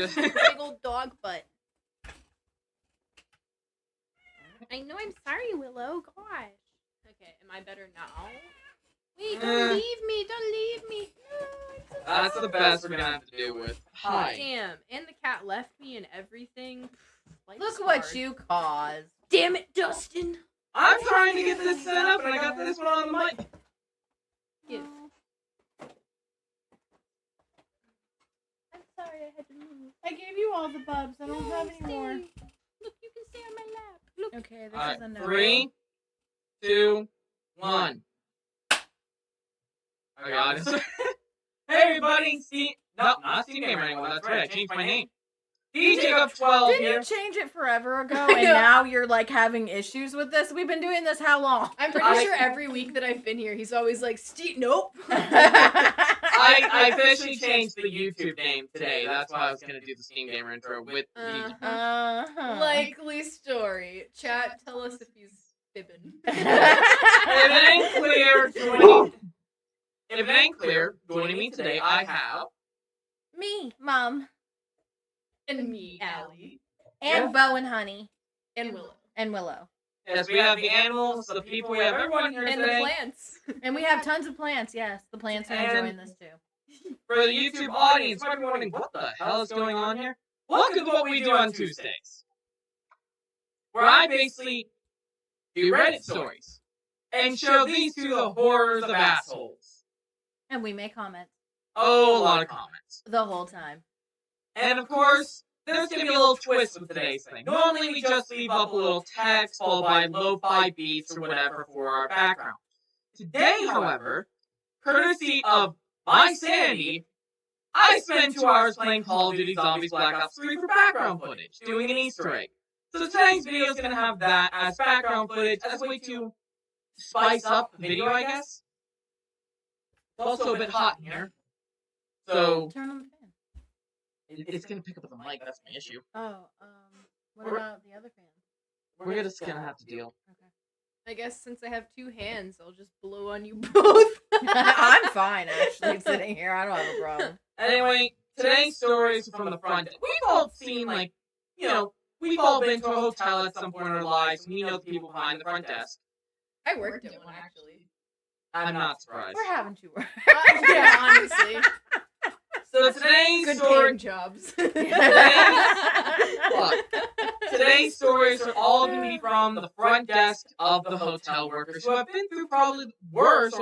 Big old dog butt. I know, I'm sorry, Willow. Gosh. Okay, am I better now? Wait, don't leave me. Don't leave me. No, I'm so That's sorry. the best we're gonna have to deal with. Hi. Damn, and the cat left me and everything. Life's Look what hard. you caused. Damn it, Dustin. I'm trying to get this set up, and I got this one on the mic. Give. I'm sorry I had to move. I gave you all the bubs. I don't have any more. Look, you can stay on my lap. Look. Okay, this Alright, is a no. 3, 2, 1. I got it. Hey everybody, Steve. No, not Steve Gamer anymore. That's right. I changed my name. DJ Up 12 Didn't here. you change it forever ago and now you're like having issues with this? We've been doing this how long? I'm pretty sure every week that I've been here, he's always like, Steve, nope. I officially changed the YouTube name today. That's why I was gonna do the Steam Gamer intro with the. Likely story. Chat, tell us if he's fibbing. If it ain't clear, joining me today, I have. Me, Mom, And me, Allie. and Bo and Honey, And Willow. and Willow. Yes, we have the animals, the people, we have everyone here And the today. plants. And we have tons of plants, yes. The plants are enjoying this too. For the YouTube audience, you might be wondering, what the hell is going on here? Welcome to what we do on Tuesdays. Where I basically do Reddit stories and show these to the horrors of assholes. And we make comments Oh, a lot of comments. the whole time. And of course, there's gonna be a little twist with today's thing. Normally we just leave up a little text followed by lo-fi beats or whatever for our background. Today, however, courtesy of my sanity, I spent 2 hours playing Call of Duty Zombies Black Ops 3 for background footage, doing an Easter egg. So today's video is gonna have that as background footage as a way to spice up the video, I guess. It's also a bit hot in here. So Turn on the fan. it's gonna pick up the mic, that's my issue. Oh, what We're- about the other fan? We're just gonna have to deal. Okay. I guess since I have 2 hands, I'll just blow on you both. I'm fine, actually, sitting here. I don't have a problem. Anyway, today's story is from the front. We've all seen, like, we've all been to a hotel at some point in our lives, and we know the people behind the front desk. I worked at one, actually. I'm not surprised. We're having to work. Yeah, honestly. So today's Good story, paying jobs. today's stories are all going to be from the front desk of the hotel workers who have been through probably worse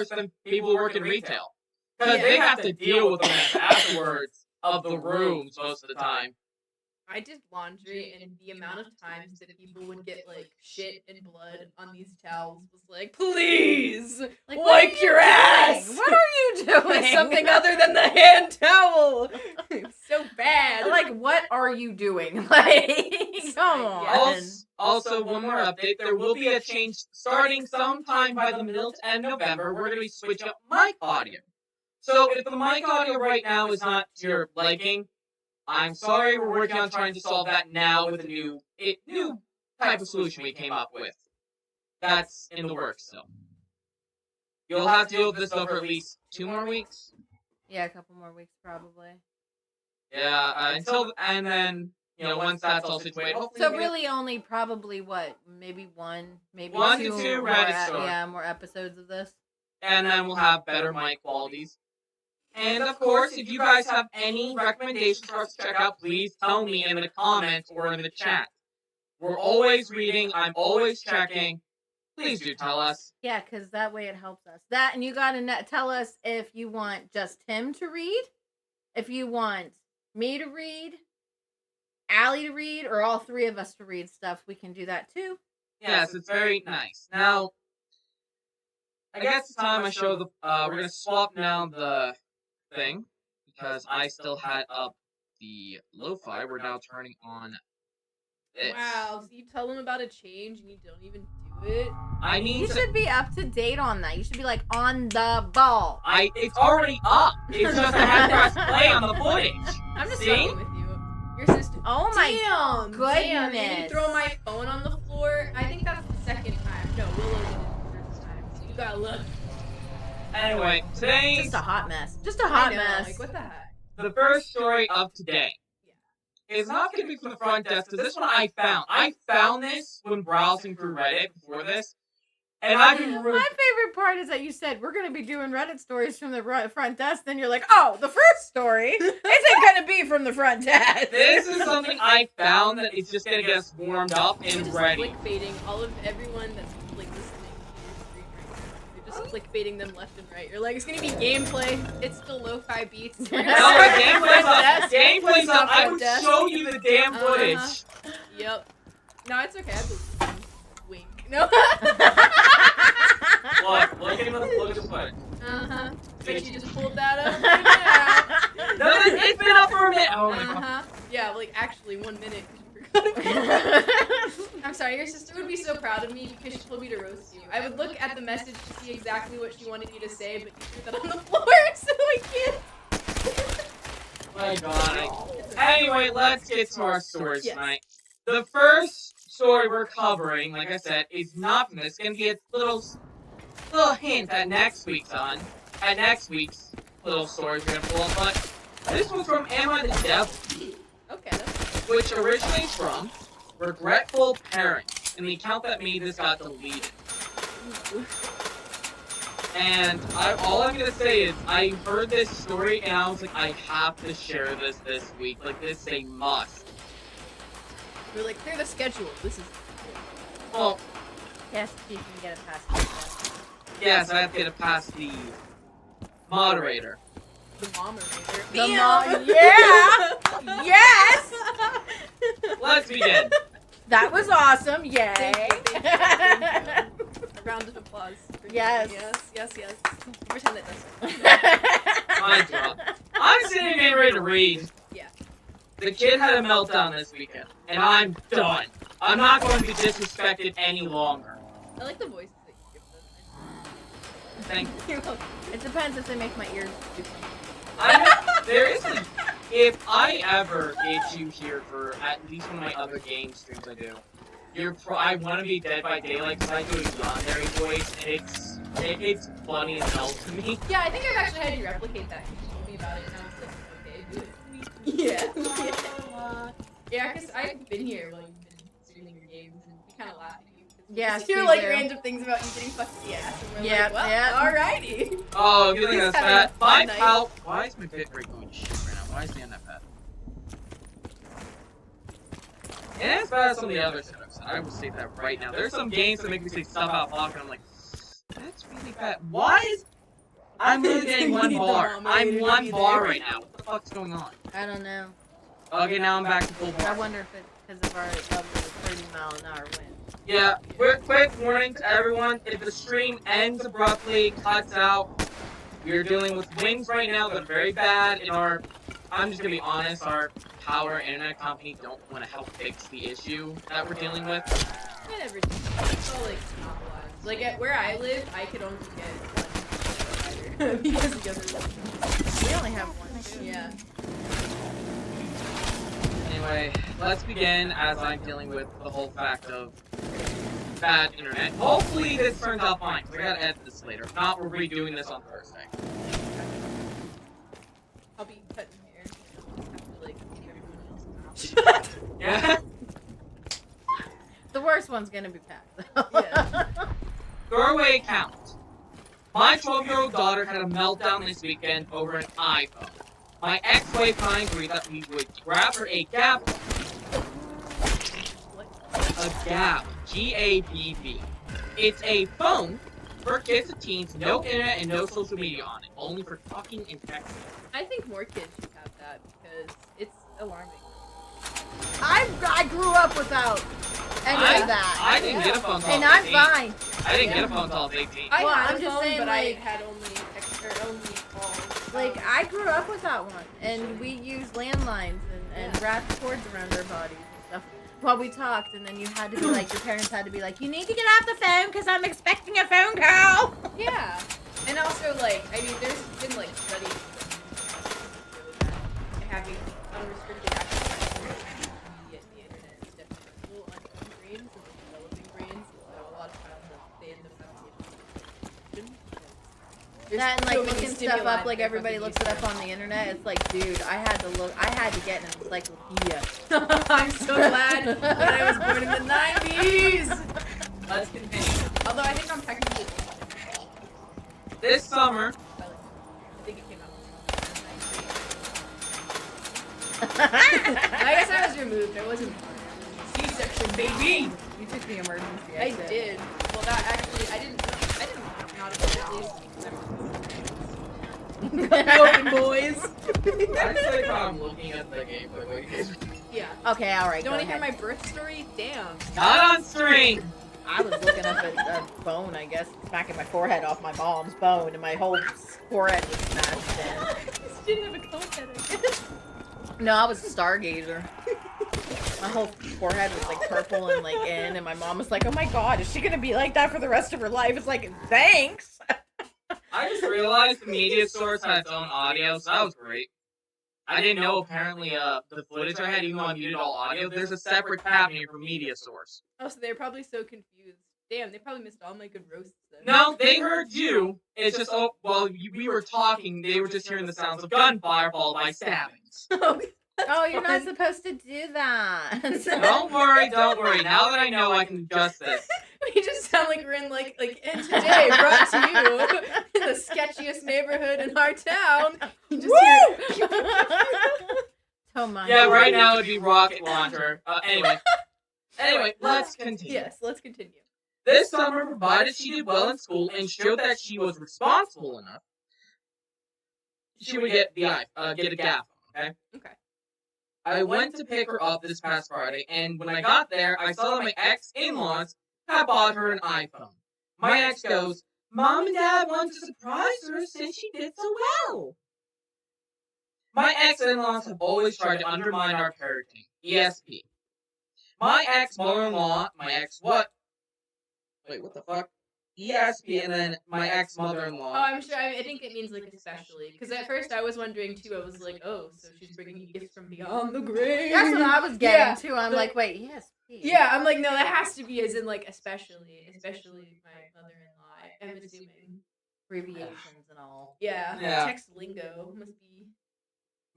than people who work in retail. Because they have to deal with the mess afterwards of the rooms most of the time. I did laundry, and the amount of times that people would get, like, shit and blood on these towels was like, please, Like, wipe what are your you ass! doing? What are you doing? With something other than the hand towel! It's so bad. Like, what are you doing? Like, come on. Also, one more update. There will be a change starting sometime by the middle to end November. We're going to be switching up mic audio. So if the mic audio right now is not to your liking, I'm sorry. We're working on trying to solve that now with a new type of solution we came up with. That's in the works still. You'll have to deal with this though for at least 2 more weeks. Yeah, a couple more weeks, probably. Yeah, and then once that's all situated, hopefully So we get- really only probably, what, maybe one, maybe 1 to 2 2 more, Reddit stories. yeah, more episodes of this. and then we'll have better mic qualities. And of course, if you guys have any recommendations for us to check out, please tell me in the comments or in the chat. We're always reading. I'm always checking. Please do tell us. Yeah, because that way it helps us. That, and you gotta tell us if you want just him to read, if you want me to read, Allie to read, or all 3 of us to read stuff. We can do that too. Yes, it's very nice. Now, I guess it's time I show the. We're gonna swap now the thing because I still had up the lo-fi. We're now turning on this. Wow, so you tell them about a change and you don't even do it? I need You to. should be up to date on that. You should be like on the ball. It's already up. It's just I had to press play on the footage. I'm just See? fucking with you. Your sister. Oh my Damn! Damn, made me goodness. throw my phone on the floor. I think that's the second time. No, Willow did it the first time. So you gotta look. Anyway, today's Just a hot mess. Just a I hot know, mess. like, what the heck? the first story of today is not going to be from the front desk, because this one I found. I found this when browsing through Reddit before this, and I've been My favorite part is that you said we're going to be doing Reddit stories from the front desk. Then you're like, oh, the first story isn't going to be from the front desk. This is something I found that is just going to get us warmed up You're and just ready. clickbaiting all of everyone that's like listening to your stream right now. You're just clickbaiting them left and right. You're like, it's gonna be gameplay. It's still lo-fi beats. We're gonna No, start the with gameplay's front up. desk. Gameplay's up. I Front would desk. show you the damn footage. Yep. No, it's okay. I believe you. Wink. No. Look at this footage. Uh-huh. Bet you just pulled that up right No, it's been up for a minute. Oh my now. god. Uh-huh. Yeah, like actually 1 minute. 'Cause you forgot about it. I'm sorry, your sister would be so proud of me because she told me to roast you. I would look at the message to see exactly what she wanted you to say, but you threw that on the floor, so I can't. My god. Anyway, let's get to our stories Yes. tonight. The first story we're covering, like I said, is not from this. It's gonna be a little hint at next week's little stories we're gonna pull up, but this one's from Emma the Devil, Okay, that's which originates from Regretful Parents, and the account that made this got deleted. And all I'm gonna say is, I heard this story and I was like, I have to share this week. Like, this is a must. we're like, clear the schedule. This is Well, Yes, you can get it past the yes, I have to get it past the moderator. the moderator. Yeah! Yes! Let's begin. That was awesome. Yay! Thank you. A round of applause. for Yes. Yes. Pretend that doesn't. My job. I'm sitting getting ready to read. Yeah. The kid had a meltdown this weekend, and I'm done. I'm not going to be disrespected any longer. I like the voices that you give them. Thank you. You're welcome. It depends if they make my ears do There is a, if I ever get you here for at least one of my other game streams I do, I want to be Dead by Daylight because I do a Yandere voice, and it's funny as hell to me. Yeah, I think I've actually had you replicate that. You told me about it, and I was like, okay, do it. Yeah. Yeah, because I've been here while you've been streaming your games, and we kind of laugh at you. Yes, you hear we like do. random things about you getting fucked in the ass, and we're Yep, like, well, yep. alrighty. Oh, you think Just that's having bad? a fun My night. pal. Why is my bit rate going to shit right now? Why is the end that bad? It ain't as bad as some of the other setups. I will say that right now. There's some games that make me say stuff out loud, and I'm like, that's really bad. Why is. I'm literally getting You one need the bar. moderator I'm to one be bar there. right now. What the fuck's going on? I don't know. Okay, now I'm back to full I bar. wonder if it's because of our 30-mile-an-hour wind. Yeah, quick warning to everyone. If the stream ends abruptly, cuts out, we are dealing with winds right now that are very bad, and I'm just gonna be honest, our power internet company don't want to help fix the issue that we're dealing with. Whatever. It's all like monopolized. Like at where I live, I could only get one provider because the other. We only have one. Too. Yeah. Anyway, let's begin as I'm dealing with the whole fact of bad internet. Hopefully this turns out fine, 'cause I gotta edit this later. If not, we're redoing this on Thursday. I'll be cutting hair. Just have to like keep everyone else out. Yeah? The worst one's gonna be Pat. Yeah. Throwaway account. My 12-year-old daughter had a meltdown this weekend over an iPhone. My ex-wife and I agreed that we would grab her a Gabb. A Gabb. G-A-B-B. It's a phone for kids and teens, no internet and no social media on it, only for talking and texting. I think more kids should have that because it's alarming. I grew up without any of that. I didn't get a phone until and I I'm was 18. fine. I didn't get a phone until I was 18. I Well, had I'm a just phone, saying, but like- I had only text or only calls. Like, I grew up without one, and we used landlines and wrapped cords around our bodies and stuff while we talked, and then you had to be like, your parents had to be like, you need to get off the phone because I'm expecting a phone call. Yeah, and also like I mean, there's been like studies that having unrestricted access to social media and the internet is detrimental on young brains and developing brains. So a lot of times they end up having issues. There's That and like so many looking stuff stimuli up like that everybody fucking looks it up on the internet. It's like, dude, I had to get an encyclopedia. I'm so glad that I was born in the 90s. Let's continue. Although I think I'm technically This summer, I think it came out. I guess I was removed. I wasn't born. C-section, baby. You took the emergency I exit. did. Well, that actually, I didn't not at least. Open boys. I just like how I'm looking at the gameplay. Like, Yeah. Okay, all right. Don't want to go hear my ahead. birth story? Damn. not on stream. I was looking up at a bone, I guess, smacking my forehead off my mom's bone, and my whole forehead was smashed in. Just didn't have a cone head. No, I was a stargazer. My whole forehead was like purple and like in, and my mom was like, "Oh my god, is she gonna be like that for the rest of her life?" It's like, thanks. I just realized the media source had its own audio, so that was great. I didn't know apparently the footage I had, even though I muted all audio, there's a separate tab here for media source. Oh, so they're probably so confused. Damn, they probably missed all my good roasts then. No, they heard you. It's just, oh, well, we were talking, they were just hearing the sounds of gunfire followed by stabbings. Oh, you're not fun. supposed to do that. Don't worry, don't worry. Now that I know, I can adjust this. We just sound like we're in like and today brought to you in the sketchiest neighborhood in our town. You just hear Oh my Yeah, God. right now it'd be rocket launcher. Anyway, let's continue. Yes, let's continue. This summer, provided she did well in school and showed that she was responsible enough, she would get a gap phone, okay? Okay. I went to pick her up this past Friday, and when I got there, I saw that my ex-in-laws had bought her an iPhone. My ex goes, "Mom and Dad wanted to surprise her since she did so well." My ex-in-laws have always tried to undermine our parenting, ESP. My ex-mother-in-law, my ex-what? Wait, what the fuck? ESP, and then my ex-mother-in-law. Oh, I'm sure. I think it means like especially. Because at first I was wondering too. I was like, oh, so she's bringing you gifts from beyond the grave. That's what I was getting Yeah, too. I'm like, wait, yes. Yeah, I'm like, no, that has to be as in like especially my mother-in-law. I'm assuming. Abbreviations and all. Yeah. Yeah. Text lingo must be.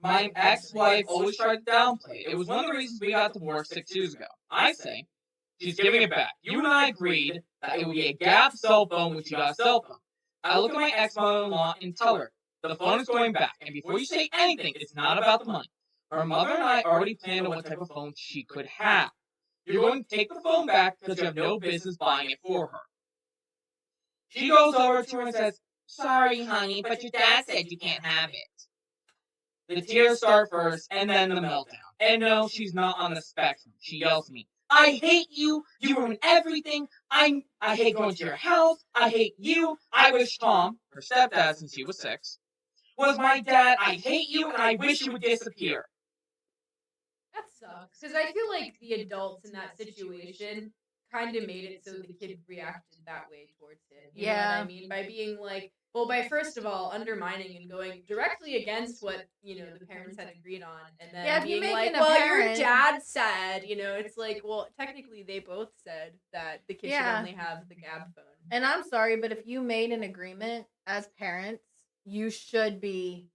My ex-wife always tried to downplay it. It was one of the reasons we got divorced 6 years ago. I say, she's giving it back. You and I agreed that it would be a gap cell phone when she got a cell phone. I look at my ex-mother-in-law and tell her, the phone is going back, and before you say anything, it's not about the money. Her mother and I already planned on what type of phone she could have. You're going to take the phone back because you have no business buying it for her. She goes over to her and says, "Sorry, honey, but your dad said you can't have it." The tears start first, and then the meltdown. And no, she's not on the spectrum. She yells at me, "I hate you! You ruin everything! I hate going to your house! I hate you! I wish Tom," her stepdad since she was 6, "was my dad! I hate you, and I wish you would disappear." That sucks. Because I feel like the adults in that situation kind of made it so the kid reacted that way towards him. You know what I mean? By being like, well, by first of all undermining and going directly against what, the parents had agreed on, and then if you being make like, it well, your apparent- dad said, it's like, well, technically they both said that the kid should only have the Gab phone. And I'm sorry, but if you made an agreement as parents, you should be,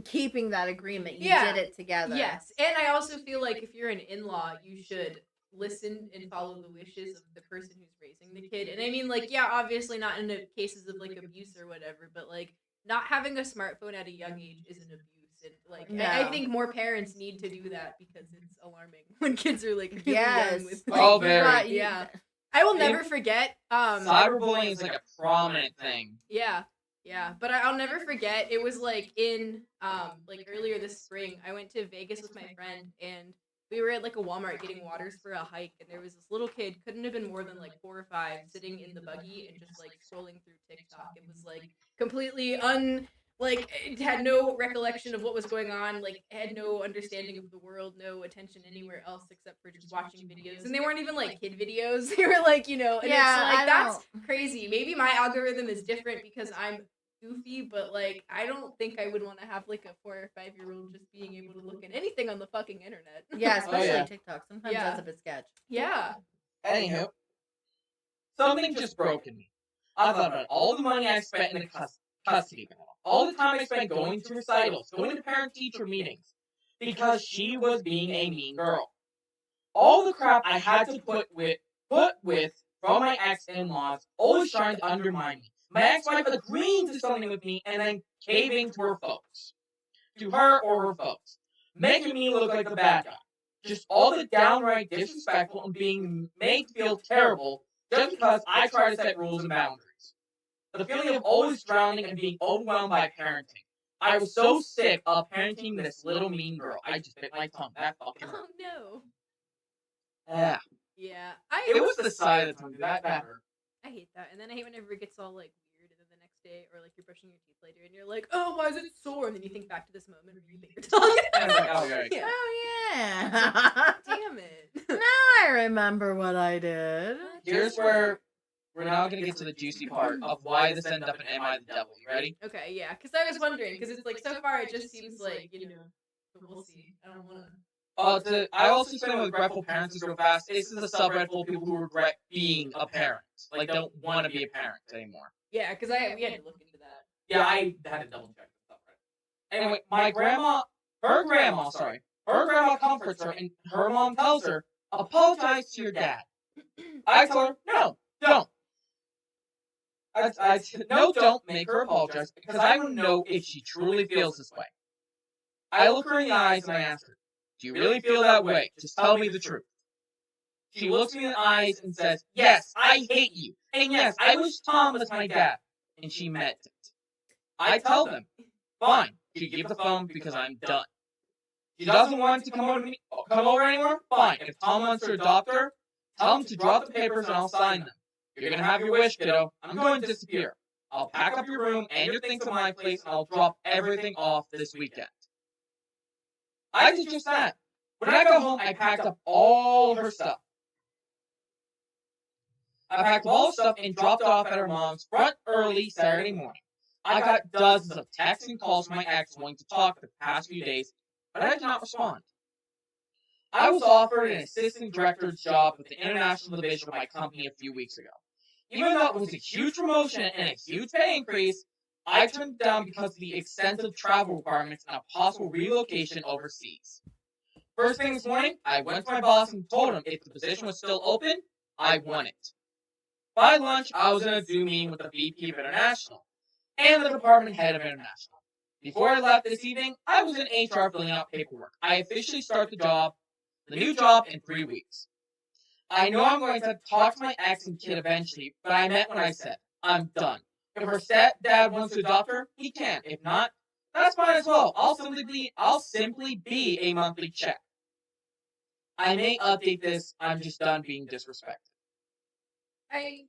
keeping that agreement. You did it together. Yes, and I also feel like if you're an in-law, you should listen and follow the wishes of the person who's raising the kid. And I mean, like, yeah, obviously not in the cases of like abuse or whatever, but like not having a smartphone at a young age is an abuse. And like, I think more parents need to do that because it's alarming when kids are like really young with like, Oh, very. yeah. I will never forget. Cyberbullying is like a prominent thing. Yeah. Yeah, but I'll never forget. It was like in like earlier this spring. I went to Vegas with my friend, and we were at like a Walmart getting waters for a hike, and there was this little kid, couldn't have been more than like 4 or 5, sitting in the buggy and just like scrolling through TikTok. It was like completely it had no recollection of what was going on, like had no understanding of the world, no attention anywhere else except for just watching videos. And they weren't even like kid videos. They were like, and it's like that's crazy. Maybe my algorithm is different because I'm goofy, but like I don't think I would want to have like a 4 or 5-year-old just being able to look at anything on the fucking internet. Yeah, especially yeah. TikTok. Sometimes that's a bit sketch. Yeah. Anywho, something just broke in me. I thought about all the money I spent in the custody battle, all the time I spent going to recitals, going to parent-teacher meetings, because she was being a mean girl. All the crap I had to put with from my ex-in-laws, always trying to undermine me. My ex-wife agreeing to something with me and then caving to her folks. To her or her folks. Making me look like the bad guy. Just all the downright disrespectful and being made to feel terrible just because I try to set rules and boundaries. The feeling of always drowning and being overwhelmed by parenting. I was so sick of parenting this little mean girl. I just bit my tongue. That fucking hurt. Oh no. Yeah. Yeah, It was the side of the tongue that hurt. I hate that. And then I hate whenever it gets all like weird, and then the next day, or like you're brushing your teeth later, and you're like, oh, why is it sore? And then you think back to this moment where you bit your tongue. And it's like, oh, right. Yeah. Oh yeah. Damn it. Now I remember what I did. Here's where we're now going to get to the juicy part of why this ended up in Am I the Devil. You ready? Okay, yeah, because I was wondering, because it's like so far it just seems like, you know, but we'll see. I don't want to. I also explained with regretful parents is real fast. This is a subreddit full of people who regret being a parent. Like, don't want to be a parent anymore. Yeah, because we had to look into that. Yeah, I had to double check the subreddit. Anyway, her grandma comforts her, and her mom tells her, apologize to your dad. I tell her, no, don't. No, don't make her apologize, because I want to know if she truly feels this way. I look her in the eyes and I ask her, do you really feel that way? Just tell me the truth. She looks me in the eyes and says, yes, I hate you. And yes, I wish Tom was my dad. And she meant it. I tell them, fine, she give the phone because I'm done. She doesn't want to come over anymore? Fine. If Tom wants to adopt her, tell him to drop the papers and I'll sign them. You're going to have your wish, kiddo. I'm going to disappear. I'll pack up your room and your things to my place and I'll drop everything off this weekend. I did just that. When I got home, I packed up all her stuff. I packed up all her stuff and dropped it off at her mom's front early Saturday morning. I got dozens of texts and calls from my ex wanting to talk the past few days, but I did not respond. I was offered an assistant director's job with the international division of my company a few weeks ago. Even though it was a huge promotion and a huge pay increase, I turned it down because of the extensive travel requirements and a possible relocation overseas. First thing this morning, I went to my boss and told him if the position was still open, I want it. By lunch, I was in a Zoom meeting with the VP of International and the department head of International. Before I left this evening, I was in HR filling out paperwork. I officially start the new job in 3 weeks. I know I'm going to talk to my ex and kid eventually, but I meant what I said. I'm done. If her stepdad wants to adopt her, he can. If not, that's fine as well. I'll simply be a monthly check. I may update this. I'm just done being disrespected. I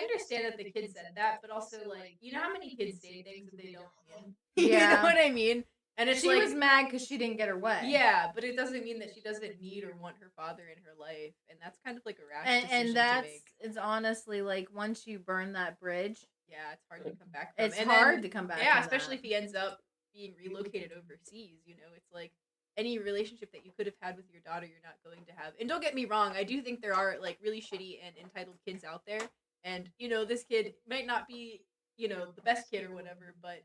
understand that the kid said that, but also, like, you know how many kids say things that they don't mean? Yeah. You know what I mean? And it's She like, was mad because she didn't get her way. yeah, but it doesn't mean that she doesn't need or want her father in her life, and that's kind of like a rash decision And that's to make. it's honestly like once you burn that bridge, Yeah, it's hard to come back from. it's And hard then, to come back. yeah, from especially that. if he ends up being relocated overseas. You know, it's like any relationship that you could have had with your daughter, you're not going to have. And don't get me wrong, I do think there are like really shitty and entitled kids out there, and you know, this kid might not be, you know, the best kid or whatever, but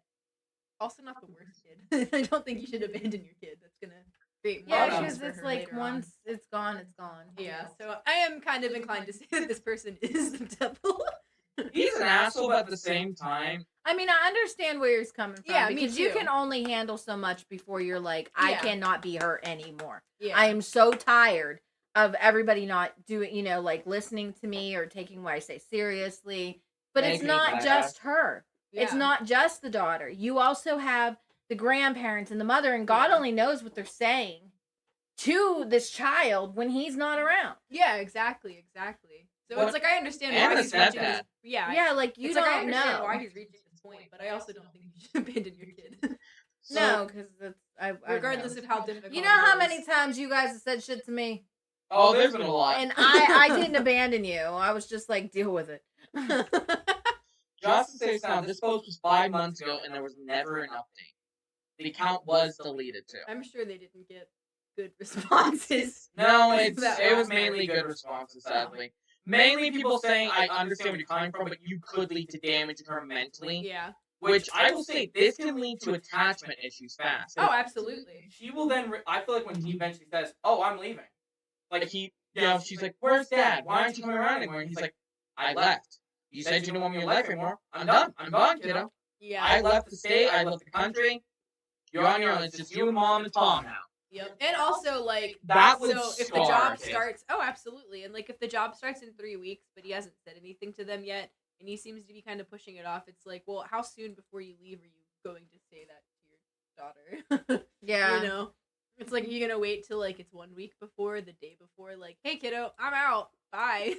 also not the worst kid. I don't think you should abandon your kid. That's gonna create more Yeah, problems because for it's her like later on. once it's gone, it's gone. Yeah, so I am kind of inclined to say that this person is the devil. He's an asshole, but at the same time, I mean, I understand where he's coming from. Yeah, me because you too. can only handle so much before you're like, I Yeah. cannot be hurt anymore. Yeah, I am so tired of everybody not doing, like listening to me or taking what I say seriously. But it's Making not it just her. It's Yeah. not just the daughter. You also have the grandparents and the mother, and God Yeah. only knows what they're saying to this child when he's not around. Yeah, exactly. So What- it's like I understand and why the he's reaching stepdad. this. Yeah, Yeah, like you it's like I don't understand know. why he's reaching this point, but I also don't think you should abandon your kid, No, because I regardless know. of how difficult. You know how it many is. times you guys have said shit to me? oh, there's been a lot. And I didn't abandon you. I was just like, deal with it. Just to say sound, this post was 5 months ago and there was never an update. The account was deleted too. I'm sure they didn't get good responses. No, That it was last mainly night. good responses, sadly. mainly people saying, I understand where you're coming from, but you could lead to damage to her mentally. Yeah. Which I will say, this can lead to attachment issues fast. Oh, absolutely. She will then. I feel like when he eventually says, "Oh, I'm leaving," like she's like, "Where's Dad? Why aren't you coming around anymore?" And he's like, "I left. You said you didn't want me in your life anymore. I'm done. I'm gone, kiddo. Yeah. I left the state. I left the country. You're on your own. It's just you and Mom and Tom now." Yep. And also, like, That would so if the scar job a kid. starts, oh, absolutely. And, like, if the job starts in 3 weeks, but he hasn't said anything to them yet, and he seems to be kind of pushing it off, it's like, well, how soon before you leave are you going to say that to your daughter? Yeah. You know? It's like, you're gonna wait till, like, it's 1 week before, the day before, like, hey, kiddo, I'm out. Bye.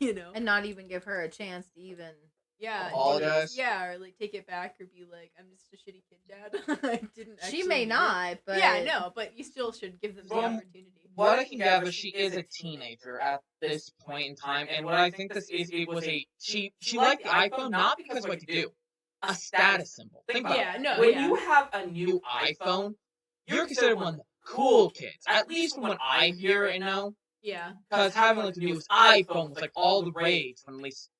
You know? And not even give her a chance to even. Yeah. Apologize. Yeah, or, like, take it back or be like, I'm just a shitty kid, Dad. I didn't actually She may mean it." not, but Yeah, no, but you still should give them the From opportunity. What I can gather, she is a teenager at this point in time, and what I think this is, it was a she liked the iPhone not because of what it could do, a status symbol. Think about Yeah, it. no, When yeah. you have a new iPhone, you're considered one of the cool kids, at least from what I hear and know. Yeah. Because having like the newest iPhone was like all the rage from at least.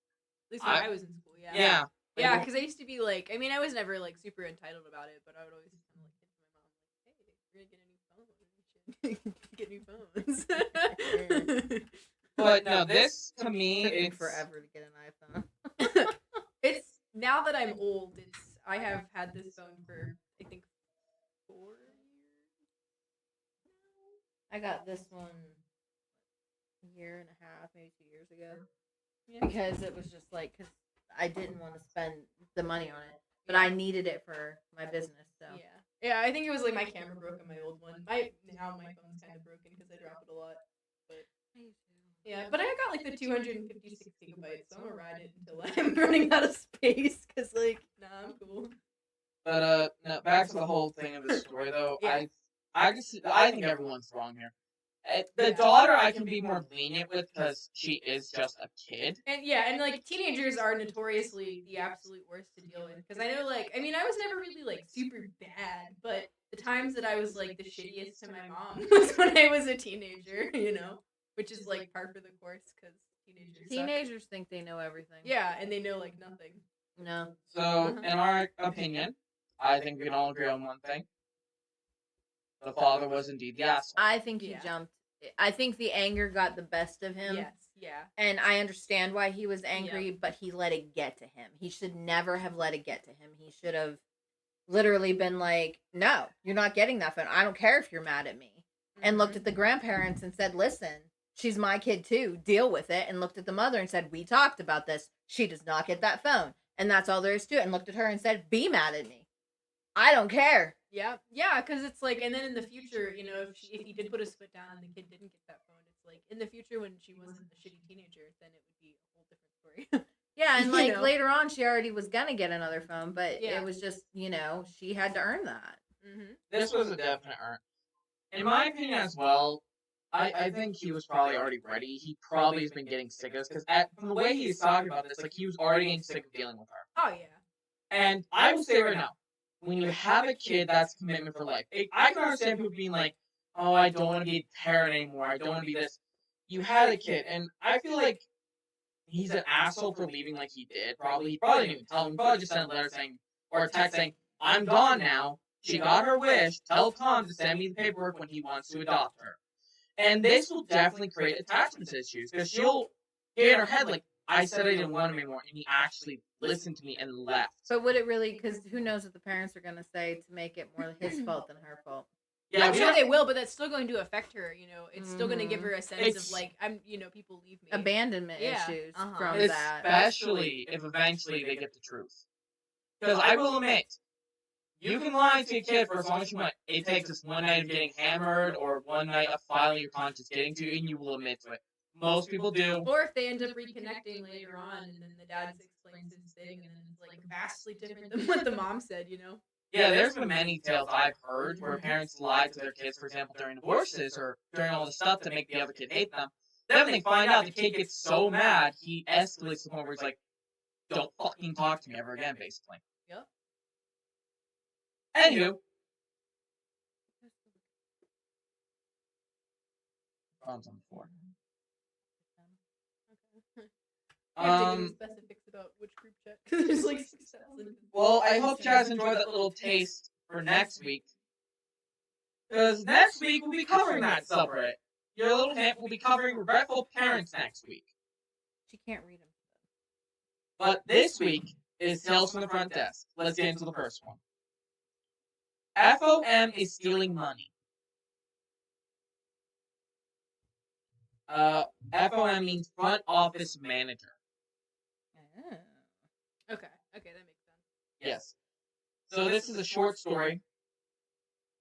At least when I was in school, yeah. Yeah. Yeah, because I used to be like, I mean, I was never like super entitled about it, but I would always kind of like hit my mom, like, hey, we're gonna get a new phone. Get new phones. But no, this to me, Took me it's forever to get an iPhone. It's now that I'm old. I have had this phone for I think 4 years. I got this one a year and a half, maybe 2 years ago, Yeah. because it was just like, because I didn't want to spend the money on it, but I needed it for my business. So Yeah, I think it was like my camera broke on my old one. Now my phone's kind of broken because I drop it a lot. But yeah, but I got like the 256 gigabytes, so I'm gonna ride it until I'm running out of space. Cause like, nah, I'm cool. But no, back to the whole thing of the story though. Yeah. I think everyone's wrong here. The daughter I can be more lenient with because she is just a kid. And yeah, and like teenagers are notoriously the absolute worst to deal with. Because I know, like, I mean, I was never really like super bad, but the times that I was like the shittiest to my mom was when I was a teenager. You know, which is like par for the course because teenagers. teenagers think they know everything. Yeah, and they know like nothing. No. So, in our opinion, I think we can all agree on one thing. The father was indeed the asshole. I think he Yeah. jumped. I think the anger got the best of him. Yes. Yeah. And I understand why he was angry, but he let it get to him. He should never have let it get to him. He should have literally been like, no, you're not getting that phone. I don't care if you're mad at me. And looked at the grandparents and said, listen, she's my kid too. Deal with it. And looked at the mother and said, we talked about this. She does not get that phone. And that's all there is to it. And looked at her and said, be mad at me. I don't care. Yeah, yeah, because it's like, and then in the future, you know, if he did put his foot down and the kid didn't get that phone, it's like in the future when she wasn't a shitty teenager, then it would be a whole different story. Yeah, and You like know? later on, she already was gonna get another phone, but Yeah. it was just, you know, she had to earn that. Mm-hmm. This was a definite earn. In my opinion as well, I think he was probably already ready. He probably has been getting sick of this, because from the way he's talking about this, like he was already getting sick of dealing with her. Oh yeah. And I will say right now, when you have a kid, that's commitment for life. I can understand people being like, oh, I don't want to be a parent anymore. I don't want to be this. You had a kid, and I feel like he's an asshole for leaving like he did. He probably didn't even tell him. He probably just sent a letter saying, or a text saying, I'm gone now. She got her wish. Tell Tom to send me the paperwork when he wants to adopt her. And this will definitely create attachment issues, because she'll get in her head like, I said I didn't want him anymore, and he actually listened to me and left. But would it really, because who knows what the parents are going to say to make it more his fault than her fault? Yeah, I'm we sure don't- they will, but that's still going to affect her. You know, it's still going to give her a sense It's- of like, people leave me. Abandonment Yeah, issues uh-huh. from that. Especially if eventually they get the truth. Because I will admit, you can lie to a kid for as long as you want. It takes us one night of getting hammered or one night of filing your conscience getting to you, and you will admit to it. Most people do. Or if they end up reconnecting later on, and then the dad explains his thing, and then it's like vastly different than what the mom said. You know. Yeah, there's been many tales I've heard where parents lie to their kids, for example, during divorces or during all the stuff to make the other kid hate them. Then when they find out, the kid gets so mad, he escalates to the point where he's like, don't fucking talk to me ever again, basically. Yep. Anywho. Phone's on the floor. I have to give Um, you specifics about which group chat. 'Cause there's like 6,000. well, I hope you guys enjoyed that little taste for next week. Because next week we'll be covering that subreddit. Your little hint, we'll be covering regretful parents next week. She can't read them. But this week is Tales from the Front Desk. Let's get into the first one. FOM is stealing money. FOM means front office manager. Oh. Okay, that makes sense. Yes. So this is a short story.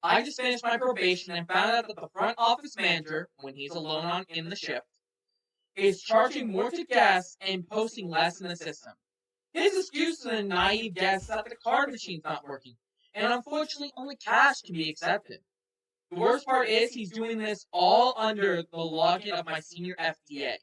I just finished my probation and found out that the front office manager, when he's alone in the shift, is charging more to guests and posting less in the system. His excuse to the naive guests is that the card machine's not working, and unfortunately only cash can be accepted. The worst part is he's doing this all under the login of my senior FDA.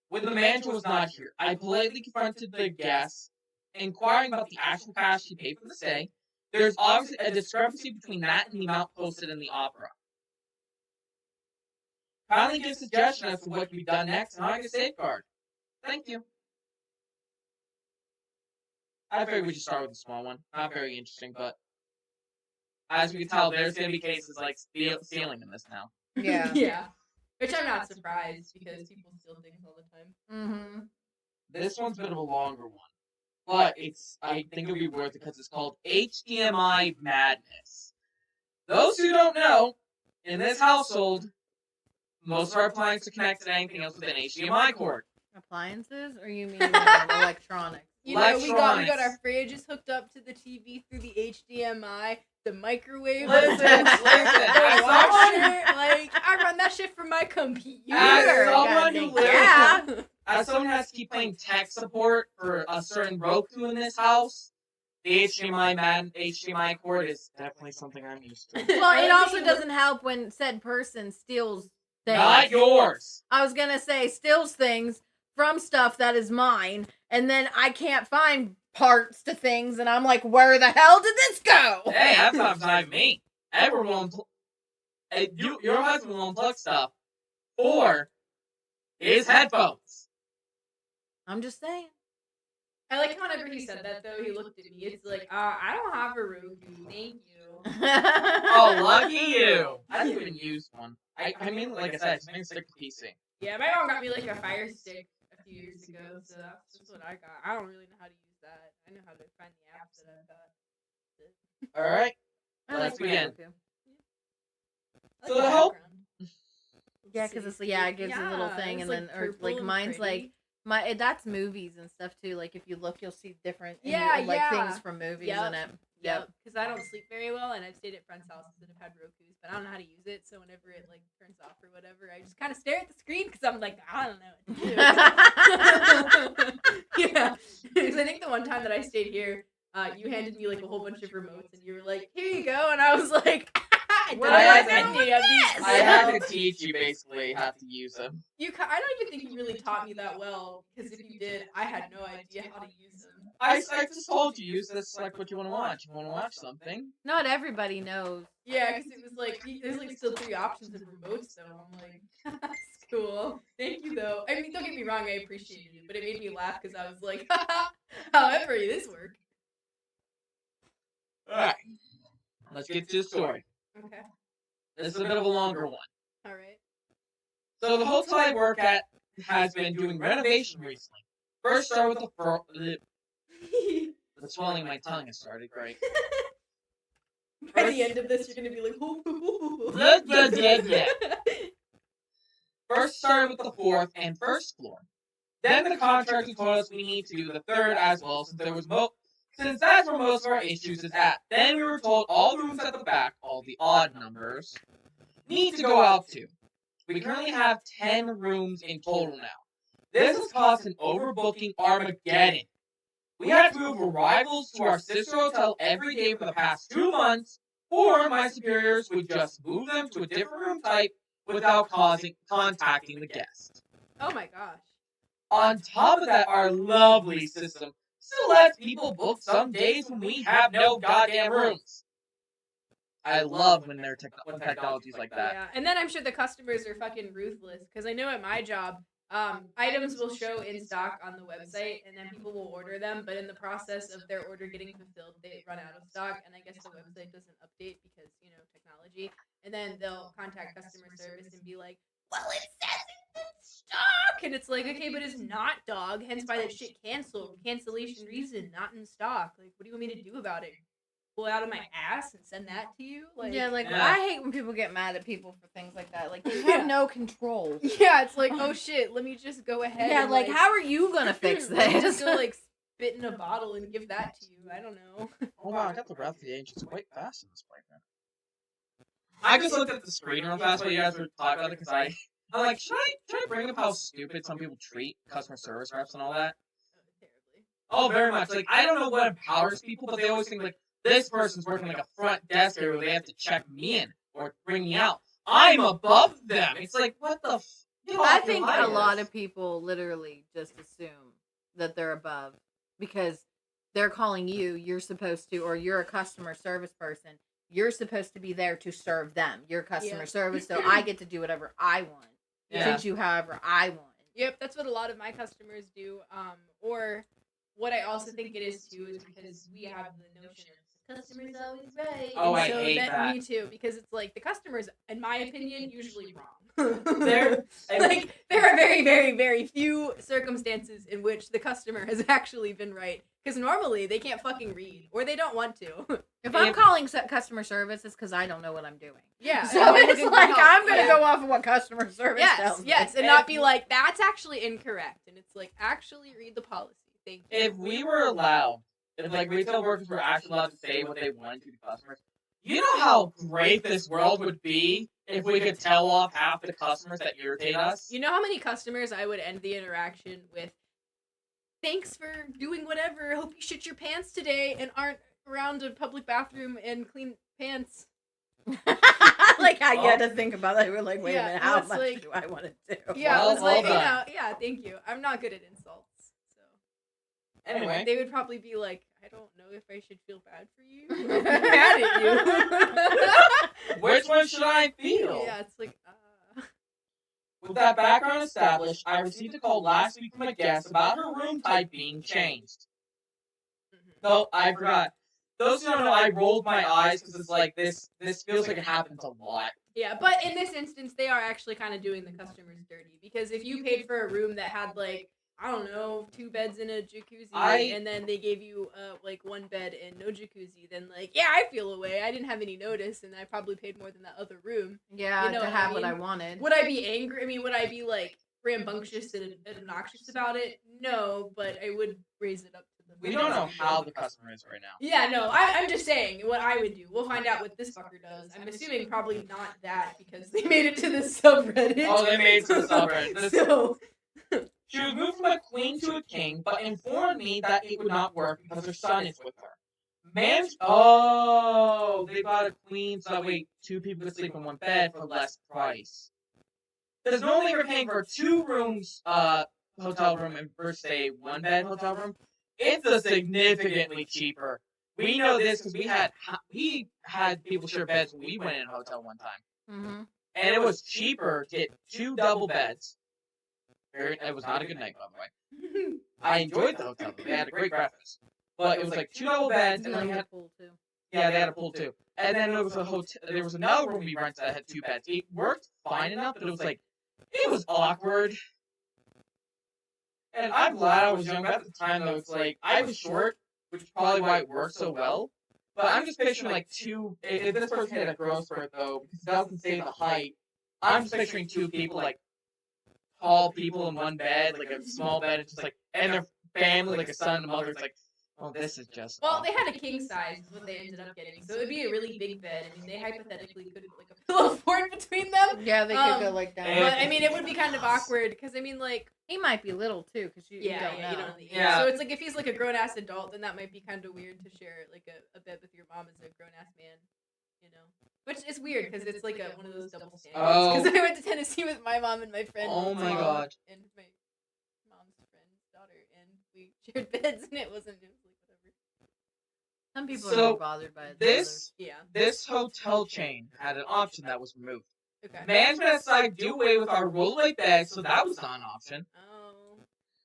When the manager was not here, I politely confronted the guests, inquiring about the actual cash he paid for the stay. There's obviously a discrepancy between that and the amount posted in the opera. Kindly give suggestion as to what can be done next and how I can safeguard. Thank you. I figured we should start with a small one. Not very interesting, but as we can tell, there's going to be cases like stealing in this now. Yeah. Yeah. Which I'm not surprised because people steal things all the time. Mm-hmm. This one's a bit of a longer one, but I think it'll be worth it because it's called HDMI Madness. Those who don't know, in this household, most of our appliances are connected to anything else with an HDMI cord. Appliances, or you mean electronics? You know, we got Electronics. our fridges hooked up to the TV through the HDMI, the microwave, Listen, the as washer. Like, I run that shit from my computer. As someone goddamn- who lives, yeah. as someone who has to keep playing tech support for a certain Roku in this house, the HDMI cord is definitely something I'm used to. Well, it also doesn't help when said person steals things. Not yours. I was gonna say steals things from stuff that is mine, and then I can't find parts to things, and I'm like, where the hell did this go? Hey, that's not beside me. Everyone will your husband will unplug stuff for his headphones. I'm just saying. I like how whenever he said that, though, he looked at me. It's like, I don't have a Roku. Thank you. Oh, lucky you! I didn't even use one. I mean, like I said, it's mainly stick to PC. Yeah, my mom got me like a Fire Stick a few years ago, so that's just what I got. I don't really know how to use that. I know how to find the apps that I've got. All right. I Let's like begin. Roku. I So like the hope- background. Yeah, because it gives a little Yeah, thing, it's, and then or purple like and mine's pretty. like that's movies and stuff too. Like if you look, you'll see different Yeah, like yeah. things from movies in it. Yep, because I don't sleep very well, and I've stayed at friends' houses that have had Rokus, but I don't know how to use it. So whenever it like turns off or whatever, I just kind of stare at the screen because I'm like, I don't know what to do. Yeah, because I think the one time that I stayed here, you handed me like a whole bunch of remotes, and you were like, "Here you go," and I was like, What do do I have do any with of these?" this? I had to teach you basically how to use them. I don't even think you really taught me that well, because if you did, I had no idea how to use them. I just told you, use this like what you want to watch. You want to watch something? Not everybody knows. Yeah, because it was like there's like still 3 options of remotes, so I'm like, that's cool. Thank you though. I mean, don't get me wrong, I appreciated it, but it made me laugh because I was like, however this worked. Alright. Let's get to the story. Okay. This is a bit of a longer one. All right. So the hotel I work at has been doing renovation recently. First start with the swelling of my tongue has started, great. By the end of this, you're gonna be like, Yeah. First started with the 4th and 1st floor. Then the contractor told us we need to do the 3rd as well, since that's where most of our issues is at. Then we were told all rooms at the back, all the odd numbers, need to go out too. We currently have 10 rooms in total now. This has caused an overbooking Armageddon. We had to move arrivals to our sister hotel every day for the past 2 months, or my superiors would just move them to a different room type without contacting the guest. Oh my gosh. On top of that, our lovely system still lets people book some days when we have no goddamn rooms. I love when when technology's like that. Yeah, and then I'm sure the customers are fucking ruthless because I know at my job, items will show in stock on the website, and then people will order them. But in the process of their order getting fulfilled, they run out of stock, and I guess the website doesn't update because technology. And then they'll contact customer service and be like, "Well, it says it's in stock," and it's like, okay, but it's not, dog. Hence why that shit canceled. Cancellation reason, not in stock. Like, what do you want me to do about it? Pull it out of my ass and send that to you? Like, Yeah, like Yeah. I hate when people get mad at people for things like that. Like you have no control. yeah, it's like, oh shit, let me just go ahead. Yeah, and, like how are you gonna fix this? Just go like spit in a bottle and give that to you. I don't know. Oh wow, I got the Wrath of the Ancients quite fast in this playthrough. I just looked at the screen real fast while you guys were talking about it because I'm like, should I bring up how stupid some people treat customer service reps and all that? Terribly. Oh, very much. Like, I don't know what empowers people, but they always think, like, this person's working like a front desk area where they have to check me in or bring me out. I'm above them. It's like, what the get I off your think a liars. lot of people literally just assume that they're above because they're calling you, you're supposed to, or you're a customer service person, you're supposed to be there to serve them. You're customer Yeah. service, so I get to do whatever I want. Yeah. Treat you however I want. Yep, that's what a lot of my customers do. Or what I also think it is too is because we have the notion of customer's always right. Oh, And I so hate that. Me too, because it's like the customer's, in my opinion, usually wrong. There- like there are very, very, very few circumstances in which the customer has actually been right. Because normally they can't fucking read, or they don't want to. If I'm If- calling customer service, it's because I don't know what I'm doing. Yeah. So and I'm it's looking for like help. I'm gonna Yeah. go off of what customer service tells me. Yes, and not be like, that's actually incorrect. And it's like, actually read the policy. Thank you. If we were allowed, if like retail workers were actually allowed to say what they wanted to the customers, you know how great this world would be if we could tell off half the customers that irritate us? You know how many customers I would end the interaction with? Thanks for doing whatever. Hope you shit your pants today and aren't around a public bathroom and clean pants. Like how you had to think about that. You were like, wait Yeah, a minute, no, how it's much like- do I want to do? Yeah, Well, it was like, hold on. yeah, thank you. I'm not good at insults. So Anyway, they would probably be like, I don't know if I should feel bad for you. Or be mad at you. which one should I feel? Yeah, it's like, With that background established, I received a call last week from a guest about her room type being changed. No, I forgot. Those who don't know, I rolled my eyes because it's like this feels like it happens a lot. Yeah, but in this instance, they are actually kind of doing the customers dirty because if you paid for a room that had like, I don't know, 2 beds and a jacuzzi, and then they gave you like 1 bed and no jacuzzi, then like, yeah, I feel away. I didn't have any notice, and I probably paid more than that other room. Yeah, You know to what I have what mean? I wanted. Would I be angry? I mean, would I be like rambunctious and obnoxious about it? No, but I would raise it up to them. We don't know how the customer is right now. Yeah, no, I'm just saying what I would do. We'll find out what this fucker does. I'm assuming probably not that because they made it to the subreddit. Oh, they made it to the subreddit. This- So, She was moved from a queen to a king, but informed me that it would not work because her son is with her. Man, oh, they bought a queen so that way 2 people could sleep in 1 bed for less price. Because normally we're paying for 2 rooms, hotel room and versus a 1 bed hotel room. It's a significantly cheaper. We know this because we had people share beds when we went in a hotel one time, Mm-hmm. and it was cheaper to get 2 double beds. It was not a good night, by the way. I enjoyed the hotel. They had a great breakfast, but it was like 2 double beds, and then we had pool too. yeah, they had a pool too. And then there was a hotel. There was another room we rented that had 2 beds. It worked fine enough, but it was like it was awkward. And I'm glad I was young. But at the time, though, it's like I was short, which is probably why it worked so well. But I'm just picturing like 2. If this person hit a growth spurt though, because it doesn't say the height. I'm just picturing 2 people like tall people in 1 bed, like a small bed, and just like and their family, like a son and a mother. It's like, oh, this is just. well, awful. they had a king size is what they ended up getting, so it would be a really big bed. I mean, they hypothetically could put like a pillow fort between them. Yeah, they could go like that. But I mean, it would be kind of awkward because I mean, like, He might be little too, because you yeah, don't yeah, know. you don't know the age. Yeah. So it's like if he's like a grown ass adult, then that might be kind of weird to share like a bed with your mom as a grown ass man, you know. Which is weird because it's like one of those double standards. Oh. Because I went to Tennessee with my mom and my friend. Oh my God. And my mom's friend's daughter, and we shared beds, and it was like whatever. Some people So, are more bothered by it. This Yeah. this hotel chain had an option that was removed. Okay. Management decided to do away with our rollaway bed, so that was not an option. Oh.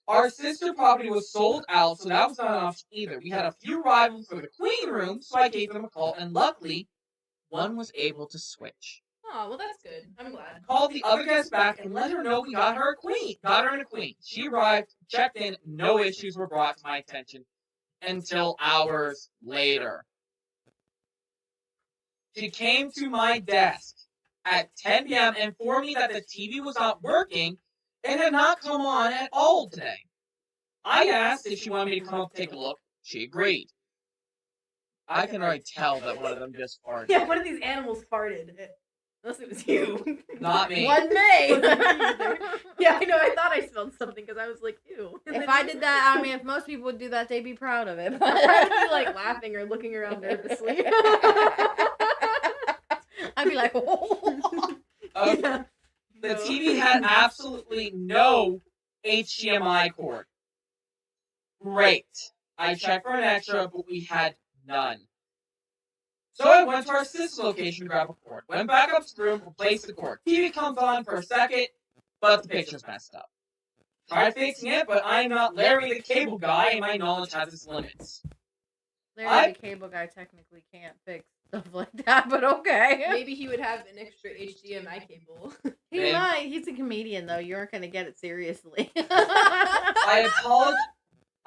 Our sister property was sold out, so that was not an option either. We had a few rivals for the queen room, so I gave them a call, and luckily, one was able to switch. Oh, well, that's good. I'm glad. Called the other guest back and let her know we got her a queen. Got her in a queen. She arrived, checked in, no issues were brought to my attention until hours later. She came to my desk at 10 p.m. and informed me that the TV was not working and had not come on at all today. I asked if she wanted me to come up and take a look. She agreed. I can already tell that one of them just farted. Yeah, one of these animals farted. Unless it was you. Not me. One may. Yeah, I know. I thought I smelled something because I was like, ew. And If then I you did were that, I like- mean, if most people would do that, they'd be proud of it. I'd probably be like laughing or looking around nervously. I'd be like, oh. Okay. Yeah. The No. TV had absolutely no HDMI cord. Great. I checked for an extra, but we had none. So I went to our sister location to grab a cord. Went back up to the room, replaced the cord. TV comes on for a second, but the picture's messed up. Tried fixing it, but I'm not Larry the Cable Guy, and my knowledge has its limits. Larry the Cable Guy technically can't fix stuff like that, but okay. Maybe he would have an extra HDMI cable. He Maybe. might. He's a comedian, though. You aren't going to get it seriously.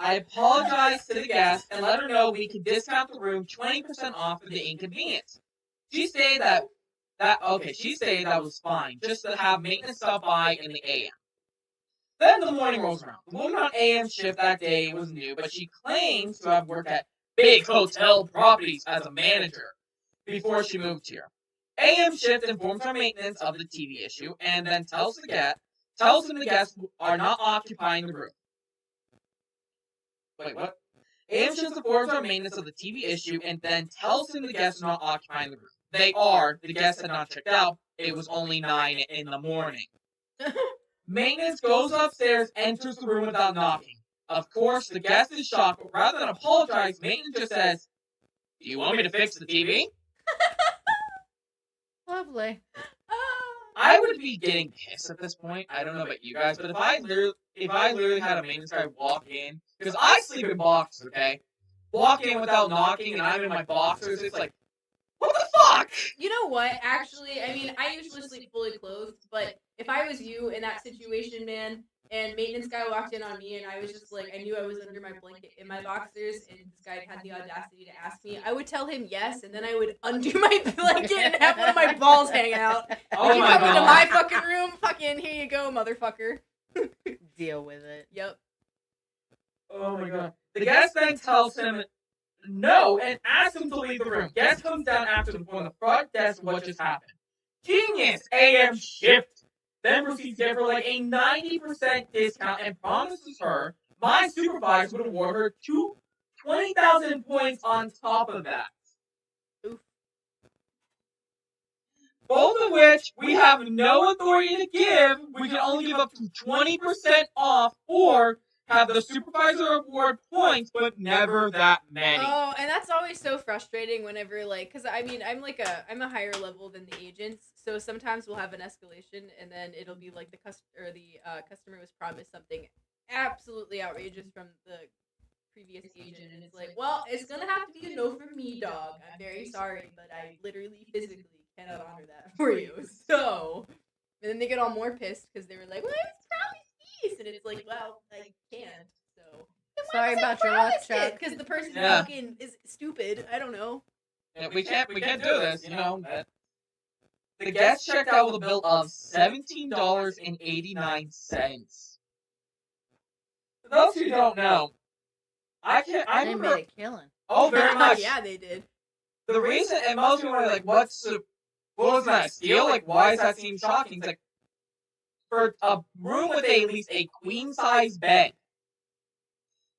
I apologized to the guest and let her know we could discount the room 20% off for the inconvenience. She stated she stated that was fine, just to have maintenance stop by in the AM. Then the morning rolls around. The woman on AM shift that day was new, but she claims to have worked at Big Hotel Properties as a manager before she moved here. AM shift informs our maintenance of the TV issue and then tells them the guests are not occupying the room. Wait, what? AM shift informs our maintenance of the TV issue and then tells them the guests are not occupying the room. They are. The guests had not checked out. It was only 9 in the morning. Maintenance goes upstairs, enters the room without knocking. Of course, the guest is shocked, but rather than apologize, maintenance just says, "Do you want me to fix the TV?" Lovely. I would be getting pissed at this point. I don't know about you guys, but if I literally had a maintenance guy walk in, because I sleep in boxers, okay? Walk in without knocking, and I'm in my boxers. It's like, what the fuck? You know what? Actually, I mean, I usually sleep fully clothed, but if I was you in that situation, man, and maintenance guy walked in on me, and I was just like, I knew I was under my blanket in my boxers, and this guy had the audacity to ask me, I would tell him yes, and then I would undo my blanket and have one of my balls hang out. Oh You my come into god. my fucking room, fucking here you go, motherfucker. Deal with it. Yep. Oh my god. The guest then tells him no and asks him to leave the room. Guest comes down after the on the front desk what just happened. Genius AM shift. Then proceeds to give her like a 90% discount and promises her my supervisor would award her 20,000 points on top of that. Oof. Both of which we have no authority to give. We can only give up to 20% off or have the supervisor award points, but never that many. Oh, and that's always so frustrating whenever, like, because I mean, I'm a higher level than the agents, so sometimes we'll have an escalation, and then it'll be like the customer was promised something absolutely outrageous from the previous agent, and it's like, well, it's gonna have to be a no from me, dog. I'm very sorry, but I literally physically cannot honor that for you. So, and then they get all more pissed because they were like, well, it's promised peace, and it's like, well, I can't. So. Then why Sorry was I about your luck, promised it? Chuck. Because the person Yeah. fucking is stupid. I don't know. Yeah, we can't do this, you know. The guest checked out with a bill of $17.89. For those who don't know, I They remember. made a killing. Oh, very much. Yeah, they did. The reason, and most people are like, what was that, a steal? Like, why does that seem shocking? It's like, for a room with at least a queen-size bed,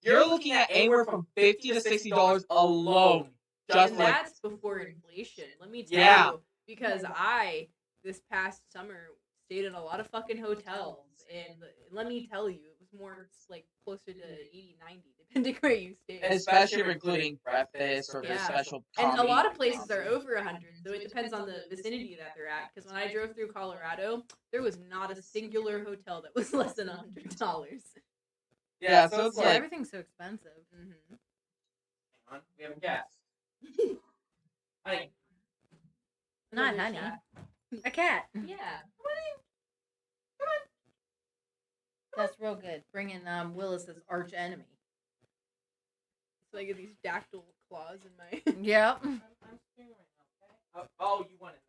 you're looking at anywhere from $50 to $60 alone. Just And like, that's before inflation. Let me tell Yeah. you. Because I, this past summer, stayed in a lot of fucking hotels. And let me tell you, it was more like closer to 80, 90, depending where you stay. Especially if including breakfast or their Yeah. special. And a comedy lot of places are options. over 100, so it depends on the vicinity that they're at. Because when I drove through Colorado, there was not a singular hotel that was less than $100. Yeah, so it's Yeah, like everything's so expensive. Mm-hmm. Hang on, we have a guest. Honey. Not honey. A cat. Yeah. That's real good. Bringing Willis's arch enemy. It's like these dactyl claws in my. Yep. I'm staring, okay? Oh, you went in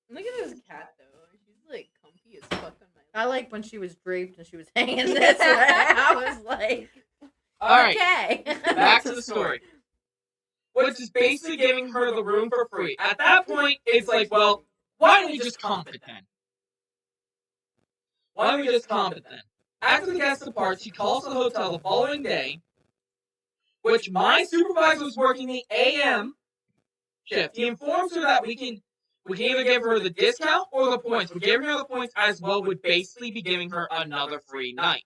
there. Look at this cat though. She's like comfy as fuck on my. I like when she was draped and she was hanging this way. I was like, Alright, okay. back to the story. Which is basically giving her the room for free. At that point, it's like, well, why don't we just comp it then? Why don't we just comp it then? After the guest departs, she calls the hotel the following day, which my supervisor was working the AM shift. He informs her that we can either give her the discount or the points. We're giving her the points as well, would basically be giving her another free night.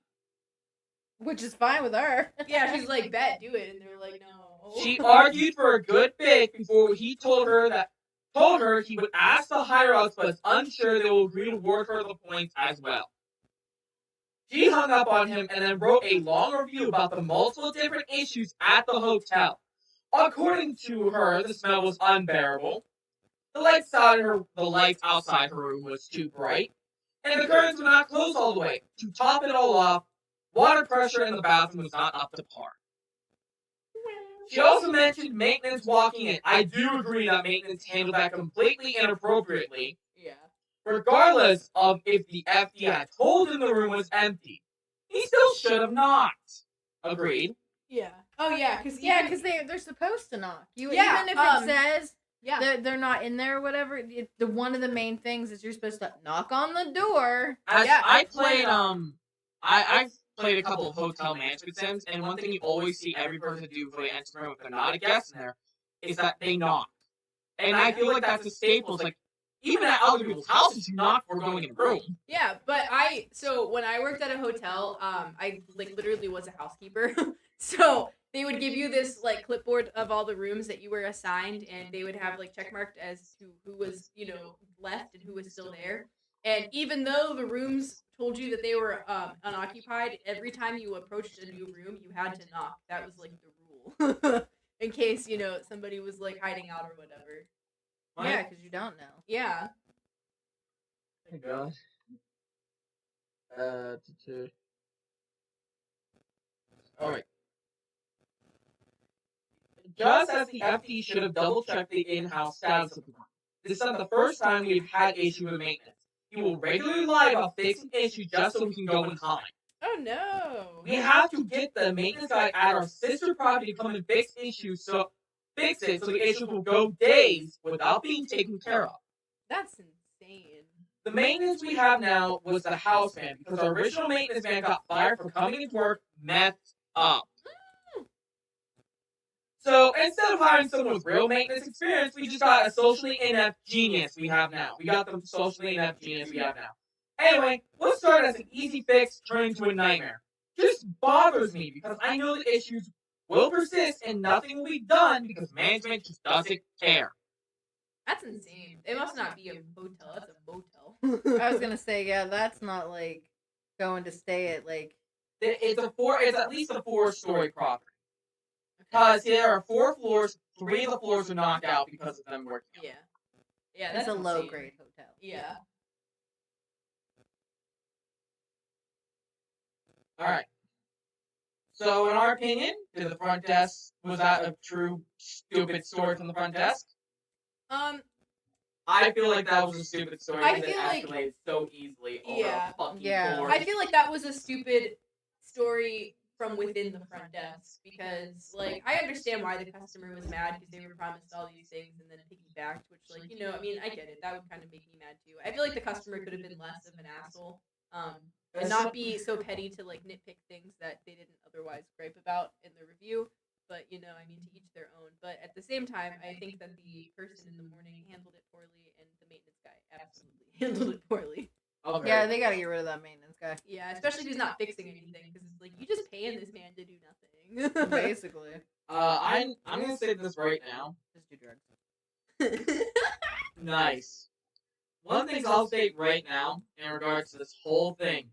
Which is fine with her. Yeah, she's like, bet, do it, and they're like, no. She argued for a good bit before he told her he would ask the higher ups, but is unsure they will agree to award her the points as well. She hung up on him and then wrote a long review about the multiple different issues at the hotel. According to her, the smell was unbearable. The lights outside her room was too bright, and the curtains were not closed all the way. To top it all off, water pressure in the bathroom was not up to par. She also mentioned maintenance walking in. I do agree that maintenance handled that completely inappropriately, Yeah. regardless of if the FD had told him the room was empty. He still should have not. Agreed. Yeah. Oh yeah, because They're supposed to knock. Yeah, Even if um, it says yeah. they're not in there or whatever. The one of the main things is you're supposed to knock on the door. I I've played a couple of hotel management sims, and one thing you always see every person do before they enter the room, if they're not a guest in there, is that they knock. And I feel like that's a staple. It's like, even at other people's houses, you knock before going in the room. Yeah, but so when I worked at a hotel, I like literally was a housekeeper. So they would give you this like clipboard of all the rooms that you were assigned, and they would have like checkmarked as to who was, left and who was still there. And even though the rooms told you that they were unoccupied, every time you approached a new room, you had to knock. That was like the rule. In case, somebody was like hiding out or whatever. Yeah, because you don't know. Yeah. Thank God. Alright. Just as the FD should have double-checked the in-house status of the room. This is not the first time we've had issue with maintenance. He will regularly lie about fixing issues just so we can go and hide. Oh no. We have to get the maintenance guy at our sister property to come and fix it so the issues will go days without being taken care of. That's insane. The maintenance we have now was the house man because our original maintenance man got fired for coming into work messed up. So instead of hiring someone with real maintenance experience, we just got a socially inept genius we have now. We got the socially inept genius we have now. Anyway, we'll start as an easy fix, turn into a nightmare. Just bothers me because I know the issues will persist and nothing will be done because management just doesn't care. That's insane. It must not be a hotel. That's a motel. I was gonna say, yeah, that's not like going to stay at like. It's at least a 4-story property. Because there are 4 floors, 3 of the floors are knocked out because of them working out. Yeah. Yeah, It's that's a insane. low grade hotel. Yeah. Alright. So, in our opinion, was that a true stupid story from the front desk? I feel like that was a stupid story I because it feel like- escalated so easily over Yeah. a fucking Yeah. floor. I feel like that was a stupid story from within the front desk because, like, I understand why the customer was mad because they were promised all these things and then piggybacked, which, like, I mean, I get it. That would kind of make me mad too. I feel like the customer could have been less of an asshole, and not be so petty to like nitpick things that they didn't otherwise gripe about in the review. But I mean, to each their own. But at the same time, I think that the person in the morning handled it poorly, and the maintenance guy absolutely handled it poorly. Okay. Yeah, they gotta get rid of that maintenance guy. Yeah, especially if he's not fixing anything, because it's like you just paying this man to do nothing. Basically. I'm gonna say this right now. Just do drugs. Nice. One thing I'll state right now in regards to this whole thing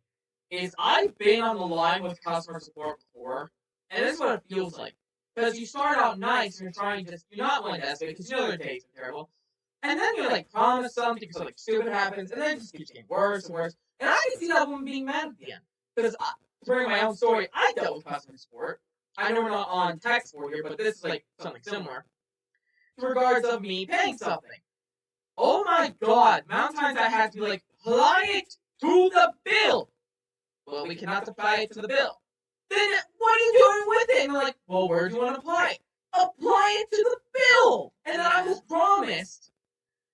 is I've been on the line with customer support before, and this is what it feels like. Because you start out nice and you're trying to you're not wanting to escalate because you know their dates are terrible, and then you like promise something because something stupid happens, and then it just keeps getting worse and worse. And I can see that woman being mad at the end because to bring my own story, I dealt with customer support. I know we're not on tech support here, but this is like something similar. In regards of me paying something. Oh my god, amount of times I had to be like, apply it to the bill. Well, we cannot apply it to the bill. Then what are you doing with it? And I'm like, well, where do you want to apply it? Apply it to the bill. And then I was promised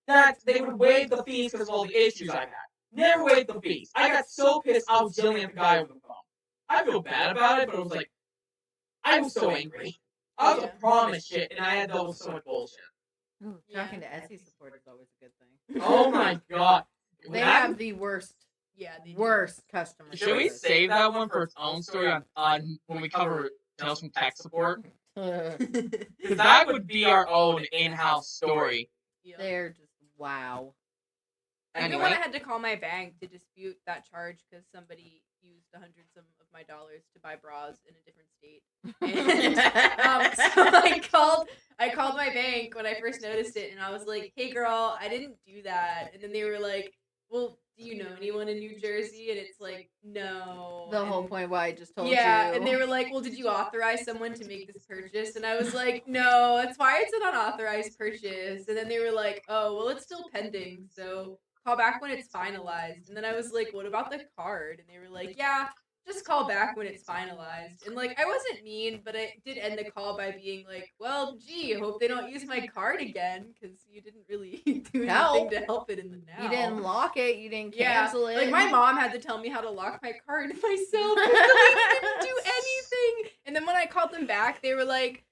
that they would waive the fees because of all the issues I had. Never waived the fees. I got so pissed I was yelling at the guy over the phone. I feel bad about it, but it was like, I was so angry. I was promised shit, and I had to deal with so much bullshit. Ooh, Yeah. talking to Etsy support is always a good thing. Oh my god. They have the worst they do. worst customer Should we service. save that one for its own story on when we cover Tales from Tech Support? Because that would be our own in-house story. Yeah. They're just wow. Even when I Anyway, had to call my bank to dispute that charge because somebody used hundreds of my dollars to buy bras in a different state. And, so I called my bank when I first noticed it, and I was like, "Hey, girl, I didn't do that." And then they were like, "Well, do you know anyone in New Jersey?" And it's like, "No." The And- whole point why I just told you. yeah, and they were like, "Well, did you authorize someone to make this purchase?" And I was like, "No, that's why it's an unauthorized purchase." And then they were like, "Oh, well, it's still pending, so call back when it's finalized." And then I was like, "What about the card?" And they were like, "Yeah, just call back when it's finalized." And like, I wasn't mean, but I did end the call by being like, "Well, gee, hope they don't use my card again, because you didn't really do anything Help. to help it in the now." You didn't lock it. You didn't Yeah, cancel it. like my mom had to tell me how to lock my card myself. Because I didn't do anything. And then when I called them back, they were like,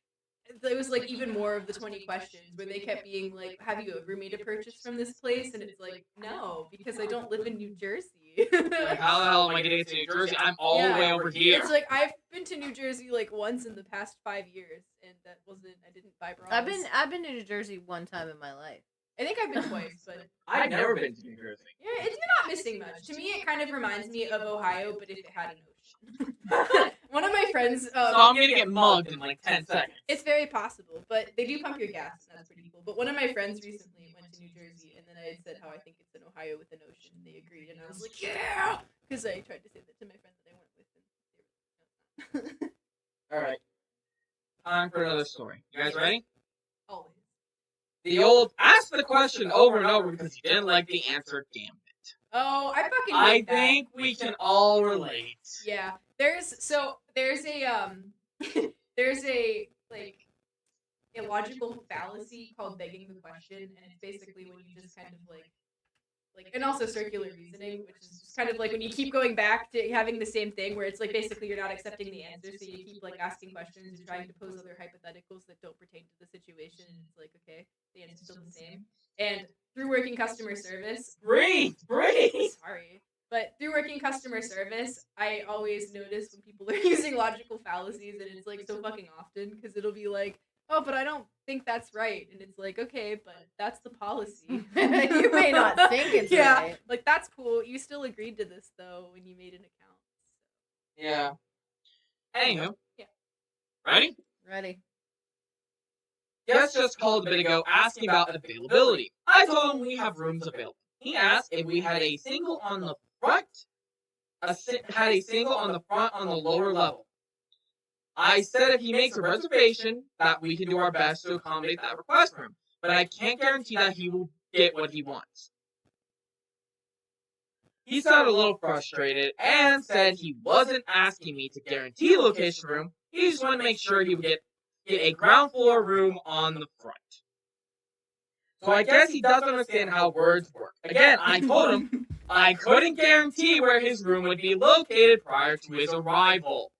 it was like even more of the 20 questions where they kept being like, "Have you ever made a purchase from this place?" And it's like, "No, because I don't live in New Jersey." like, how the hell am I getting to New Jersey? I'm all the way over here. It's like I've been to New Jersey like once in the past 5 years, and that wasn't. I didn't buy bras. I've been to New Jersey one time in my life. I think I've been twice, but I've never been to New Jersey. yeah, it's not missing much. To me, it kind of reminds me of Ohio, but if it had an ocean. One of my friends. So I'm gonna get mugged in like 10 seconds. It's very possible, but they do pump your gas, and that's pretty cool. But one of my friends recently went to New Jersey, and then I had said how I think it's in Ohio with an ocean, and they agreed, and I was like, "Yeah!" Because I tried to say that to my friend that I went with, and they were like, "No." Alright. Time for another story. You guys ready? Always. The old ask the question over and over because you didn't like the answer, damn it. Oh, I fucking I hate that. think we can all relate. Yeah, there's a there's a like a logical fallacy called begging the question, and it's basically when you just kind of like and also circular reasoning, which is just kind of like when you keep going back to having the same thing, where it's like basically you're not accepting the answer, so you keep like asking questions and trying to pose other hypotheticals that don't pertain to the situation, and it's like, okay, the answer's still the same. And through working customer service, Breathe! Breathe! sorry. But through working customer service, I always notice when people are using logical fallacies, and it's like so fucking often, because it'll be like, "Oh, but I don't think that's right," and it's like, okay, but that's the policy. You may not think it's right. Like that's cool. You still agreed to this though when you made an account. Yeah. Anywho. Yeah. Ready? Ready? Guest just called a bit ago asking about availability. I told him we have rooms available. He asked if we had a single on the front, had a single on the front on the lower level. I said if he makes a reservation that we can do our best to accommodate that request for him, but I can't guarantee that he will get what he wants. He sounded a little frustrated and said he wasn't asking me to guarantee a location room. He just wanted to make sure he would get a ground floor room on the front. So I guess he doesn't understand how words work. Again, I told him I couldn't guarantee where his room would be located prior to his arrival.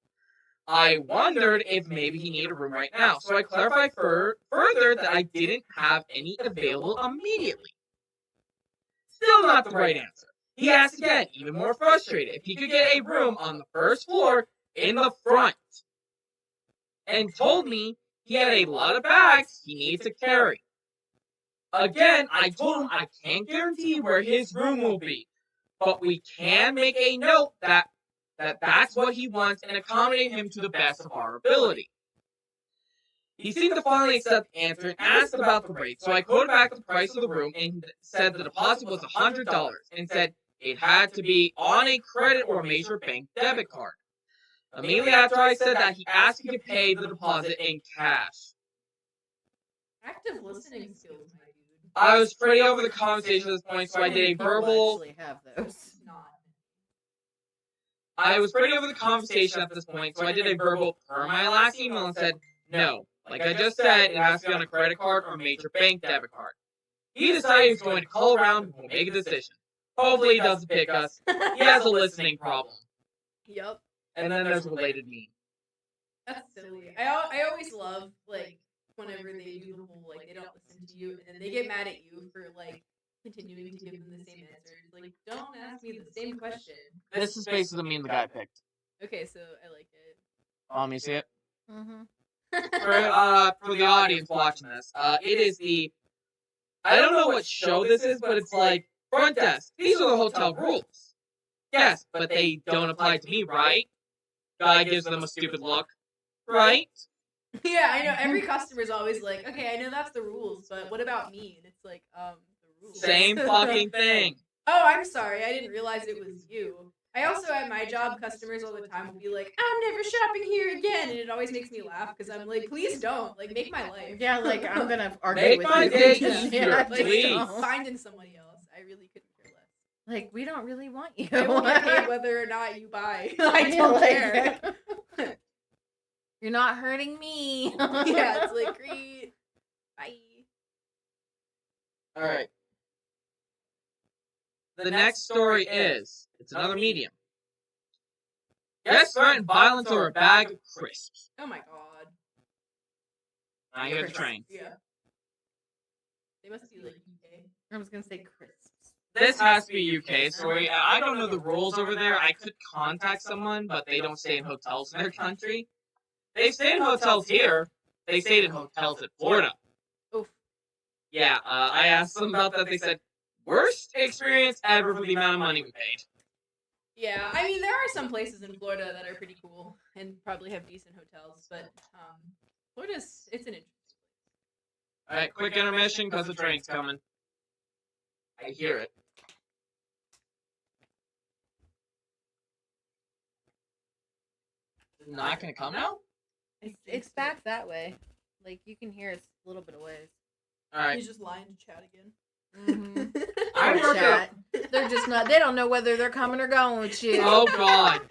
I wondered if maybe he needed a room right now, so I clarified further that I didn't have any available immediately. Still not the right answer. He asked again, even more frustrated, if he could get a room on the first floor in the front. And told me he had a lot of bags he needed to carry. Again, I told him I can't guarantee where his room will be, but we can make a note that's what he wants and accommodate him to the best of our ability. He seemed to finally accept the answer and asked about the rate, so I quoted back the price of the room and said the deposit was $100 and said it had to be on a credit or major bank debit card. Immediately after I said that, he asked if he could pay the deposit in cash. Active listening skills, my dude. I was pretty over the conversation at this point, so I did a People verbal... actually have those. It's not. I was pretty over the conversation at this point, so I did a verbal per my last email and said, no. Like I just said, it has to be on a credit card or major bank debit card. He decided he's going to call around and we'll make a decision. Hopefully he doesn't pick us. He has a listening problem. Yup. And then there's related me. That's silly. I always love, like, whenever they do the whole, like, they don't listen to you, and then they get mad at you for, like, continuing to give them the same answers. Like, don't ask me the same question. This is basically the meme the guy picked. Okay, so I like it. Let me see it. Mm-hmm. For the audience watching this, it is the... I don't know what show this is, but it's like, front desk. These are the hotel rules. Yes, but they don't apply to me, right? Guy gives them a stupid look. Right? Yeah, I know. Every customer's always like, okay, I know that's the rules, but what about me? And it's like, the rules. Same fucking thing. Oh, I'm sorry. I didn't realize it was you. I also, at my job, customers all the time will be like, I'm never shopping here again. And it always makes me laugh because I'm like, please don't. Like, make my life. Yeah, like, I'm gonna argue Make with my you. day Yeah, easier, like, please. don't. Finding somebody else. I really couldn't care less. Like, we don't really want you. I will get paid whether or not you buy. I Yeah, don't like, care. You're not hurting me. Yeah, it's like, great. Bye. Alright. The next story is, it's another medium. Guests threaten violence over a bag of crisps. Oh my god. Now you have to train. Yeah. They must be like UK. I was gonna say crisps. This has to be a UK story. I don't know the rules over there. I could contact someone, but they don't stay in hotels in their country. They stay in hotels here. They stayed in hotels in Florida. Oof. Yeah, I asked them about that. They said, worst experience ever for the amount of money we paid. Yeah, I mean, there are some places in Florida that are pretty cool and probably have decent hotels, but Florida's, it's an interesting place. Alright, quick intermission because the train's coming. I hear it. It's not gonna come now? It's back that way. Like, you can hear it's a little bit of ways. Alright. He's just lying to chat again. Mm-hmm. I work at They're just not. They don't know whether they're coming or going with you. Oh god.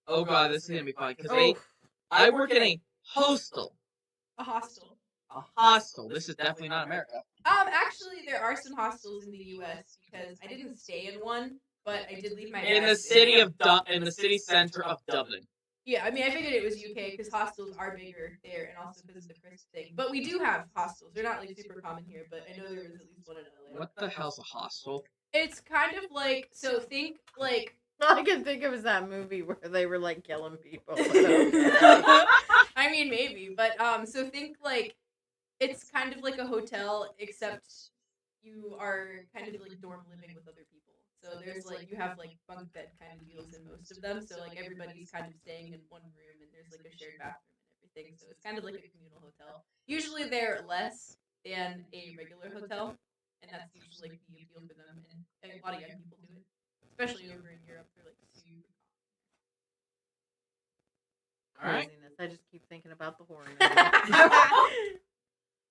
Oh god, this is gonna be fun. Because Oh. I work in a hostel. A hostel. A hostel. This is definitely not America. Actually, there are some hostels in the U.S. because I didn't stay in one, but I did leave my In the bags city of in the city center of Dublin. Yeah, I mean, I figured it was UK because hostels are bigger there, and also because of the crisp thing. But we do have hostels. They're not like super common here, but I know there is at least one in LA. What the hell's a hostel? It's kind of like, so think like All I can think of is that movie where they were like killing people. I mean, maybe, but so think like it's kind of like a hotel, except you are kind of like dorm living with other people. So there's like you have like bunk bed kind of deals in most of them. So like everybody's kind of staying in one room, and there's like a shared bathroom and everything. So it's kind of like a communal hotel. Usually they're less than a regular hotel, and that's usually like the appeal for them. And a lot of young people do it, especially over in Europe. They're like super. Alright. Craziness. I just keep thinking about the horror.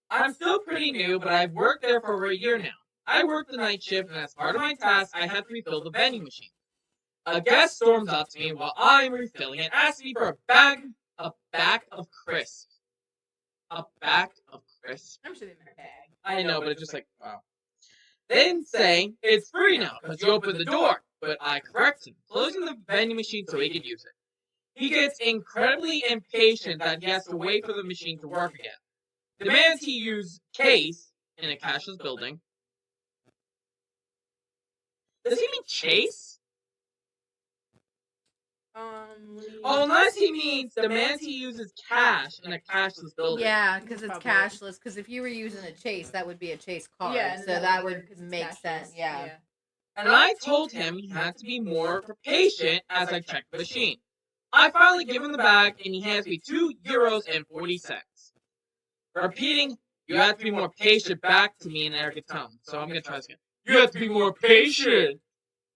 I'm still pretty new, but I've worked there for over a year now. I work the night shift, and as part of my task, I have to refill the vending machine. A guest storms up to me while I'm refilling and asks me for a bag of crisps. A bag of crisps. I'm sure they meant bag. I know, but it's just like, wow. Then saying it's free now because you opened the door, but I correct him, closing the vending machine so he could use it. He gets incredibly impatient that he has to wait for the machine to work again. Demands he use case in a cashless building. Does he mean Chase? Let me- Oh, unless he means demands he uses cash in a cashless building. Yeah, because it's Probably. cashless. Because if you were using a Chase, that would be a Chase card. Yeah, so and that work would 'cause it's make cashless. sense. Yeah. And I told him he had to be more patient as I checked the machine. I finally give him the bag, and he hands me €2.40. Repeating, "You have to be more patient," back to me in arrogant tone. So I'm gonna try this again. You have to be more patient.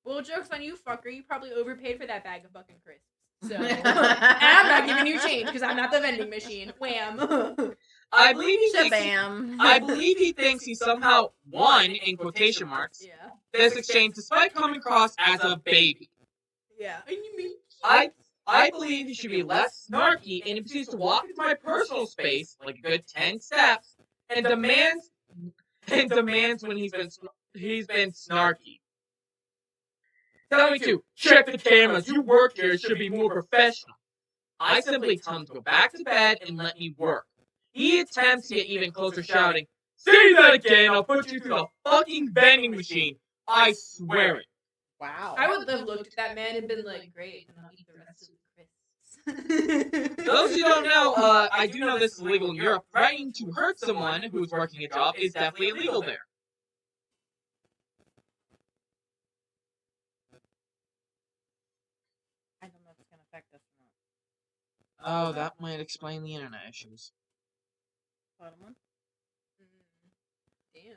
Well, joke's on you, fucker. You probably overpaid for that bag of fucking crisps. So, and I'm not giving you change because I'm not the vending machine. Wham. I believe he thinks Shabam. I believe he thinks he somehow won, in quotation marks, Yeah. this exchange despite coming across as a baby. Yeah. And you mean? I believe he should be less snarky and if he needs to walk into my personal space like a good 10 steps and demands when he's been snarky. Tell me to check the cameras. You work here, it should be more professional. I simply tell him to go back to bed and let me work. He attempts to get even closer, shouting, "Say that again, I'll put you through the fucking vending machine. I swear it." Wow. I would have looked at that man and been like, great, and I'll eat the rest of the crisps. Those who don't know, I do know this is illegal in Europe. Threatening to hurt someone who's working a job is definitely illegal there. I don't know if it's gonna affect us or not. Oh, that might explain the internet issues. Bottom one. Damn.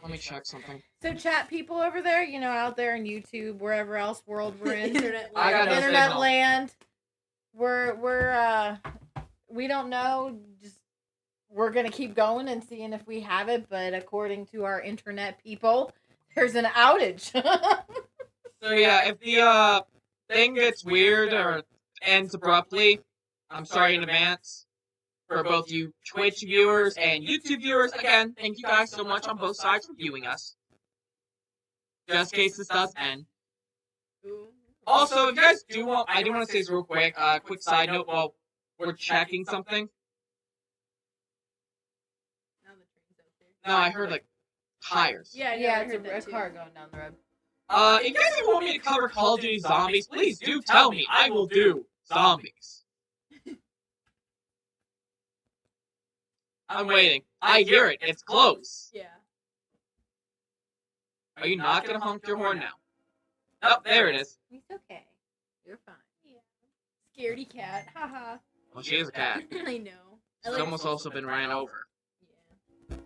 Let me check something. So, chat people over there, out there in YouTube, wherever else world we're in, Internet. I got no internet signal. land, we don't know. Just we're gonna keep going and seeing if we have it. But according to our internet people, there's an outage. So yeah, if the thing gets weird or ends abruptly, I'm sorry in advance for both you Twitch viewers and YouTube viewers. Again, thank you guys so much on both sides for viewing us. Just in case this does end. Ooh. Also, if you guys do want, I do want to say this real quick. Quick side note while we're checking something. Now the train's out there. No, I heard like tires. Yeah, yeah, I it's heard a that too. car going down the road. If you guys want me to cover Call of Duty Zombies, please do tell me. I will do zombies. I'm waiting. I hear it. It's close. Yeah. Are you not gonna honk your horn now? Oh, there it is. It's okay. You're fine. Yeah. Scaredy cat. Haha. Well, she is a cat. I know. I She's like- almost also been ran over. Yeah.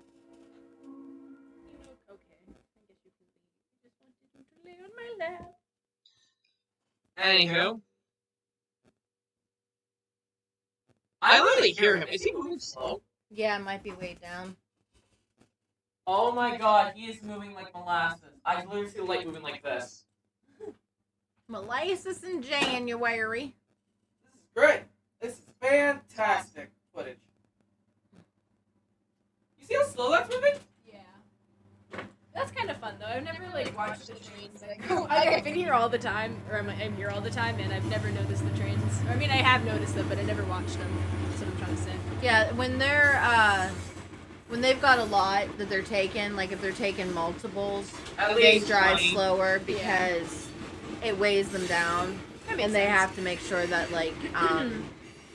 Okay. I guess you can leave. I just wanted you to lay on my lap. Anywho. I literally hear him. Is he moving slow? Yeah, it might be way down. Oh my god, he is moving like molasses. I literally see the light moving like this. Molasses in January. This is great. This is fantastic footage. You see how slow that's moving? Yeah. That's kind of fun though. I've never like watched the trains that go. I've been here all the time, or I'm here all the time, and I've never noticed the trains. I mean, I have noticed them, but I never watched them. That's what I'm trying to say. Yeah, when they've got a lot that they're taking, like if they're taking multiples, At they least drive 20. slower because it weighs them down, That makes and they sense. have to make sure that like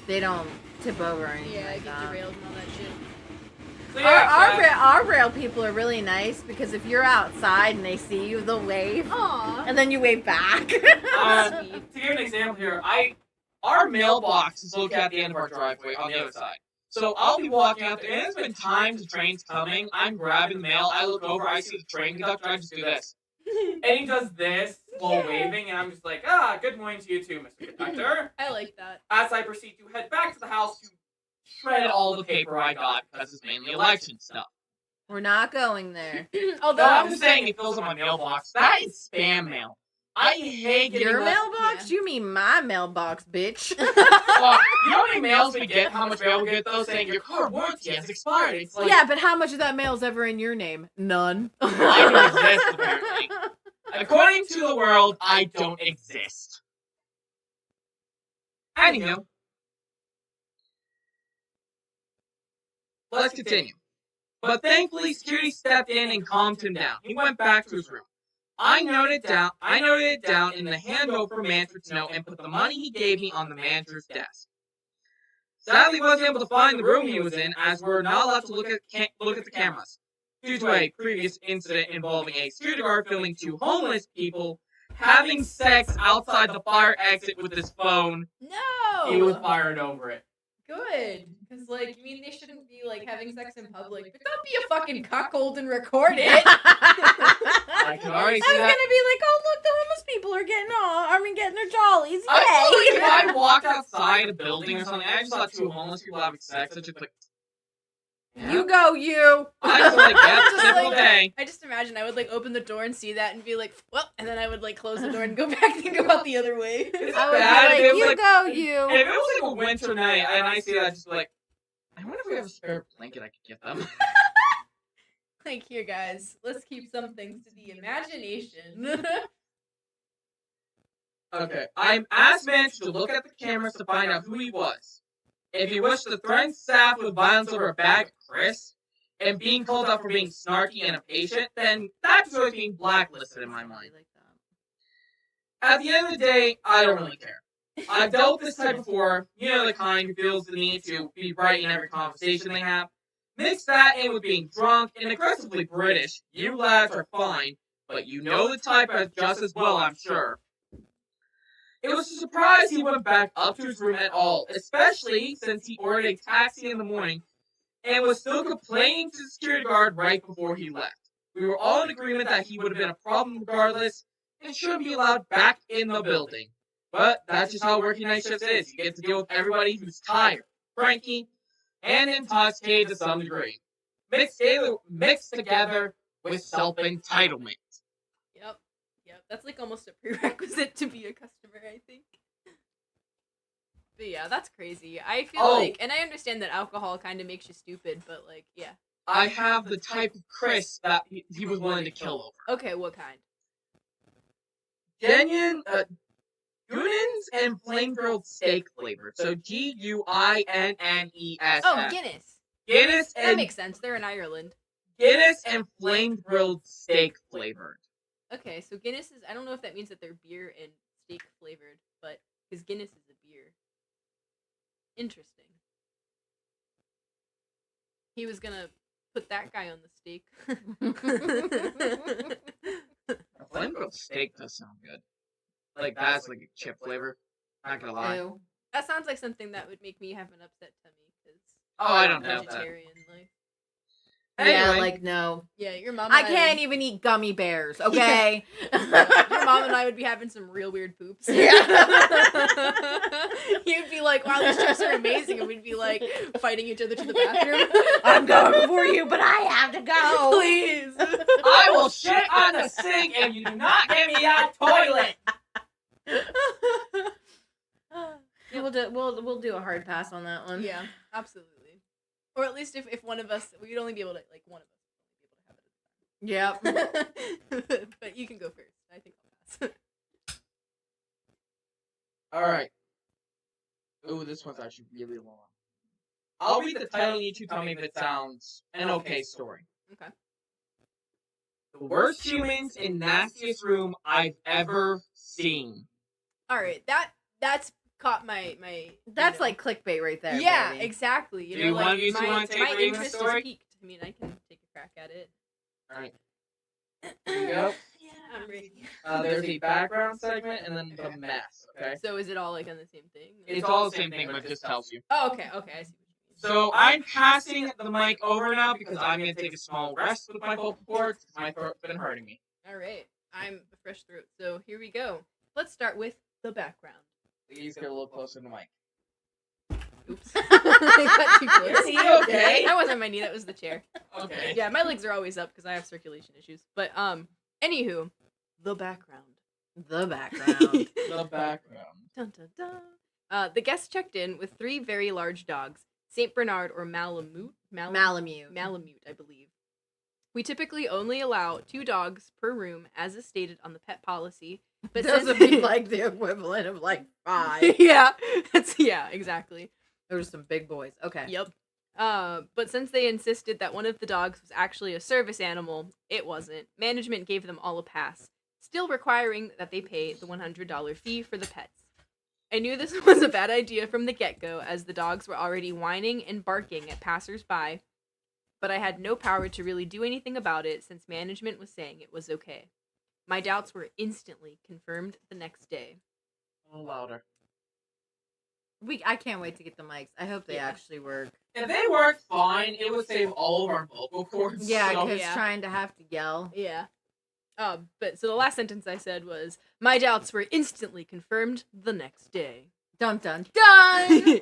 they don't tip over or anything Yeah, like get that. derailed and all that shit. So Our, yeah, our rail people are really nice because if you're outside and they see you, they'll wave, Aww. and then you wave back. To give an example here, our mailbox is located at the end of our driveway on the other side. So I'll be walking out there, and there's been times the train's coming, I'm grabbing the mail, I look over, I see the train conductor, I just do this. and he does this while waving, and I'm just like, good morning to you too, Mr. Conductor. I like that. As I proceed to head back to the house to Shred all the paper I got because it's mainly election stuff. We're not going there. Although No, I'm just saying it fills up my mailbox. That is spam mail. I hate getting Your that- mailbox? You mean my mailbox, bitch? Well, you know how many mails we get? How much mail we get though saying your car warranty has expired? It's like, Yeah, but how much of that mail's ever in your name? None. I don't exist, apparently. According to the world, I don't exist. Anywho, let's continue. But thankfully, security stepped in and calmed him down. He went back to his room. I noted it down in the handover for Manfred's note and put the money he gave me on the manager's desk. Sadly, wasn't able to find the room he was in, as we're not allowed to look at the cameras, due to a previous incident involving a security guard filming two homeless people having sex outside the fire exit with his phone. No! He was fired over it. Good. Because, like, I mean, they shouldn't be, like, having sex in public. But don't be a fucking cuckold and record it. I can already I see was that. gonna be like, oh look, the homeless people are getting their jollies. I feel like if Yay! I walked outside a building or something, I just saw two homeless people having sex, I'd just be like, yeah. You go, you. I just like, yeah, Just simple like- day. I just imagine I would, like, open the door and see that and be like, well, and then I would, like, close the door and go back and go out the other way. I would bad if be it like, was you like- go, And you. if it was like a winter night and I see that, I'd just be like, I wonder if we have a spare blanket I could get them. Like, here, guys, let's keep some things to the imagination. Okay. I asked Manfred to look at the cameras to find out who he was. If he wished to threaten staff with violence over a bag of Chris, and being called out for being snarky and impatient, then that's really being blacklisted in my mind. At the end of the day, I don't really care. I've dealt with this type before. You know, the kind who feels the need to be right in every conversation they have. Mix that in with being drunk and aggressively British. You lads are fine, but you know the type just as well, I'm sure. It was a surprise he went back up to his room at all, especially since he ordered a taxi in the morning and was still complaining to the security guard right before he left. We were all in agreement that he would have been a problem regardless and shouldn't be allowed back in the building. But that's just how working night shifts is. You get to deal with everybody who's tired, cranky, and intoxicated to some degree. Mixed together with self-entitlement. Yep. That's, like, almost a prerequisite to be a customer, I think. But yeah, that's crazy. I feel like, and I understand that alcohol kind of makes you stupid, but, like, yeah. I have the type of Chris that he was willing to kill over. Okay, what kind? Genuine, Guinness and flame grilled steak flavored. So Guinnes. Oh, Guinness. Guinness That and makes sense. They're in Ireland. Guinness and flame grilled steak flavored. Okay, so Guinness is, I don't know if that means that they're beer and steak flavored, but, because Guinness is a beer. Interesting. He was gonna put that guy on the steak. A flame grilled steak does sound good. Like that's like a chip flavor. Not gonna lie. Ew. That sounds like something that would make me have an upset tummy, because Oh, I don't I'm doubt that. vegetarian. Like, Yeah, Anyway. like no. yeah, your mom. I can't even eat gummy bears, okay? Your mom and I would be having some real weird poops. Yeah. You'd be like, "Wow, these trips are amazing," and we'd be like fighting each other to the bathroom. I'm going before you, but I have to go. Please. I will shit on the sink if you do not get me that toilet. Yeah, we'll do a hard pass on that one. Yeah, absolutely. Or at least if one of us, we'd only be able to, like, one of us would be able to have it. Yep. But you can go first. I think I'll pass. Alright. Ooh, this one's actually really long. I'll read the title and you two tell me if it sounds an okay story. Okay. The worst humans in nastiest room I've ever seen. All right, that's caught my That's you know. like clickbait right there. Yeah, baby. exactly. Do You know, you like want- you two wanna take my reading the interest story? is piqued. I mean, I can take a crack at it. Alright. Here you go. Yeah, I'm ready. There's a background segment and then the mess, okay? So is it all like on the same thing? It's all the same thing, but it just tells you. Oh, okay, I see what you mean. So I'm passing the mic over now because I'm going to take a small rest with my vocal cords because my throat's been hurting me. All right, I'm a fresh throat. So here we go. Let's start with the background. Please get a little closer to the mic. Oops. I got too close. Is he okay? That wasn't my knee. That was the chair. Okay. Yeah, my legs are always up because I have circulation issues. But anywho, the background. The background. The background. Dun, dun, dun. The guest checked in with 3 very large dogs, Saint Bernard or Malamute. Malamute. Malamute, I believe. We typically only allow 2 dogs per room, as is stated on the pet policy. But Those would be like the equivalent of like 5. yeah, yeah, exactly. There were some big boys. Okay. Yep. But since they insisted that one of the dogs was actually a service animal, it wasn't. Management gave them all a pass, still requiring that they pay the $100 fee for the pets. I knew this was a bad idea from the get-go, as the dogs were already whining and barking at passers-by, but I had no power to really do anything about it since management was saying it was okay. My doubts were instantly confirmed the next day. A little louder. I can't wait to get the mics. I hope they Yeah. actually work. If they worked fine, it would save all of our vocal cords. Yeah, so- because Yeah. trying to have to yell. Yeah. But so the last sentence I said was, my doubts were instantly confirmed the next day. Dun dun dun!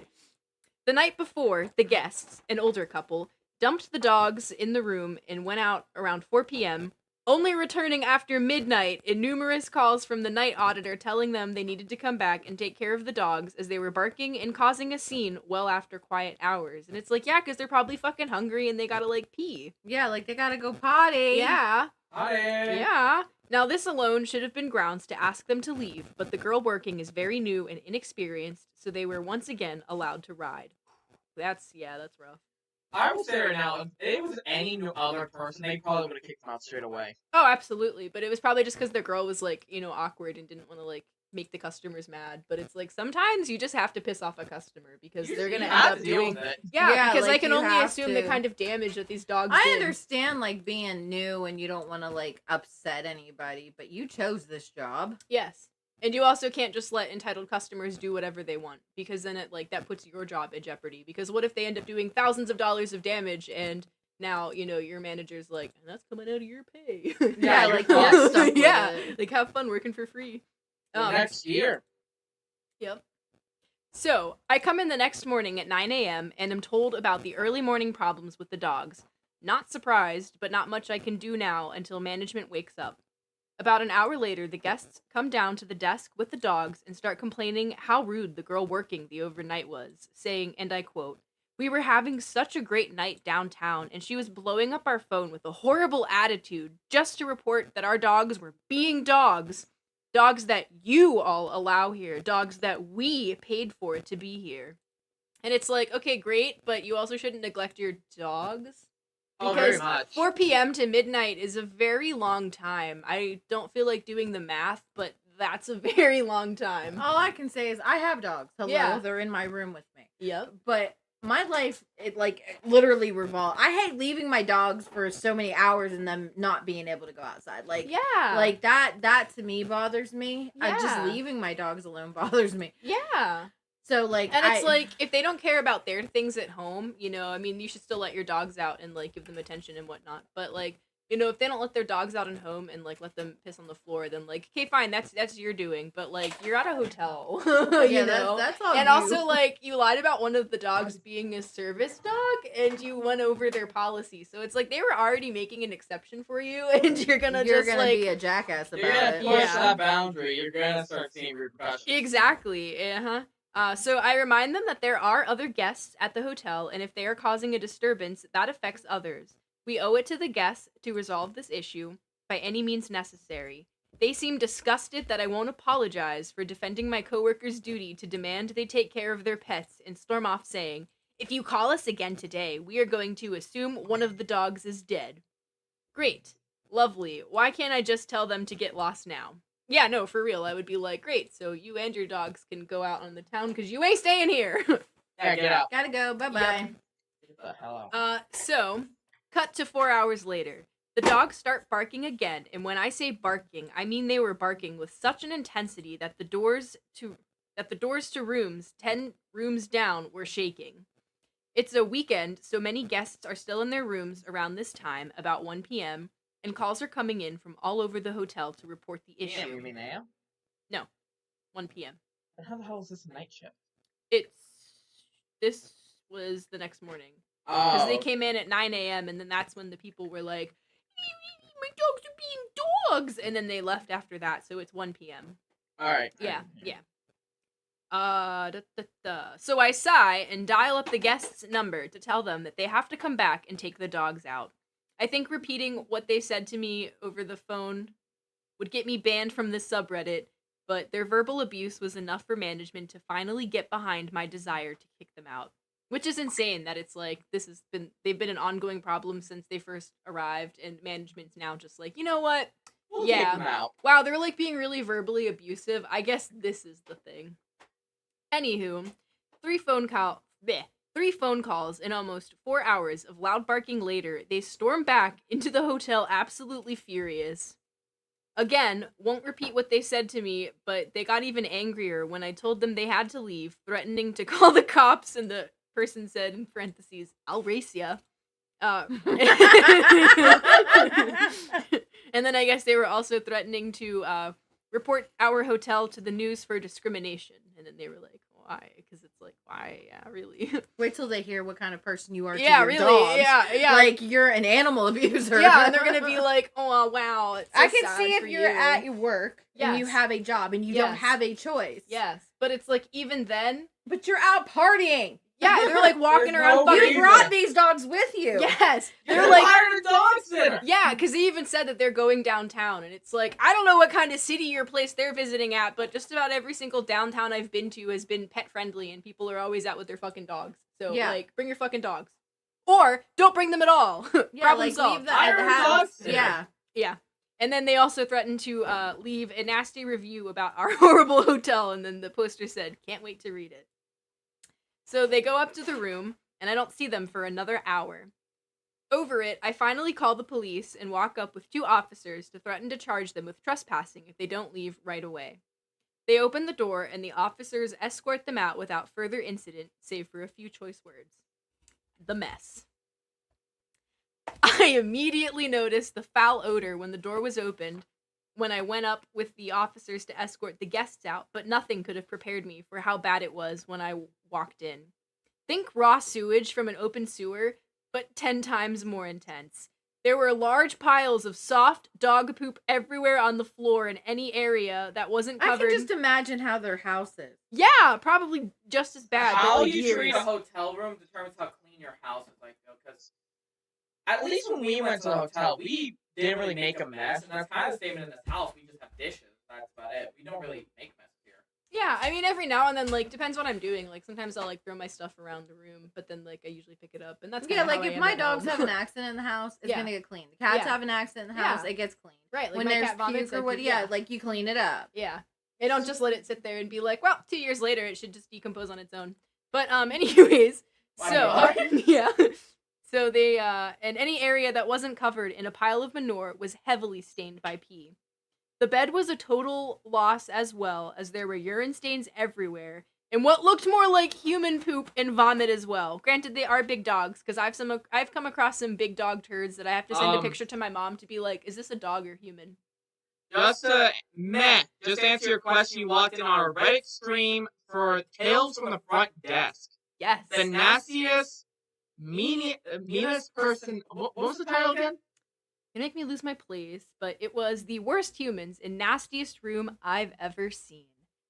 The night before, the guests, an older couple, dumped the dogs in the room and went out around 4 p.m., only returning after midnight in numerous calls from the night auditor telling them they needed to come back and take care of the dogs as they were barking and causing a scene well after quiet hours. And it's like, yeah, because they're probably fucking hungry and they gotta, like, pee. Yeah, like they gotta go potty. Yeah. Hi. Yeah. Now, this alone should have been grounds to ask them to leave, but the girl working is very new and inexperienced, so they were once again allowed to ride. That's rough. I will say right now, if it was any new other person, they probably would have kicked them out straight away. Oh, absolutely. But it was probably just because the girl was, like, awkward and didn't want to, like, make the customers mad. But it's like, sometimes you just have to piss off a customer because they're going to end have up to deal doing... with it. Yeah, Yeah, because I like, can you only have assume the to. kind of damage that these dogs I did. understand, like, being new and you don't want to, like, upset anybody, but you chose this job. Yes. And you also can't just let entitled customers do whatever they want, because then it, like, that puts your job in jeopardy. Because what if they end up doing thousands of dollars of damage and now, your manager's like, and that's coming out of your pay. Yeah, you're like, fucked. you're stuck with yeah, it. like, have fun working for free. The next year. Yep. So, I come in the next morning at 9 a.m. and am told about the early morning problems with the dogs. Not surprised, but not much I can do now until management wakes up. About an hour later, the guests come down to the desk with the dogs and start complaining how rude the girl working the overnight was, saying, and I quote, "We were having such a great night downtown, and she was blowing up our phone with a horrible attitude just to report that our dogs were being dogs. Dogs that you all allow here. Dogs that we paid for to be here." And it's like, okay, great, but you also shouldn't neglect your dogs. Oh, very Because much. 4 p.m. to midnight is a very long time. I don't feel like doing the math, but that's a very long time. All I can say is I have dogs. Hello, Yeah. they're in my room with me. Yep. But my life, it like literally revolves. I hate leaving my dogs for so many hours and them not being able to go outside. Like, Yeah. like that to me bothers me. Just Yeah. leaving my dogs alone bothers me. Yeah. So like, And it's like, if they don't care about their things at home, I mean, you should still let your dogs out and, like, give them attention and whatnot. But, like, if they don't let their dogs out at home and, like, let them piss on the floor, then, like, okay, fine, that's your doing. But, like, you're at a hotel, yeah, that's all. And you. also, like, you lied about one of the dogs being a service dog, and you went over their policy. So it's like they were already making an exception for you, and you're gonna be a jackass about You're gonna it. push Yeah. that boundary. You're gonna start seeing repercussions. Exactly. So I remind them that there are other guests at the hotel, and if they are causing a disturbance, that affects others. We owe it to the guests to resolve this issue by any means necessary. They seem disgusted that I won't apologize for defending my coworkers' duty to demand they take care of their pets and storm off saying, "If you call us again today, we are going to assume one of the dogs is dead." Great. Lovely. Why can't I just tell them to get lost now? Yeah, no, for real. I would be like, great, so you and your dogs can go out on the town because you ain't staying here. Yeah, get out. Gotta go. Bye bye. Get the hell out. So, cut to 4 hours later. The dogs start barking again, and when I say barking, I mean they were barking with such an intensity that the doors to rooms 10 rooms down were shaking. It's a weekend, so many guests are still in their rooms around this time, about 1 p.m., and calls are coming in from all over the hotel to report the Yeah, issue. you mean now? 1 p.m. Then how the hell is this a night shift? This was the next morning. Because Oh, they came in at 9 a.m. and then that's when the people were like, "My dogs are being dogs!" And then they left after that, so it's 1 p.m. all right. Yeah. So I sigh and dial up the guest's number to tell them that they have to come back and take the dogs out. I think repeating what they said to me over the phone would get me banned from this subreddit, but their verbal abuse was enough for management to finally get behind my desire to kick them out. Which is insane that it's like they've been an ongoing problem since they first arrived, and management's now just like, you know what? We'll Yeah. kick them out. Wow, they're like being really verbally abusive. I guess this is the thing. Anywho, 3 phone calls in almost 4 hours of loud barking later, they storm back into the hotel absolutely furious. Again, won't repeat what they said to me, but they got even angrier when I told them they had to leave, threatening to call the cops, and the person said in parentheses, "I'll race ya." And then I guess they were also threatening to report our hotel to the news for discrimination. And then they were like, why? Because it's like, why? Yeah, really. Wait till they hear what kind of person you are to Yeah, your really. dogs. Yeah. Like, you're an animal abuser. Yeah, and they're going to be like, oh, wow. It's so I can sad see if for you're you. at your work and you Yes. have a job and you don't Yes. have a choice. Yes. But it's like, even then, But you're out partying. yeah, they're like walking There's around no fucking. You reason. brought these dogs with you. Yes. You're They're like, hired a dog sitter. yeah, because they even said that they're going downtown, and it's like, I don't know what kind of city or place they're visiting at, but just about every single downtown I've been to has been pet friendly, and people are always out with their fucking dogs. So, Yeah. like, bring your fucking dogs. Or, don't bring them at all. Yeah, Problem like solved. leave them at Hire the a house. dog sitter. Yeah. Yeah. And then they also threatened to leave a nasty review about our horrible hotel, and then the poster said, can't wait to read it. So they go up to the room, and I don't see them for another hour. Over it, I finally call the police and walk up with 2 officers to threaten to charge them with trespassing if they don't leave right away. They open the door, and the officers escort them out without further incident, save for a few choice words. The mess. I immediately noticed the foul odor when the door was opened when I went up with the officers to escort the guests out, but nothing could have prepared me for how bad it was when I walked in. Think raw sewage from an open sewer, but 10 times more intense. There were large piles of soft dog poop everywhere on the floor in any area that wasn't I covered. can just imagine how their house is. Yeah, probably just as bad. but How like you years. treat a hotel room determines how clean your house is, like, because at least when we went to the hotel, we didn't really make a mess, and that's kind of the statement in this house. We just have dishes. That's about it. We don't really make messes here. Yeah, I mean, every now and then, like, depends what I'm doing. Like, sometimes I'll, like, throw my stuff around the room, but then, like, I usually pick it up, and that's Yeah, kinda like how I if am my at dogs home. have an accident in the house, it's Yeah. gonna get cleaned. The cats Yeah. have an accident in the house, Yeah. it gets cleaned. Right, like, When my there's cat vomits, puke or I what, poop, yeah, like you clean it up. Yeah. I don't just let it sit there and be like, well, 2 years later, it should just decompose on its own. But, anyways, Why so, not? yeah. So they, and any area that wasn't covered in a pile of manure was heavily stained by pee. The bed was a total loss as well, as there were urine stains everywhere, and what looked more like human poop and vomit as well. Granted, they are big dogs, because I've come across some big dog turds that I have to send a picture to my mom to be like, is this a dog or human? Just to answer your question, you walked in on a Reddit stream for Tales from the Front Desk. Yes. The nastiest, meanest person. What was the title again? It make me lose my place, but it was the worst humans in nastiest room I've ever seen.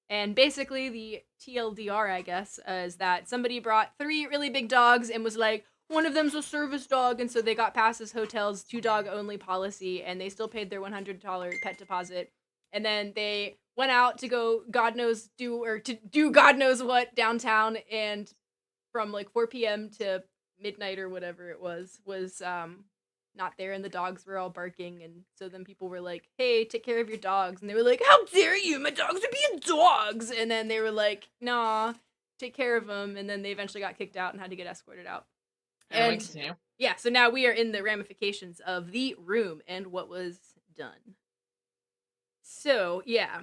And basically, the TLDR, I guess, is that somebody brought 3 really big dogs and was like, one of them's a service dog, and so they got past this hotel's 2-dog-only policy, and they still paid their $100 pet deposit. And then they went out to go do God knows what downtown, and from like 4 p.m. to midnight or whatever it was not there, and the dogs were all barking, and so then people were like, hey, take care of your dogs, and they were like, how dare you, my dogs are being dogs, and then they were like, nah, take care of them, and then they eventually got kicked out and had to get escorted out. Anyway, And continue. yeah, so now we are in the ramifications of the room and what was done. So, yeah.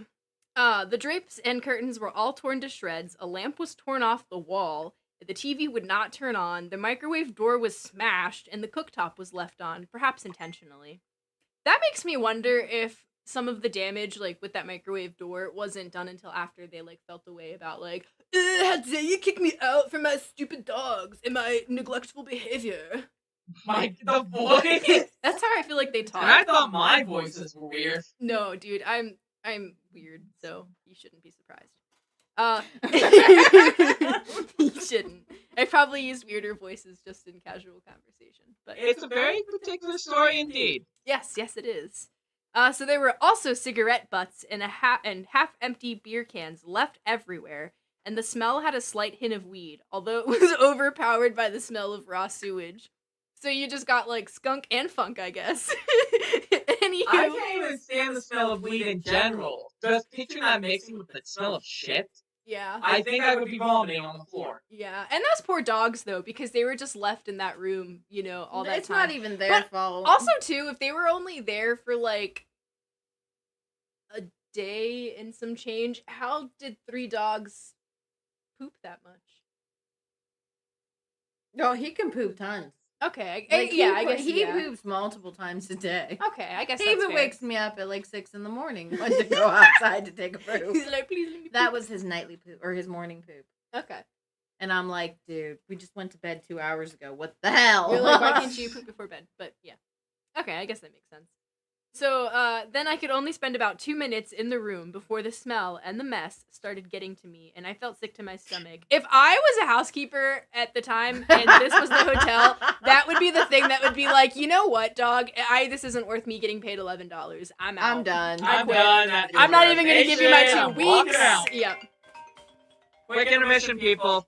The drapes and curtains were all torn to shreds, a lamp was torn off the wall, the TV would not turn on, the microwave door was smashed, and the cooktop was left on, perhaps intentionally. That makes me wonder if some of the damage, like, with that microwave door wasn't done until after they, like, felt the way about, like, how dare you kick me out for my stupid dogs and my neglectful behavior. The voice. That's how I feel like they talk. And I thought my voices were weird. No, dude, I'm weird, so you shouldn't be surprised. You shouldn't. I probably use weirder voices just in casual conversation, but It's a very particular story indeed. yes, it is. So there were also cigarette butts and half-empty beer cans left everywhere, and the smell had a slight hint of weed, although it was overpowered by the smell of raw sewage. So you just got like skunk and funk, I guess. Anywho, I can't even stand the smell of weed in general. Just picturing that mixing with the smell of shit. yeah. I think I would be vomiting on the floor. Yeah, and those poor dogs though, because they were just left in that room, all that It's time. not even their But fault. Also, too, if they were only there for like a day and some change, how did 3 dogs poop that much? No, he can poop tons. Okay, Like, I guess he yeah. poops multiple times a day. Okay, I guess He that's even fair. wakes me up at like 6 in the morning when to go outside to take a poop. He's like, please let me. That poop." was his nightly poop or his morning poop. Okay. And I'm like, dude, we just went to bed 2 hours ago. What the hell? You're like, why can't you poop before bed? But yeah. Okay, I guess that makes sense. So then I could only spend about 2 minutes in the room before the smell and the mess started getting to me, and I felt sick to my stomach. If I was a housekeeper at the time and this was the hotel, that would be the thing that would be like, you know what, dog? This isn't worth me getting paid $11. I'm out. I'm done. I I'm quit. done. That's your I'm not even gonna give you my 2 reservation. I'm walking weeks. out. Yep. Quick intermission, people.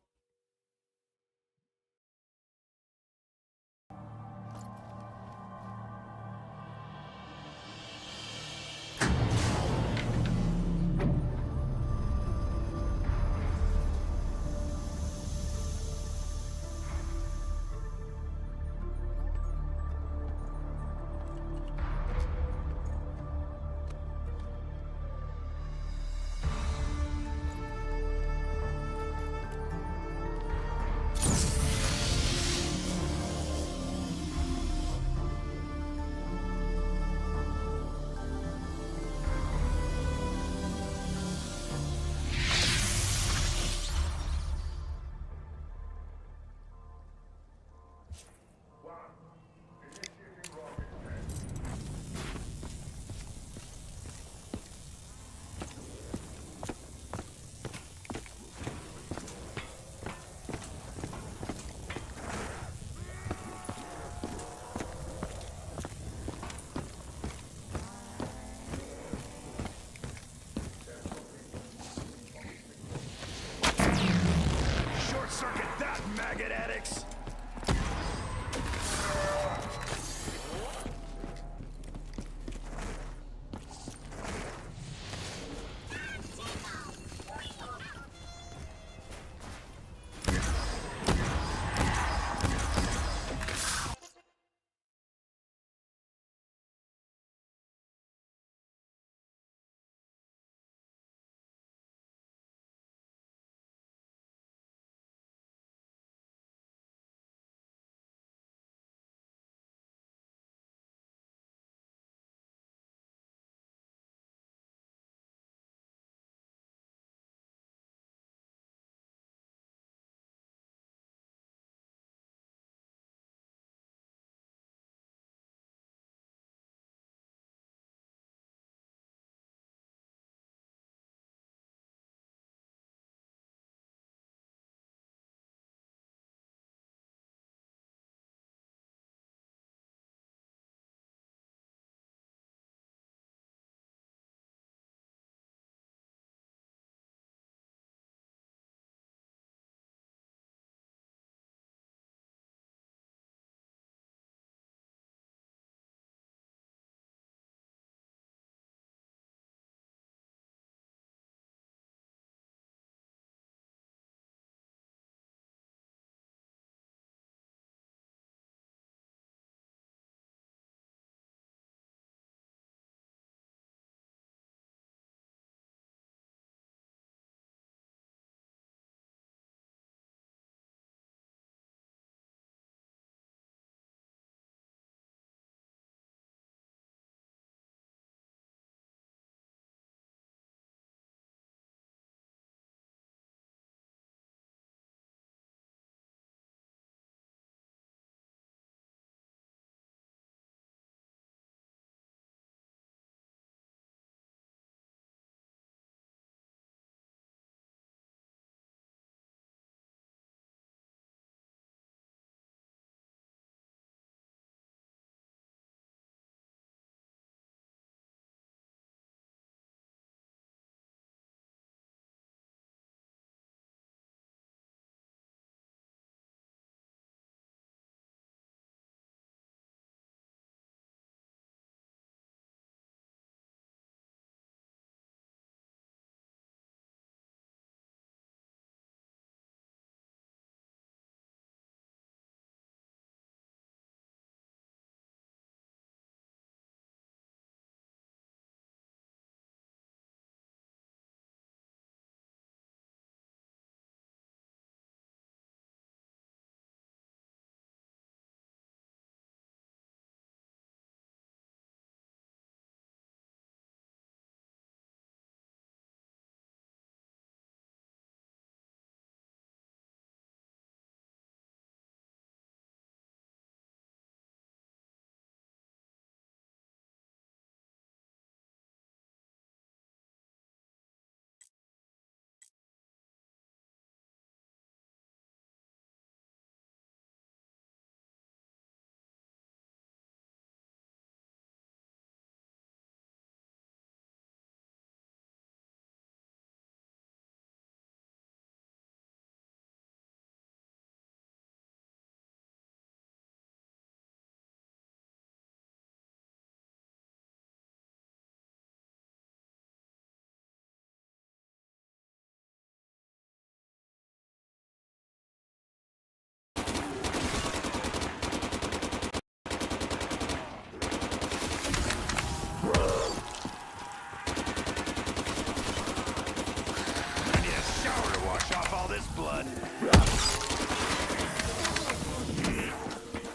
blood.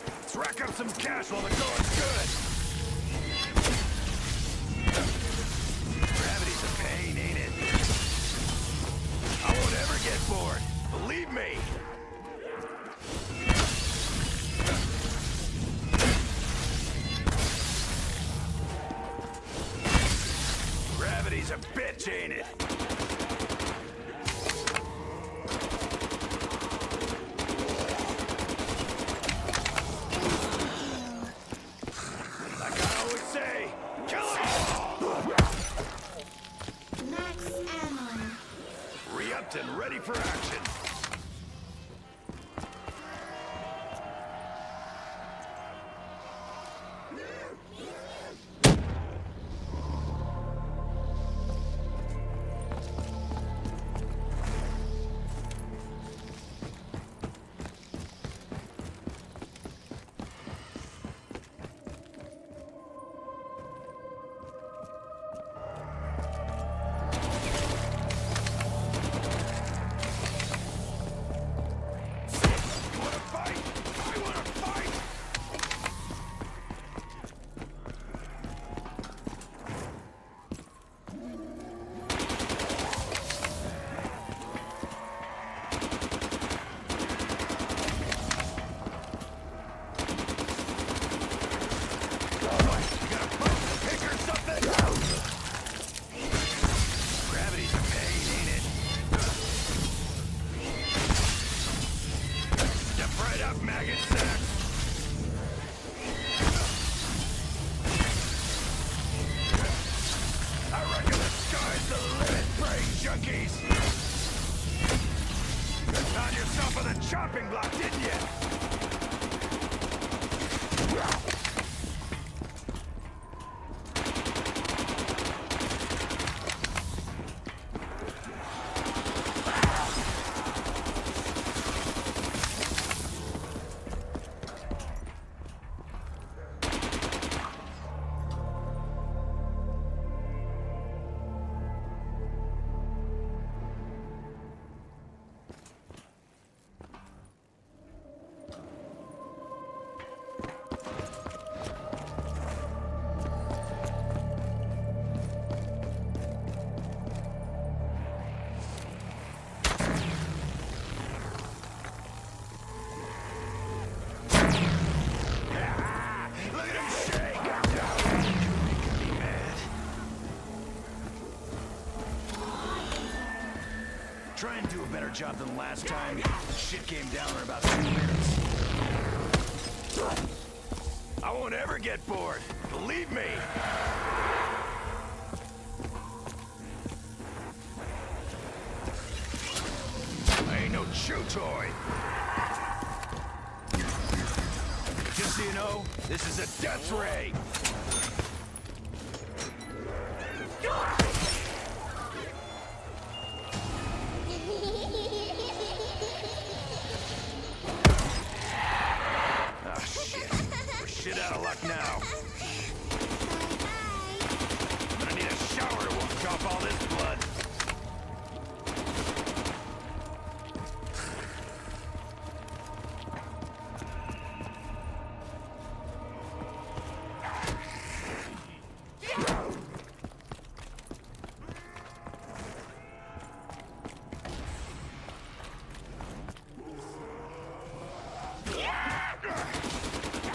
Let's rack up some cash while the going's good. Gravity's a pain, ain't it? I won't ever get bored. Believe me. Gravity's a bitch, ain't it? Like I always say, kill 'em! Max ammo. Re-upped and ready for action. You wanna fight? I wanna fight! What? You got a boat to pick or something? Gravity's a pain, ain't it? Step right up, maggot sack. I reckon the sky's the limit, brain junkies. Found yourself on the chopping block, didn't you? Ah, look at him shake! Making me mad. Try and do a better job than last time. Shit came down in about 2 minutes. I won't ever get bored. Believe me. I ain't no chew toy. Just so you know, this is a death ray. Ah, shit. We're shit out of luck now. I'm gonna need a shower to wash off all this blood.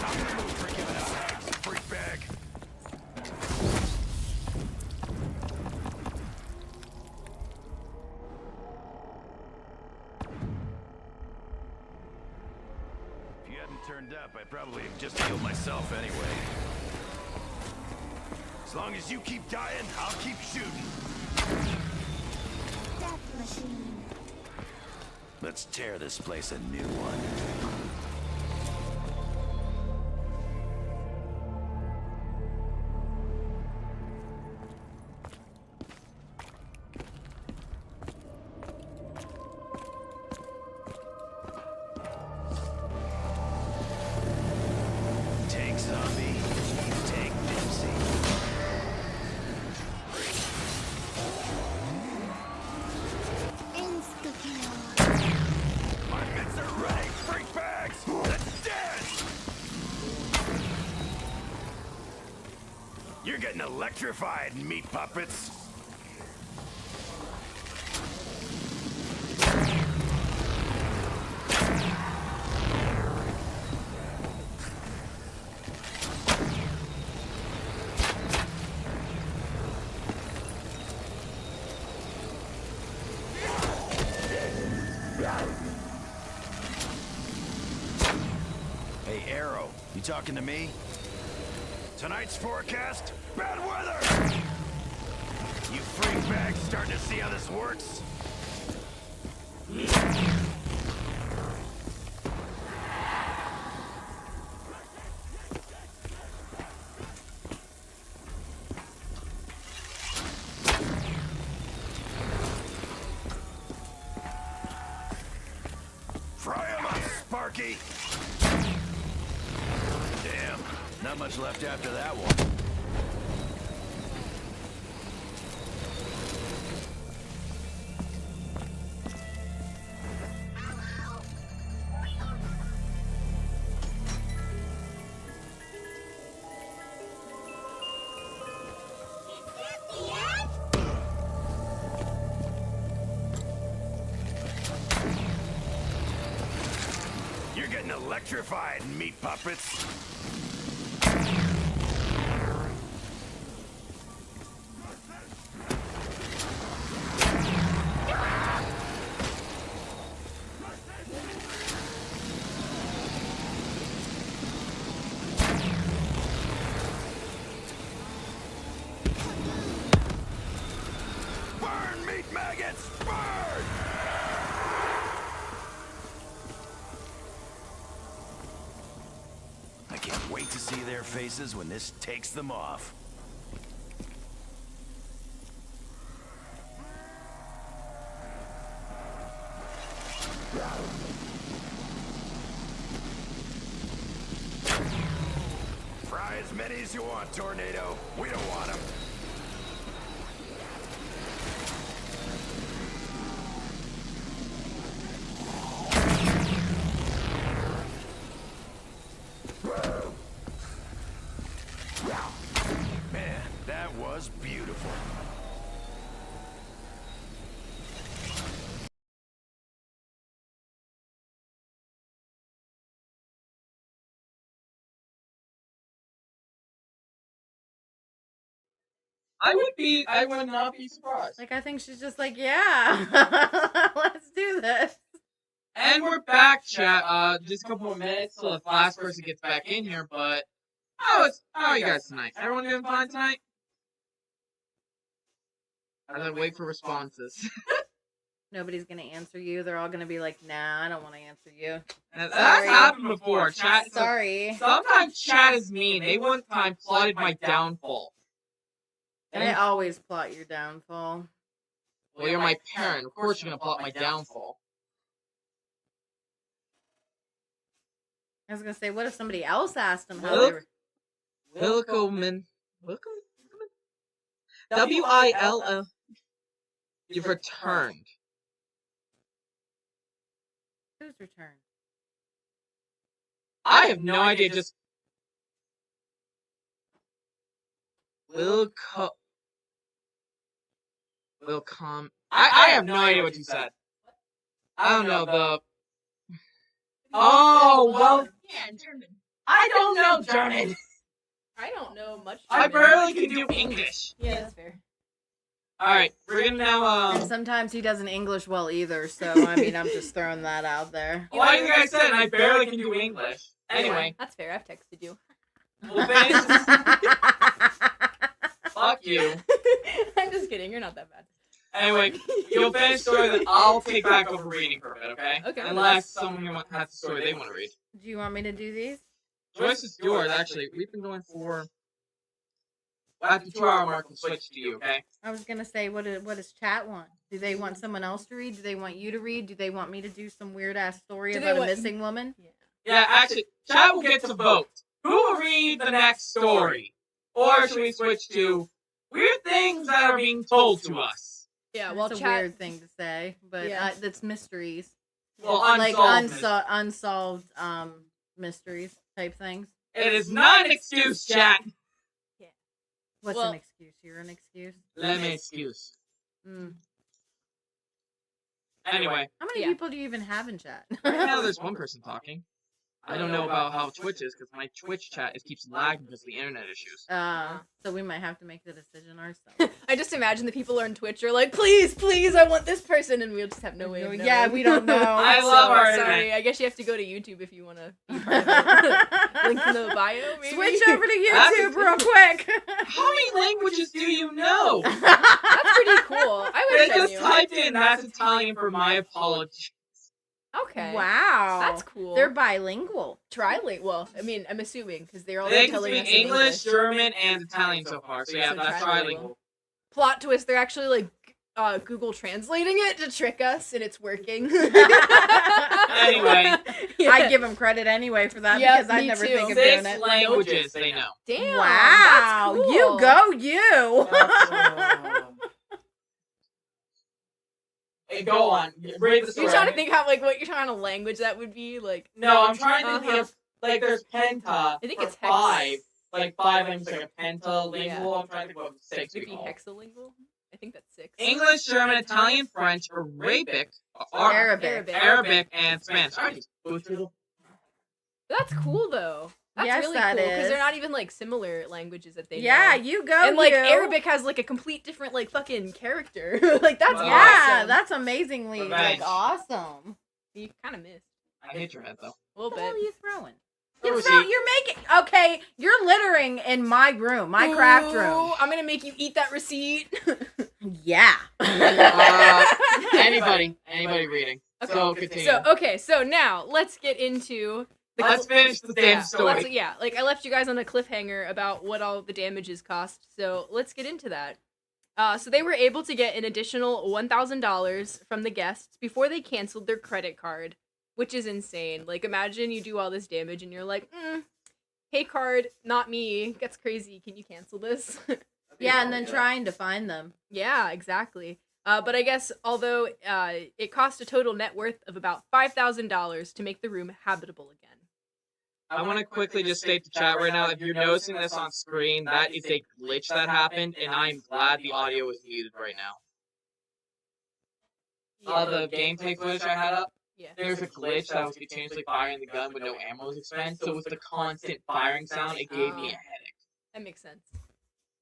I'm gonna move for giving us eggs, freak bag. If you hadn't turned up, I'd probably have just killed myself anyway. As long as you keep dying, I'll keep shooting. Death machine. Let's tear this place a new one. Take zombie, take Dempsey. Insta kill. electrified, meat puppets. Hey, Arrow, you talking to me? Tonight's forecast? Bad weather! You freak bags starting to see how this works? Fry 'em up, Sparky! Damn, not much left after that one. You're getting electrified, meat puppets. Burn, meat maggots! Burn! I can't wait to see their faces when this takes them off. Fry as many as you want, Tornado. We don't want them. Man, that was beautiful. I would not be surprised. Like, I think she's just like, yeah, let's do this. And we're back, chat. Just a couple more minutes till the last person gets back in here, but how are you guys tonight? Everyone doing fine tonight? As I wait for responses. Nobody's gonna answer you. They're all gonna be like, nah, I don't want to answer you. That's Sorry. happened before. Chat. Sorry. Sometimes chat is mean. They one time plotted my downfall. I always plot your downfall. Well, you're my parent. Of course you're gonna plot my downfall. I was gonna say, what if somebody else asked them how Look. they were? Wilkelman. W-I-L-L. You've returned. Who's returned? I have no idea. Just Wilcom. I have no idea what you said. I don't know the. Oh well. Yeah, German. I don't know German. I don't know much. I German. barely can do English. Yeah, that's fair. All right, we're gonna now. And sometimes he doesn't English well either, so I mean, I'm just throwing that out there. Well, like I said, I barely can do English. Anyway, That's fair. I've texted you. we'll finish. Fuck you. I'm just kidding. You're not that bad. Anyway, you'll finish the story, then I'll take back over reading for a bit, okay? Okay. Unless someone has the story they want to read. Do you want me to do these? Joyce is yours, actually. We've been going for. At the 2-hour mark, we'll switch to you, okay? I was gonna say, what does chat want? Do they want someone else to read? Do they want you to read? Do they want me to do some weird ass story Do they about a want- missing woman? Yeah, actually, chat will get to vote. Who will read the next story? Or should we switch to weird things that are being told to us? Yeah, Well, well, it's a chat. weird thing to say, but Yeah. that's mysteries, Well, like unsolved. unsolved mysteries type things. It is not an excuse, chat. What's Well- an excuse? You're an excuse. Let me excuse. Mm. Anyway, How many Yeah. people do you even have in chat? right now there's one person talking. I don't know about how Twitch is because my Twitch chat keeps lagging because of the internet issues. So we might have to make the decision ourselves. I just imagine the people on Twitch are like, please, please, I want this person, and we'll just have no way of knowing. Yeah, we don't know. I love our Sorry, internet. I guess you have to go to YouTube if you want to be part of it. Link in the bio, maybe? Switch over to That's- YouTube real quick. How many languages do you know? That's pretty cool. I I wish I just knew. typed in that's Italian for my apology. Okay. Wow. That's cool. They're bilingual. trilingual. Well, I mean, I'm assuming because they're all They can telling speak us in English, German, and Italian so far. So yeah, So that's trilingual. trilingual. Plot twist: they're actually like Google translating it to trick us, and it's working. Anyway. Yeah. I give them credit anyway for that Yep, because I me never too. think of doing 6 it. languages they know. Damn. Wow, That's cool. you go, you. Hey, go on. Read the story. You're trying to think how what you're trying to language that would be like. No, I'm trying to think Uh-huh. of like there's penta. I think for it's hex. 5. Like 5 languages, like a pentalingual. Yeah. I'm trying to think what 6 Maybe we call. hexalingual. I think that's 6. English, German, Italian, French, Arabic, Arabic. and Spanish. I just go through them. That's cool though. That's Yes, really that cool because is. they're not even like similar languages that they Yeah, know. you go, And like you. Arabic has like a complete different like fucking character. Like that's Yeah, awesome. that's amazingly Revenge. like awesome. You kind of missed I hit your head though. a little What the hell bit. are you throwing? Where was You're making okay. You're littering in my room, my craft room. Ooh, I'm gonna make you eat that receipt. Yeah. Anybody reading? Okay. So continue. So now let's get into the Let's finish the damn story. like I left you guys on a cliffhanger about what all the damages cost. So let's get into that. So they were able to get an additional $1,000 from the guests before they canceled their credit card, which is insane. Like imagine you do all this damage and you're like, hey card, not me. Gets crazy. Can you cancel this? Yeah, and then trying to find them. Yeah, exactly. But I guess although it cost a total net worth of about $5,000 to make the room habitable again. I want to quickly just state to chat right now, if you're noticing this on screen, that is a glitch that happened, and I'm glad the audio is muted right now. The gameplay footage I had up, Yeah. there's a glitch that was continuously firing the gun, but no ammo was expended, so with the constant firing sound, it gave me a headache. That makes sense.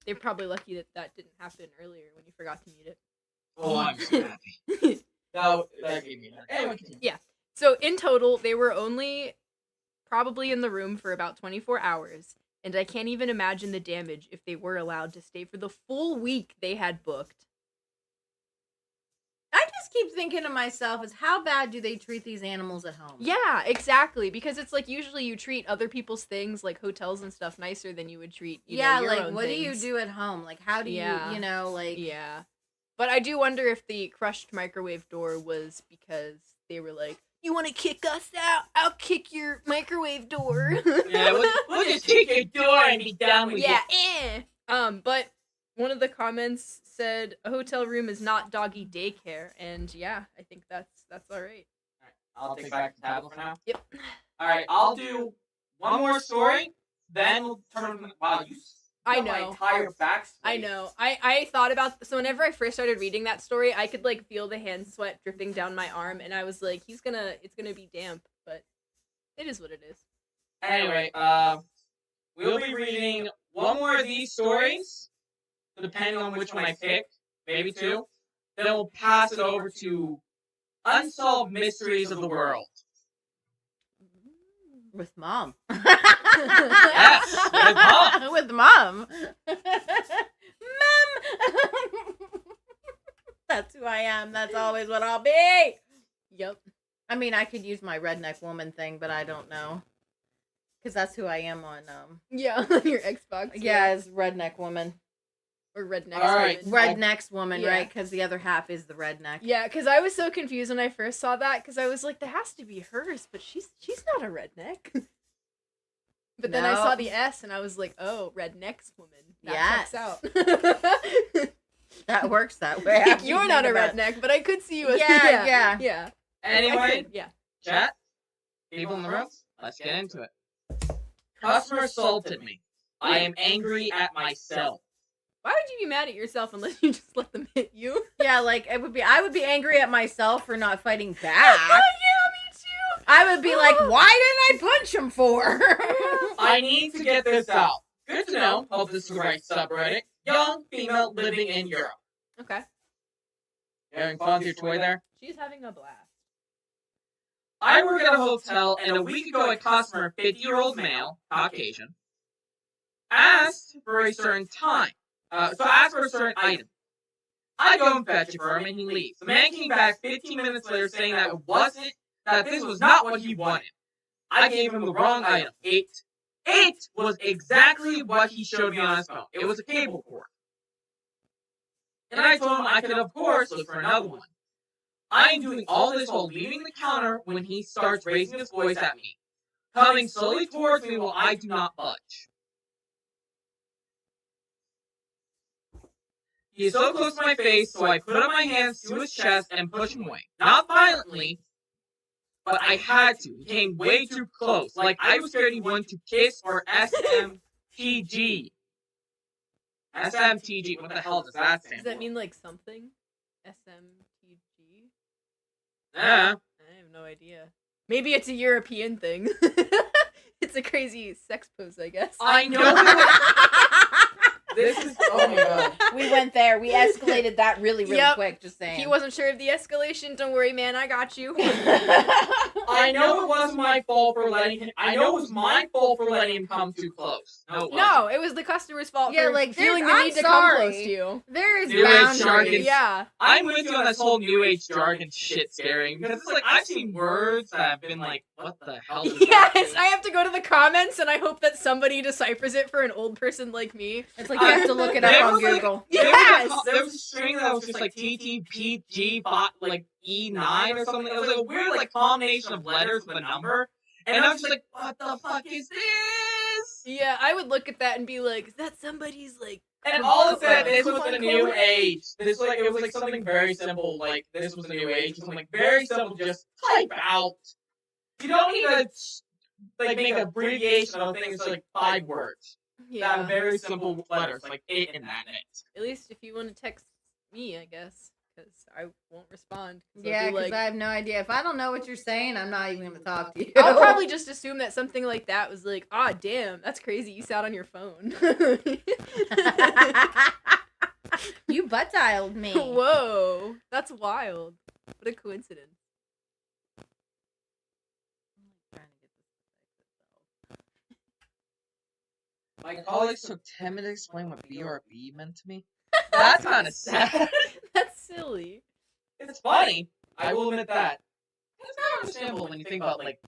They're probably lucky that that didn't happen earlier when you forgot to mute it. Oh, I'm so happy. That gave me a headache. Anyway, continue. So in total, they were only probably in the room for about 24 hours, and I can't even imagine the damage if they were allowed to stay for the full week they had booked. I just keep thinking to myself is how bad do they treat these animals at home? Yeah, exactly. Because it's like usually you treat other people's things, like hotels and stuff, nicer than you would treat. You know, your like own what do things. you do at home? Like how do Yeah. you like Yeah. But I do wonder if the crushed microwave door was because they were like, you want to kick us out? I'll kick your microwave door. Yeah, we'll just kick your door and be done with Yeah, it. but one of the comments said a hotel room is not doggy daycare, and yeah, I think that's all right. I'll take back the tablet for now. Yep. Alright, I'll do one more story, then we'll turn over. Wow, you I got my know. entire backstory. I know. I thought about so whenever I first started reading that story, I could like feel the hand sweat dripping down my arm, and I was like, it's gonna be damp, but it is what it is. Anyway, we'll be reading one more of these stories, depending on which one I pick, maybe 2. Then we'll pass it over to Unsolved Mysteries of the World. with mom? Yes, with mom. With mom. Mom. That's who I am. That's always what I'll be. Yep. I mean, I could use my redneck woman thing, but I don't know. Because that's who I am on, Yeah, on your Xbox. yeah, as redneck woman. Or redneck. All right. woman. Redneck's woman, Yeah. right? Because the other half is the redneck. Yeah, because I was so confused when I first saw that, because I was like, that has to be hers, but she's not a redneck. But then I No. saw the S, and I was like, oh, redneck's woman. That Yes. checks out. That works that way. Like, you're not a redneck, but I could see you as Yeah, yeah. yeah. I Anyway, could, yeah. chat, people in the room, let's get into it. Customer assaulted me. I am angry at myself. Why would you be mad at yourself unless you just let them hit you? Yeah, like I would be angry at myself for not fighting back. Yeah, me too. I would be like, why didn't I punch him for? I need to get this out. Good to know. Hope this is the right subreddit. Young female living in Europe. Okay. You having fun with your toy there? She's having a blast. I work at a hotel, and a week ago, a customer, 50-year-old male, Caucasian, asked for a certain time. Asked for a certain item. I go and fetch it for him, and he leaves. The man came back 15 minutes later saying that this was not what he wanted. I gave him the wrong item. It was exactly what he showed me on his phone. It was a cable cord. And I told him I could, of course, look for another one. I am doing all this while leaving the counter when he starts raising his voice at me, coming slowly towards me while I do not budge. He is so close to my face, so I put up my hands to his chest and push him away. Not violently, but I had to. He came way too close, like I was scared he wanted to kiss or SMTG. SMTG, what the hell does that stand Does that for? mean like something? SMTG? Yeah. I have no idea. Maybe it's a European thing. It's a crazy sex pose, I guess. I know. This is, oh my god. We went there. We escalated that really Yep. quick, just saying. He wasn't sure of the escalation. Don't worry, man. I got you. I know it wasn't my fault for letting him. I know it was my fault for letting him come too close. No, it wasn't. No, it was the customer's fault Yeah, for like, feeling there's- the I'm need to come sorry. close to you. There is New age jargon. boundaries. Yeah. I'm with you on this whole new age jargon shit scaring because it's like I've seen words that have been like, what the hell? Does that Yes, mean? I have to go to the comments and I hope that somebody deciphers it for an old person like me. It's like you have to look it up There on was, like, Google. Yes! There was a string that was just like TTPG bot like E9 or something. It was like a weird like combination of letters with a number, and I was just like, what the fuck is this? Yeah, I would look at that and be like, is that somebody's like... And all it said, this was the new age. This like it was like something very simple, like this was the new age. Something like very simple, just type out. You don't need to like make an abbreviation of things like 5 words. Yeah. That very simple letters, like it and that it. At least if you want to text me, I guess. Because I won't respond. 'Cause I'll Yeah, be because like, I have no idea. If I don't know what you're saying, I'm not even going to talk to you. I'll probably just assume that something like that was like, ah, damn, that's crazy. You sat on your phone. You butt dialed me. Whoa, that's wild. What a coincidence. My colleagues took 10 minutes to explain what BRB meant to me. That's kind of sad. That's silly. It's funny. I will admit that. It's kind of understandable when you think about, like,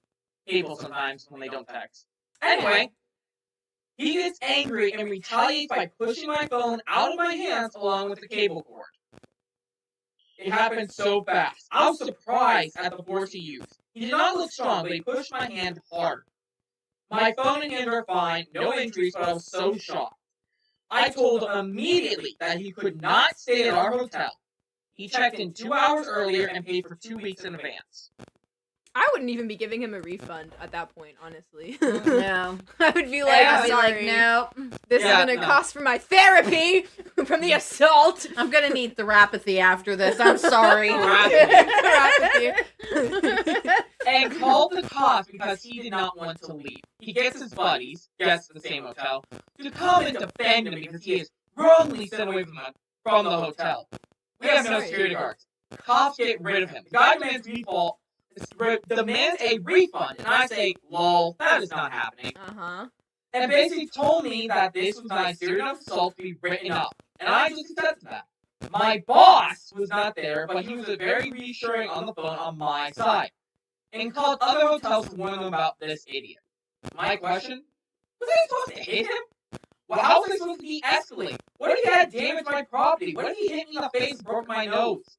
people sometimes when they don't text. Anyway, he gets angry and retaliates by pushing my phone out of my hands along with the cable cord. It happened so fast. I was surprised at the force he used. He did not look strong, but he pushed my hand hard. My phone and hand are fine, no injuries, but I was so shocked. I told him immediately that he could not stay at our hotel. He checked in 2 hours earlier and paid for 2 weeks in advance. I wouldn't even be giving him a refund at that point, honestly. No. I would be like, Yeah, I'd be sorry, like, no. this Yeah, is gonna no. cost for my therapy from the assault. I'm going to need therapy after this. I'm sorry. Therapy. And called the cops because he did not want to leave. He gets his buddies, guests at the same hotel, to come and defend him because he is wrongly sent away from the hotel. We have no security guards. Cops get rid of him. The guy demands a refund, and I say, lol, that is not happening. Uh-huh. And basically told me that this was not a serious enough assault to be written up. And I just accepted that. My boss was not there, but he was very reassuring on the phone on my side. And called other hotels to warn them about this idiot. My question? Was I supposed to hit him? Well, how was I supposed to de-escalate? What if he had damaged my property? What if he hit me in the face and broke my nose?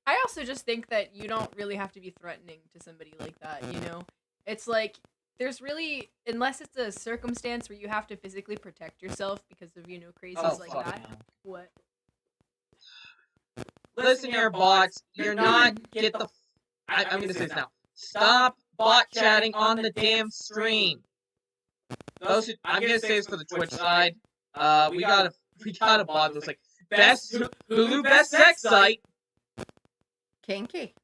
I also just think that you don't really have to be threatening to somebody like that, you know? It's like, there's really, unless it's a circumstance where you have to physically protect yourself because of, you know, crazies like that. What? Listen here, bots. You're not I'm gonna say this now. Stop bot chatting on the damn stream. I'm gonna say this for the Twitch side. We got we got a blog that was like, best Hulu best sex site. Kinky.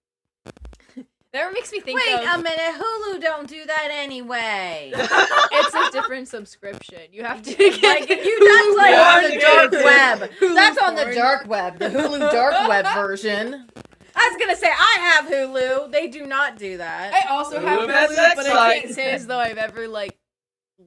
That makes me think Wait of, a minute, Hulu don't do that anyway. it's a different subscription. You have to Like get you, that's like on the porn. dark web. Hulu That's on the porn. dark web, the Hulu dark web version. I was gonna say I have Hulu. They do not do that. I also have Hulu best Hulu, sex but I can't site. say as though I've ever like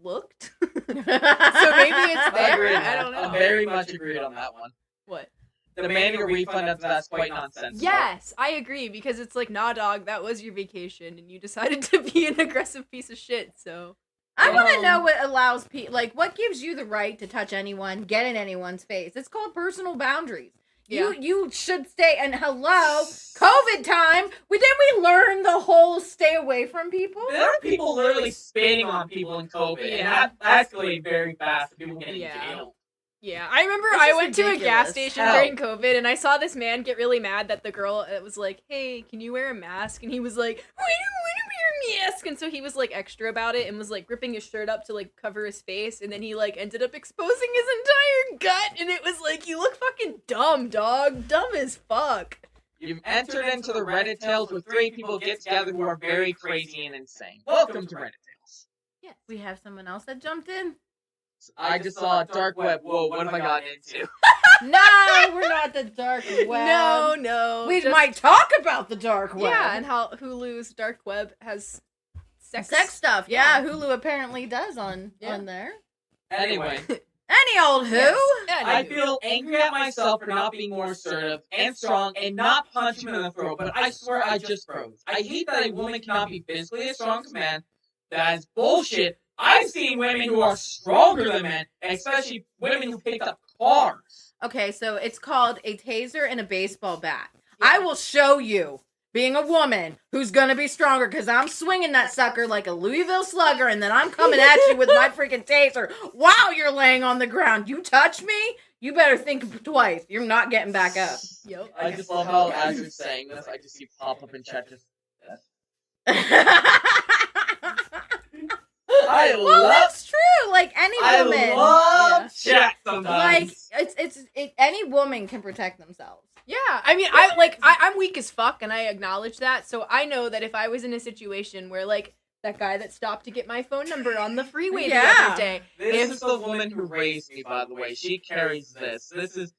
looked. So maybe it's there. Agreed. I don't know. I'm very much agreed on that one. What? Demanding a refund after that's quite nonsensical. Yes, I agree because it's like, nah, dog, that was your vacation, and you decided to be an aggressive piece of shit. So I want to know what allows people, like, what gives you the right to touch anyone, get in anyone's face. It's called personal boundaries. Yeah. You should stay. And hello, COVID time. We learn the whole stay away from people. There are people literally spitting on people in COVID, and that escalated very fast. And people getting Yeah. jailed. yeah, I remember This I is went to a gas ridiculous. station Hell. during COVID, and I saw this man get really mad that the girl was like, "Hey, can you wear a mask?" And he was like, "I don't want to wear a mask." And so he was like extra about it and was like ripping his shirt up to like cover his face, and then he like ended up exposing his entire gut, and it was like, "You look fucking dumb, dog, dumb as fuck." You've entered into the Reddit Tales where 3 people get together who are very crazy and insane. Welcome to Reddit Tales. Yes. We have someone else that jumped in. I just saw a dark web. Whoa, what have I gotten into? No, we're not the dark web. No, We just- might talk about the dark web. Yeah, and how Hulu's dark web has sex Sex stuff. Yeah, Hulu apparently does on there. Anyway, Any old who? Yes. I Anywho. feel angry at myself for not being more assertive and strong and not punching him in the throat, but I swear I just froze. I hate that a woman cannot be physically as strong as a man. That is bullshit. I've seen women who are stronger than men, especially women who picked up cars. Okay, so it's called a taser and a baseball bat. I will show you, being a woman, who's gonna be stronger, because I'm swinging that sucker like a Louisville Slugger, and then I'm coming at you with my freaking taser while you're laying on the ground. You touch me, you better think twice. You're not getting back up. Yep. I just love how, as you're saying this, I just see pop up in chat just. I Well, love. that's true. Like any I woman. love chat Like sometimes. any woman can protect themselves. Yeah, I mean, I'm weak as fuck, and I acknowledge that. So I know that if I was in a situation where, like, that guy that stopped to get my phone number on the freeway the Yeah. other day, This is the woman who raised me, by the way. She carries this. This is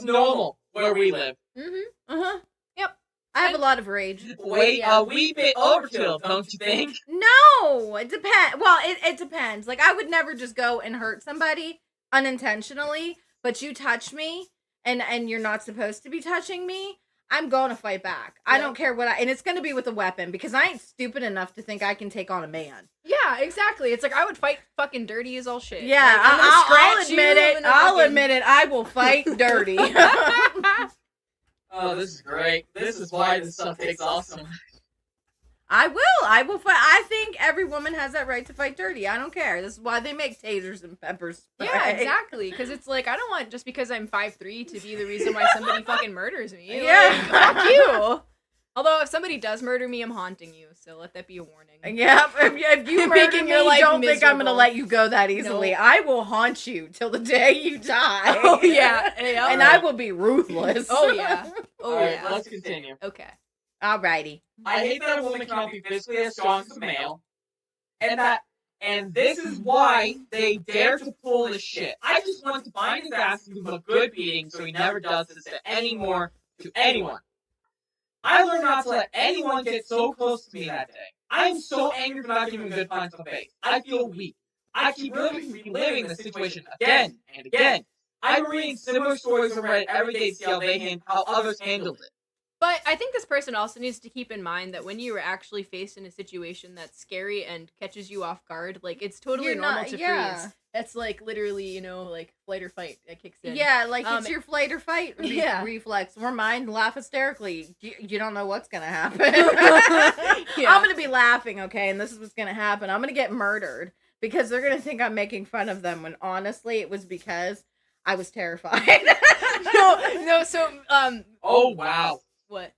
normal where we live. Uh-huh. Yep. I have a lot of rage. Wait, Yeah. a wee bit overkill, don't you think? No, it depends. Well, it depends. Like, I would never just go and hurt somebody unintentionally, but you touch me and you're not supposed to be touching me, I'm going to fight back. I Yeah. don't care what and it's going to be with a weapon because I ain't stupid enough to think I can take on a man. yeah, exactly. It's like I would fight fucking dirty as all shit. Yeah, Like, I'm gonna I'll scratch admit you, it. I'm gonna I'll fucking- admit it. I will fight dirty. Oh, this is great. This is why this stuff takes awesome. I will fight. I think every woman has that right to fight dirty. I don't care. This is why they make tasers and pepper spray. Yeah, exactly. Because it's like I don't want just because I'm 5'3" to be the reason why somebody fucking murders me. Yeah. Like, fuck you. Although if somebody does murder me, I'm haunting you. So let that be a warning. Yeah, if you murder Making me, your life don't think I'm gonna miserable. let you go that easily. No. I will haunt you till the day you die. Oh yeah. Yeah. and I will be ruthless. Oh yeah. Oh Alright, yeah. let's continue. Okay. Alrighty. I hate that a woman cannot be physically as strong as a male, and this is why they dare to pull this shit. I just want to find his ass and give him a good beating so he never does this anymore to anyone. I learned not to let anyone get so close to me that day. I am so angry for not giving a good punch to the face. I feel weak. I keep reliving the situation again and again. I'm reading similar stories on Reddit every day to see how others handled it. But I think this person also needs to keep in mind that when you are actually faced in a situation that's scary and catches you off guard, like it's totally You're normal not- to yeah. freeze. It's like literally, like flight or fight that kicks in. Yeah, like Um, it's your flight or fight yeah. reflex. Or mine, laugh hysterically. You don't know what's gonna happen. Yeah. I'm gonna be laughing, okay, and this is what's gonna happen. I'm gonna get murdered because they're gonna think I'm making fun of them when honestly it was because I was terrified. no. So Oh wow. what?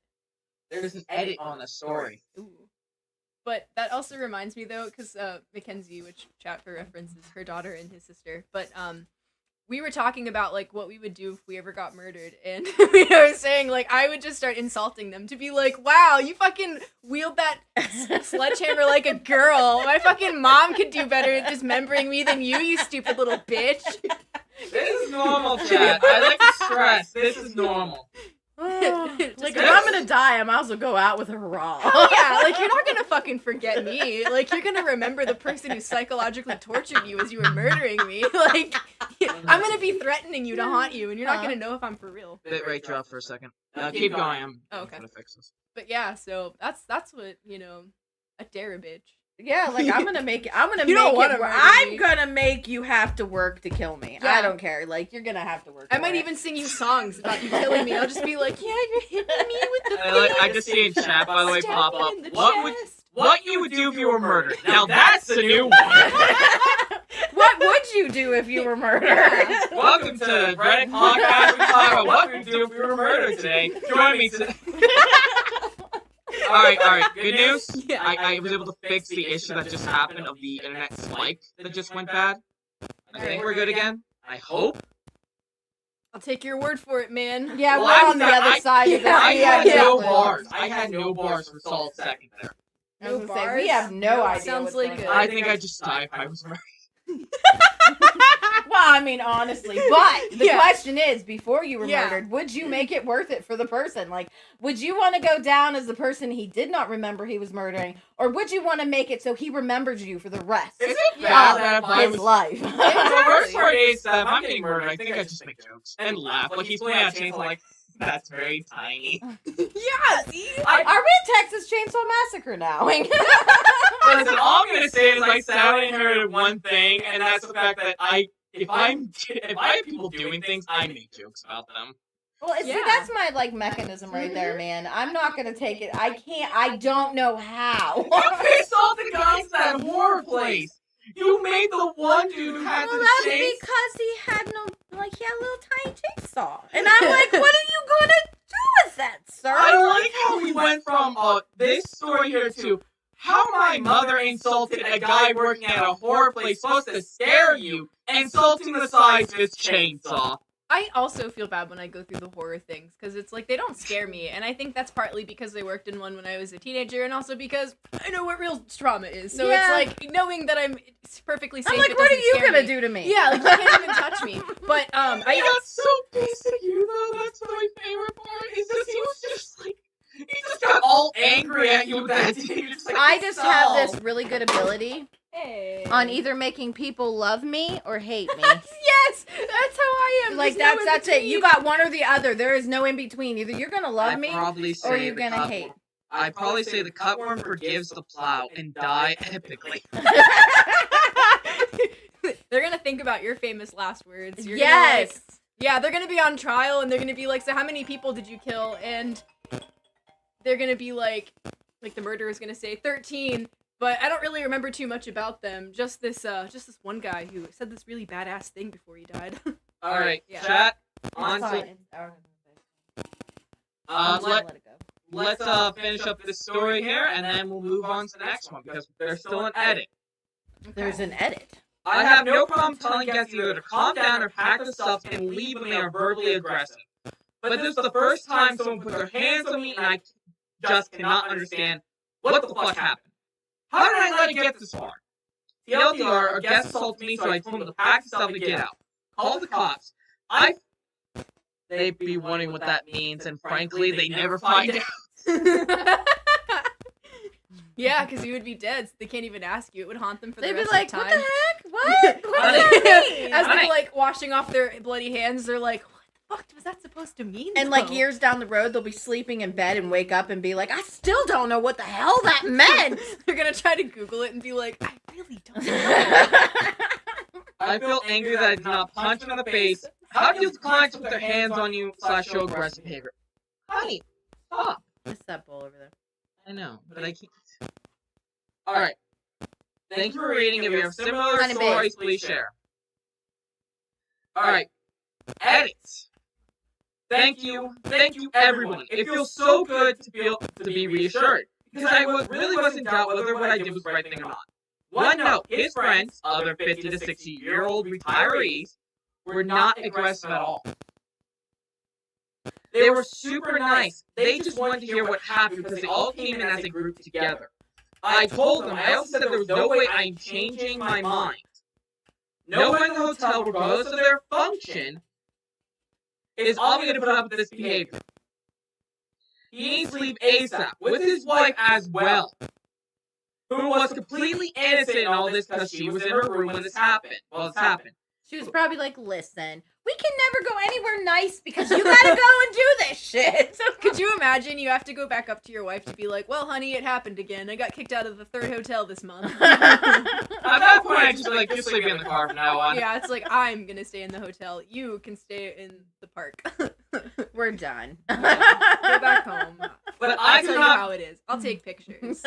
There's an edit on the story. Ooh. But that also reminds me though, because Mackenzie, which chat for reference is her daughter and his sister, but we were talking about like what we would do if we ever got murdered, and we were saying like I would just start insulting them to be like, wow, you fucking wield that sledgehammer like a girl. My fucking mom could do better at dismembering me than you stupid little bitch. This is normal, chat. I like to stress. This is normal. Like, if I'm gonna die, I might as well go out with a raw. Oh yeah, like you're not gonna fucking forget me. Like you're gonna remember the person who psychologically tortured you as you were murdering me. Like I'm gonna be threatening you to haunt you, and you're not gonna know if I'm for real. Bit rate drop for a second. Keep going. I'm okay. gonna fix this. But yeah, so that's what a dare a bitch. Yeah, like I'm gonna make it. I'm gonna You don't make wanna it. murder I'm me. gonna make you have to work to kill me. Yeah. I don't care. Like you're gonna have to work. I for might it. even sing you songs about you killing me. I'll just be like, yeah, you're hitting me with the I just see in chat, by the way, Stab pop me up. in the What chest. you would do if you were murdered? Now that's a new one. What would you do if you were murdered? Welcome to Reddit Podcast. We talk about what we would do if we were murdered today. Join me today. All right. Good news. Yeah. I was able to fix the issue that just happened of the internet spike that just went bad. I think we're good again. I hope. I'll take your word for it, man. Yeah, Well, we're I'm on the not- other side of I that. had no exactly. bars. I had no bars for solid second there. I was No gonna say, bars? we have no idea. Sounds what's like going a- on. I think I just died if I was murdered. Well, I mean, honestly, but the Yeah. question is, before you were Yeah. murdered, would you make it worth it for the person? Like, would you want to go down as the person he did not remember he was murdering, or would you want to make it so he remembers you for the rest Is it Yeah, bad that if I his was... life? The worst part is that if I'm getting murdered, I think I just make jokes and laugh. Like he's playing out chainsaw, like, that's very tiny. Yeah, see? Are we in Texas Chainsaw Massacre now? Listen, all I'm gonna say is I sadly heard one thing, and that's the fact that if I have people doing things, I make jokes about them. Well, see, Yeah. that's my like mechanism right there, man. I'm not gonna take it. I can't. I don't know how. You pissed off the guys at that horror place. You made the one dude who had Well, the that's chainsaw. because he had a little tiny chainsaw, and I'm like, what are you gonna do with that, sir? I like how we went from this story here to how my mother insulted a guy working at a horror place supposed to scare you, insulting the size of his chainsaw. I also feel bad when I go through the horror things because it's like they don't scare me, and I think that's partly because I worked in one when I was a teenager, and also because I know what real trauma is. So Yeah. it's like knowing that it's perfectly safe. I'm like, it what are doesn't you scare gonna me. do to me? Yeah, like you can't even touch me. But I got so pissed at you though. That's my favorite part. Is just he was just like he just got all angry at you with that. He was just like, I just have "Stop." this really good ability hey. on either making people love me or hate me. Yes, that's how I am. Like There's no that's in it. You between. got one or the other. There is no in between. Either you're gonna love me probably or you're gonna hate. I'd probably say the cutworm forgives the plow and die epically. They're gonna think about your famous last words. You're Yes. Gonna, like, yeah, they're gonna be on trial, and they're gonna be like, "So how many people did you kill?" And they're gonna be like the murderer's gonna say 13, but I don't really remember too much about them. Just this one guy who said this really badass thing before he died. All right, Yeah. chat. It's On fine. to It's our- let let it go. let's finish up this story here, and then we'll move on to the next one because there's still an edit. There's an edit. I have no problem telling guests either to calm down or pack the stuff and leave when they are verbally aggressive. But this is the first time someone put their hands on me, and I just cannot understand what the fuck happened. How did I let it get this far? TLDR, a guest assaulted me, so I told him to pack the stuff and get out. Call the cops. They'd be wondering what that means, and frankly, they never find out. Yeah, because you would be dead, so they can't even ask you. It would haunt them for the They'd be rest like, of the what time. the heck? What? What Honey. does that mean? As Honey. they're like washing off their bloody hands, they're like, "What the fuck was that supposed to mean?" And like though?" years down the road, they'll be sleeping in bed and wake up and be like, I still don't know what the hell that meant. they're gonna try to Google it and be like, "I really don't know." I feel angry that I did not punch him in the face. How do you decline to put their hands on you / show aggressive behavior? Honey, stop. What's that bowl over there? I know, but I can't. Alright. Thank you for reading. If you have similar Honey, babe. stories, please share. Alright. Edits. Thank you everyone. It feels so good to be reassured. Because I really was in doubt whether what I did was the right thing or not. One note, his friends, other 50 to 60-year-old retirees, were not aggressive at all. They were super nice. They just wanted to hear what happened because they all came in as a group together. I told them, I also said there was no way I'm changing my mind. No one in the hotel, regardless of their function, is obligated to put up with this behavior. He needs to leave ASAP, with his wife as well, who was completely innocent in all this because she was in her room when this happened. Well, this happened. She was probably like, listen, we can never go anywhere nice because you gotta go and do this shit. So could you imagine you have to go back up to your wife to be like, well, honey, it happened again. I got kicked out of the 3rd hotel this month. At that point, I just like, just leave me in the car from now on. Yeah, it's like, I'm gonna stay in the hotel. You can stay in the park. We're done. Yeah, go back home. But I'll I tell you cannot, how it is. I'll take pictures.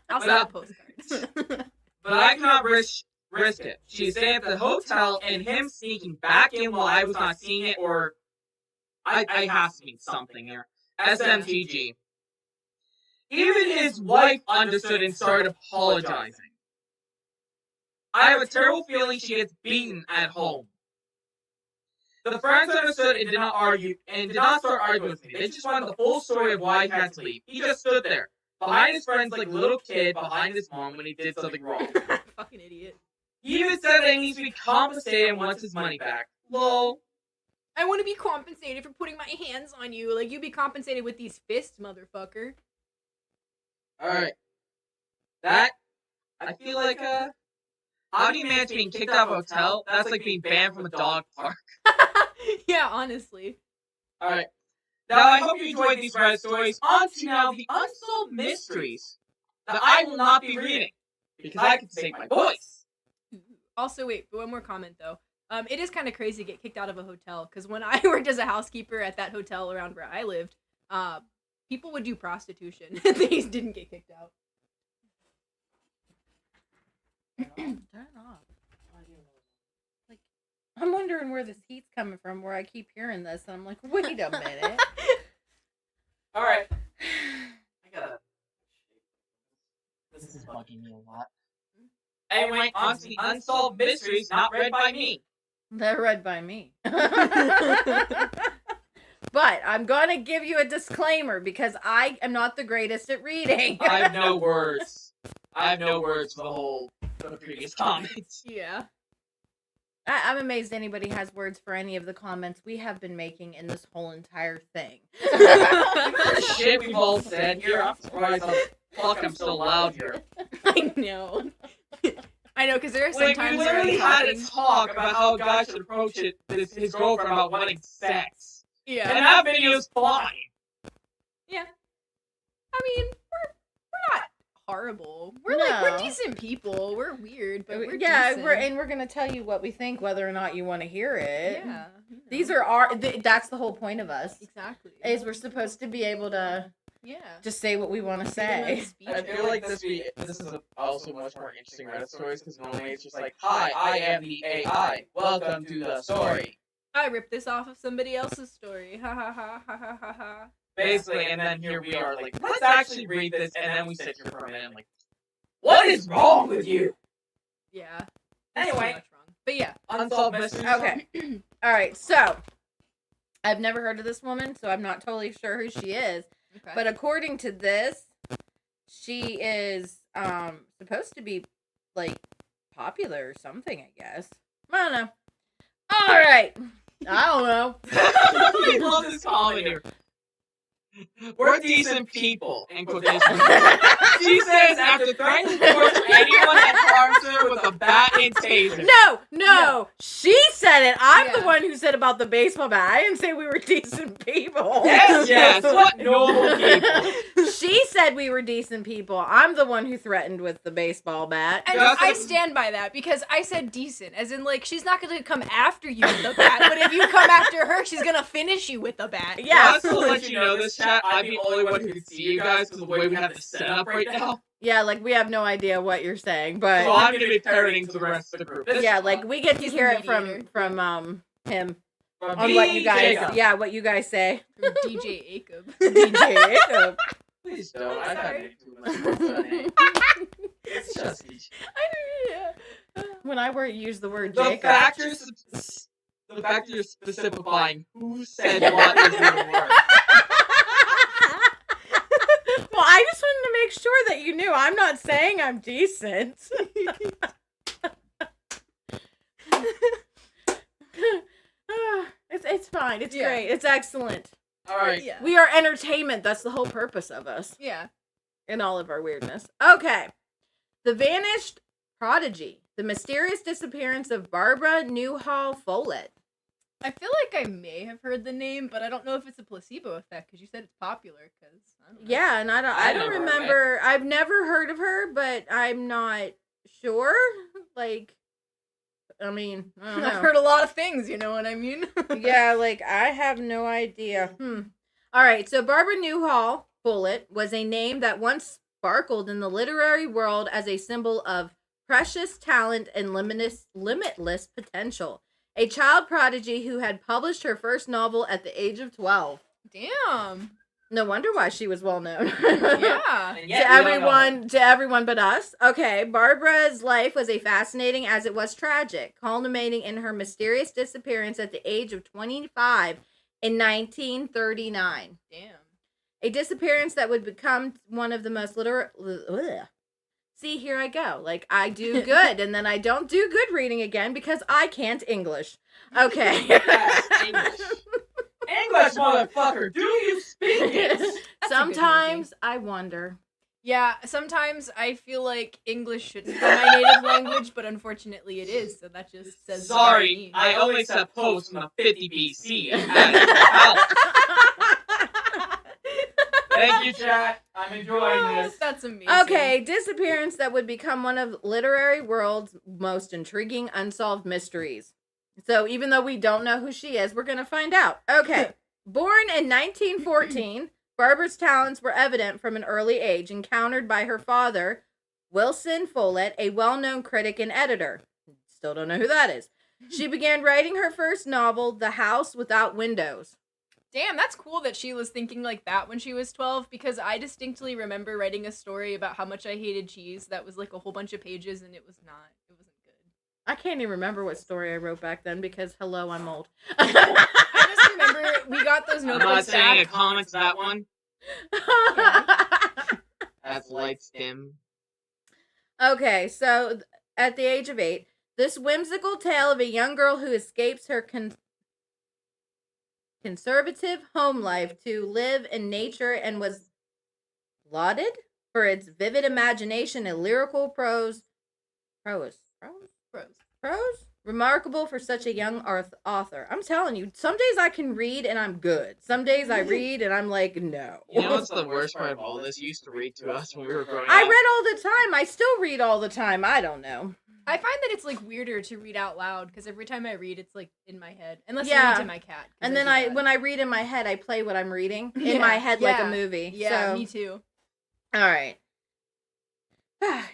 I'll But send out postcards. but I cannot risk it. She's staying at the hotel and him sneaking back in while I was not seeing it, or I have to mean something here. SMTG. Even his wife understood and started apologizing. I have a terrible feeling she gets beaten at home. The friends understood and did not argue and did not start arguing with me. They just wanted the full story of why he had to leave. He just stood there, behind his friends like a little kid behind his mom when he did something wrong. Fucking idiot. He even said that he needs to be compensated and wants his money back. Lol. I want to be compensated for putting my hands on you. Like, you be compensated with these fists, motherfucker. Alright. That, I feel like, how do you manage being kicked out of a hotel? That's like being banned from a dog park. Yeah, honestly. Alright. Now, I hope you enjoyed these Reddit stories. On to now the unsolved mysteries that I will not be reading, because I can save my voice. Also, wait, one more comment, though. It is kind of crazy to get kicked out of a hotel, because when I worked as a housekeeper at that hotel around where I lived, people would do prostitution. They didn't get kicked out. Turn it off. Like, I'm wondering where this heat's coming from, where I keep hearing this, and I'm like, wait a minute. Alright. I gotta... This is bugging me a lot. Anyway, on to the unsolved mysteries not read by me. They're read by me. But I'm going to give you a disclaimer because I am not the greatest at reading. I have no words. I have no words for the previous comments. Yeah. I'm amazed anybody has words for any of the comments we have been making in this whole entire thing. The shit we've all said here, I'm surprised I'm so loud here. I know. I know, because there are Like, sometimes we where literally I'm had talking. a talk about how a guy should approach his girlfriend about wanting sex. Yeah. And that video's fine. Yeah. I mean, we're not horrible. We're decent people. We're weird, but we're decent. we're gonna tell you what we think, whether or not you want to hear it. Yeah. These are that's the whole point of us. Exactly. Is we're supposed to be able to Yeah. just say what we want to say. I feel like this is also much more interesting Reddit stories because normally it's just like, hi, I am the AI. Welcome to the story. I ripped this off of somebody else's story. Ha ha ha ha ha ha ha. Basically, and then here we are like, let's actually read this, and then we sit here for a minute and like, what is wrong with you? Yeah. There's so Anyway. much wrong. But yeah. Unsolved mysteries. Okay. All right. So I've never heard of this woman, so I'm not totally sure who she is. Okay. But according to this, she is supposed to be like popular or something, I guess. I don't know. All right. I don't know. I love this comment here. We're decent people, in quotation marks. She says after threatening to torture anyone that harms her with a bat and taser. No. She said it. I'm the Yeah. one who said about the baseball bat. I didn't say we were decent people. Yes, what normal people. She said we were decent people. I'm the one who threatened with the baseball bat. And Just- I stand by that because I said decent, as in like she's not gonna come after you with the bat, but if you come after her, she's gonna finish you with the bat. Yeah. Just to let you know this, chat, I'm the only one who can see you guys because of the way we have this set up right now. Yeah, like we have no idea what you're saying, but So I'm going to be parroting to the rest of the group. yeah, like we get to He's hear the it from mediator. him From on what you guys Jacob. what you guys say. From DJ Akob. DJ Jacob. Please don't. I Sorry. got too much work for that name. It's just Yeah. When I use the word the Jacob. factors. The But back to your specifying who said what is the word. Well, I just wanted to make sure that you knew. I'm not saying I'm decent. It's fine. It's Yeah. great. It's excellent. Alright. Yeah. We are entertainment. That's the whole purpose of us. Yeah. In all of our weirdness. Okay. The Vanished Prodigy. The mysterious disappearance of Barbara Newhall Follett. I feel like I may have heard the name, but I don't know if it's a placebo effect because you said it's popular. Because I don't know. Yeah, and I don't never heard of it. remember. I've never heard of her, but I'm not sure. Like, I mean, I don't know. I've heard a lot of things. You know what I mean? Yeah, like I have no idea. All right, so Barbara Newhall Follett was a name that once sparkled in the literary world as a symbol of precious talent and limitless potential. A child prodigy who had published her first novel at the age of 12. Damn. No wonder why she was well known. Yeah. And To yet we don't know her. everyone but us. Okay, Barbara's life was as fascinating as it was tragic, culminating in her mysterious disappearance at the age of 25 in 1939. Damn. A disappearance that would become one of the most See, here I go. Like, I do good, and then I don't do good reading again because I can't English. Okay. Yes, English. English, motherfucker, do you speak it? That's a good Sometimes I wonder. Yeah, sometimes I feel like English shouldn't be my native language, but unfortunately it is, so that just says Sorry, I only set posts from the 50 BC. Thank you, chat. I'm enjoying this. That's amazing. Okay, disappearance that would become one of literary world's most intriguing unsolved mysteries. So even though we don't know who she is, we're going to find out. Okay. Born in 1914, Barbara's talents were evident from an early age, encountered by her father, Wilson Follett, a well-known critic and editor. Still don't know who that is. She began writing her first novel, The House Without Windows. Damn, that's cool that she was thinking like that when she was 12, because I distinctly remember writing a story about how much I hated cheese that was like a whole bunch of pages, and it wasn't good. I can't even remember what story I wrote back then because, hello, I'm old. I just remember we got those I'm not notebooks saying a back. comic's that one. That's lights dim. Okay, so at the age of 8, this whimsical tale of a young girl who escapes her conservative home life to live in nature and was lauded for its vivid imagination and lyrical prose. Remarkable for such a young author. I'm telling you, some days I can read and I'm good. Some days I read and I'm like, no. You know what's the worst part of all this? You used to read to us when we were growing I up. read all the time. I still read all the time. I don't know. I find that it's like weirder to read out loud because every time I read, it's like in my head. Unless I Yeah. read to my cat. 'cause And then do that. when I read in my head, I play what I'm reading in Yeah, my head like a yeah, movie. Yeah, so, me too. all right.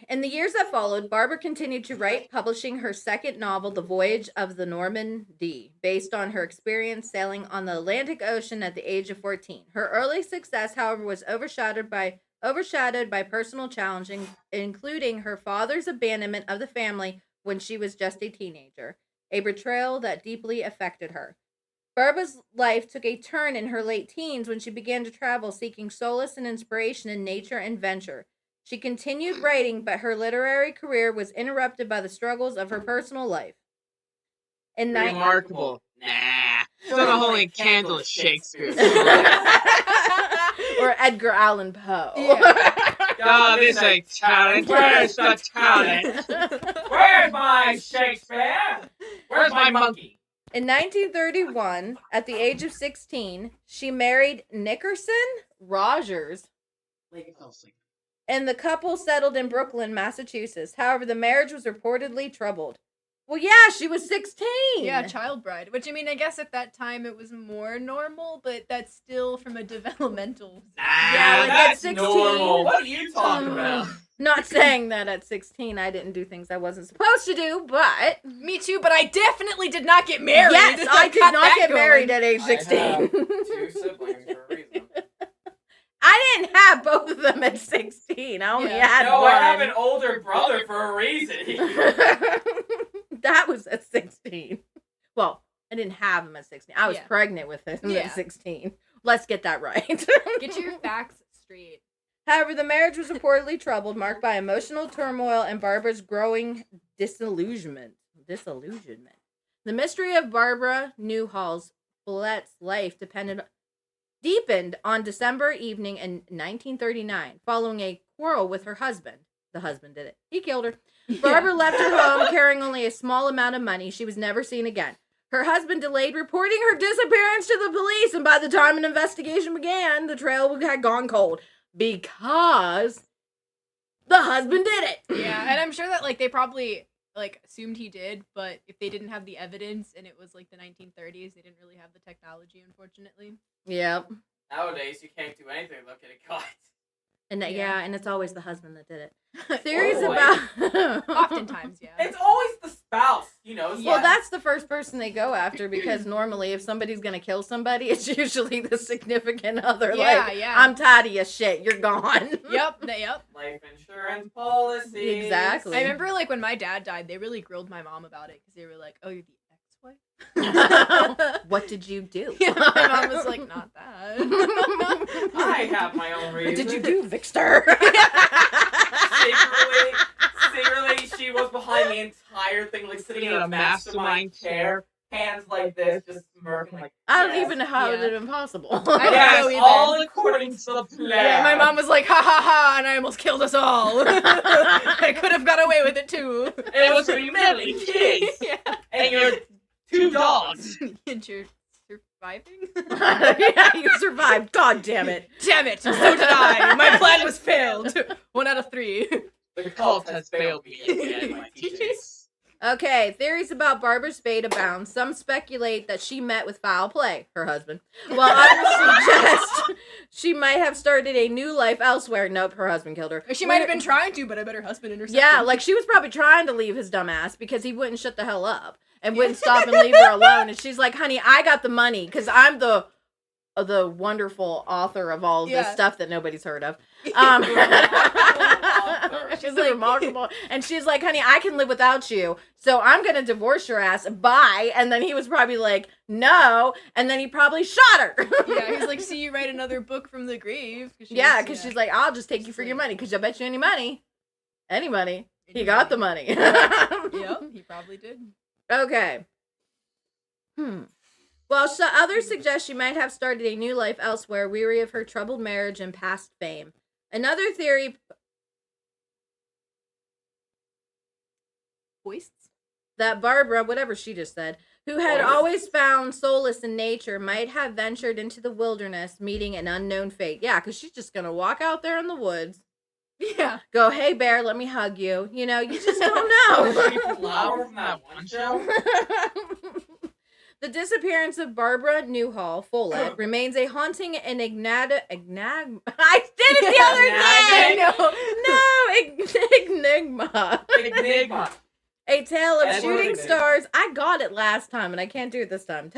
In the years that followed, Barbara continued to write, publishing her second novel, The Voyage of the Normandy, based on her experience sailing on the Atlantic Ocean at the age of 14. Her early success, however, was overshadowed by personal challenges, including her father's abandonment of the family when she was just a teenager, a betrayal that deeply affected her. Barbara's life took a turn in her late teens when she began to travel, seeking solace and inspiration in nature and venture. She continued writing, but her literary career was interrupted by the struggles of her personal life. Remarkable. Nah. Still not holding a candle to Shakespeare. Or Edgar Allan Poe. God, this ain't talent. Where's the talent? Where's my Shakespeare? Where's my monkey? In 1931, at the age of 16, she married Nickerson Rogers, Lake Helsing. and the couple settled in Brooklyn, Massachusetts. However, the marriage was reportedly troubled. Well, yeah, she was 16. Yeah, child bride. Which, I mean, I guess at that time it was more normal, but that's still from a developmental... Nah, Yeah, like at that's 16. normal. What are you talking about? Not saying that at 16 I didn't do things I wasn't supposed to do, but... Me too, but I definitely did not get married. Yes, I did got not that get going. married at age I 16. have 2 siblings for a reason. I didn't have both of them at 16. I only Yeah. had No, one. I have an older brother for a reason. That was at 16. Well, I didn't have him at 16. I was Yeah. pregnant with him Yeah. at 16. Let's get that right. Get your facts straight. However, the marriage was reportedly troubled, marked by emotional turmoil and Barbara's growing disillusionment. The mystery of Barbara Newhall's Follett's life deepened on December evening in 1939, following a quarrel with her husband. The husband did it. He killed her. Barbara left her home carrying only a small amount of money. She was never seen again. Her husband delayed reporting her disappearance to the police, and by the time an investigation began, the trail had gone cold. Because the husband did it. Yeah, and I'm sure that like they probably like assumed he did, but if they didn't have the evidence and it was like the 1930s, they didn't really have the technology, unfortunately. Yep. Nowadays, you can't do anything without getting caught. And that, Yeah. and it's always the husband that did it. Theories Boy. about Oftentimes, yeah. It's always the spouse, you know. Well, that's the first person they go after because normally if somebody's gonna kill somebody, it's usually the significant other. Yeah, like, yeah. I'm tired of your shit. You're gone. Yep. life insurance policies. Exactly. I remember like when my dad died, they really grilled my mom about it because they were like, "Oh, you're the ex-wife." What did you do? Yeah, my mom was like, "Not that." I have my own What reasons. did you do, Victor? Secretly, she was behind the entire thing, like sitting in a mastermind chair, hands like this, just smirking like. I don't yes. even know how Yeah. it is impossible. I don't Yes, know either. all according to the plan. Yeah, my mom was like, "Ha ha ha!" and I almost killed us all. I could have got away with it too. And it was for you meddling kids Yeah. and your 2 dogs. And you're surviving? Yeah, you survived. God damn it. Damn it! So did I. My plan was failed. 1 out of 3. The cult has failed me again, my teachers. Okay, theories about Barbara's fate abound. Some speculate that she met with foul play, her husband, while others suggest she might have started a new life elsewhere. Nope, her husband killed her. She might have been trying to, but I bet her husband intercepted. Yeah, like she was probably trying to leave his dumb ass because he wouldn't shut the hell up and wouldn't stop and leave her alone. And she's like, honey, I got the money because I'm the wonderful author of all of this Yeah. stuff that nobody's heard of. She's She's like- remarkable. And she's like, honey, I can live without you. So I'm going to divorce your ass. Bye. And then he was probably like, no. And then he probably shot her. Yeah, he's like, "See, you write another book from the grave." Yeah, because she's like, I'll just take you for your money because I bet you any money. He got the money. Yep, he probably did. Okay. Well, so others suggest she might have started a new life elsewhere, weary of her troubled marriage and past fame. Another theory Hoists? that Barbara, whatever she just said, who had always found solace in nature, might have ventured into the wilderness, meeting an unknown fate. Yeah, because she's just going to walk out there in the woods, Yeah. go, hey, bear, let me hug you. You know, you just don't Was she know. Flower from that one show? The disappearance of Barbara Newhall Follett remains a haunting and I did it the other day! Enigma. Enigma. A tale of Edward shooting Enigma. stars. I got it last time and I can't do it this time.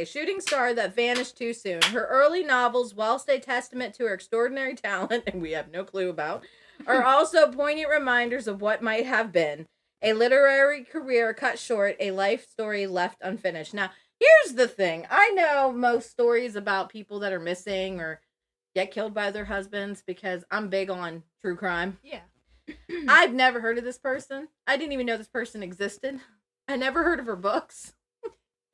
Shooting star that vanished too soon. Her early novels, whilst a testament to her extraordinary talent, and we have no clue about, are also poignant reminders of what might have been. A literary career cut short, a life story left unfinished. Now, here's the thing. I know most stories about people that are missing or get killed by their husbands because I'm big on true crime. Yeah. I've never heard of this person. I didn't even know this person existed. I never heard of her books.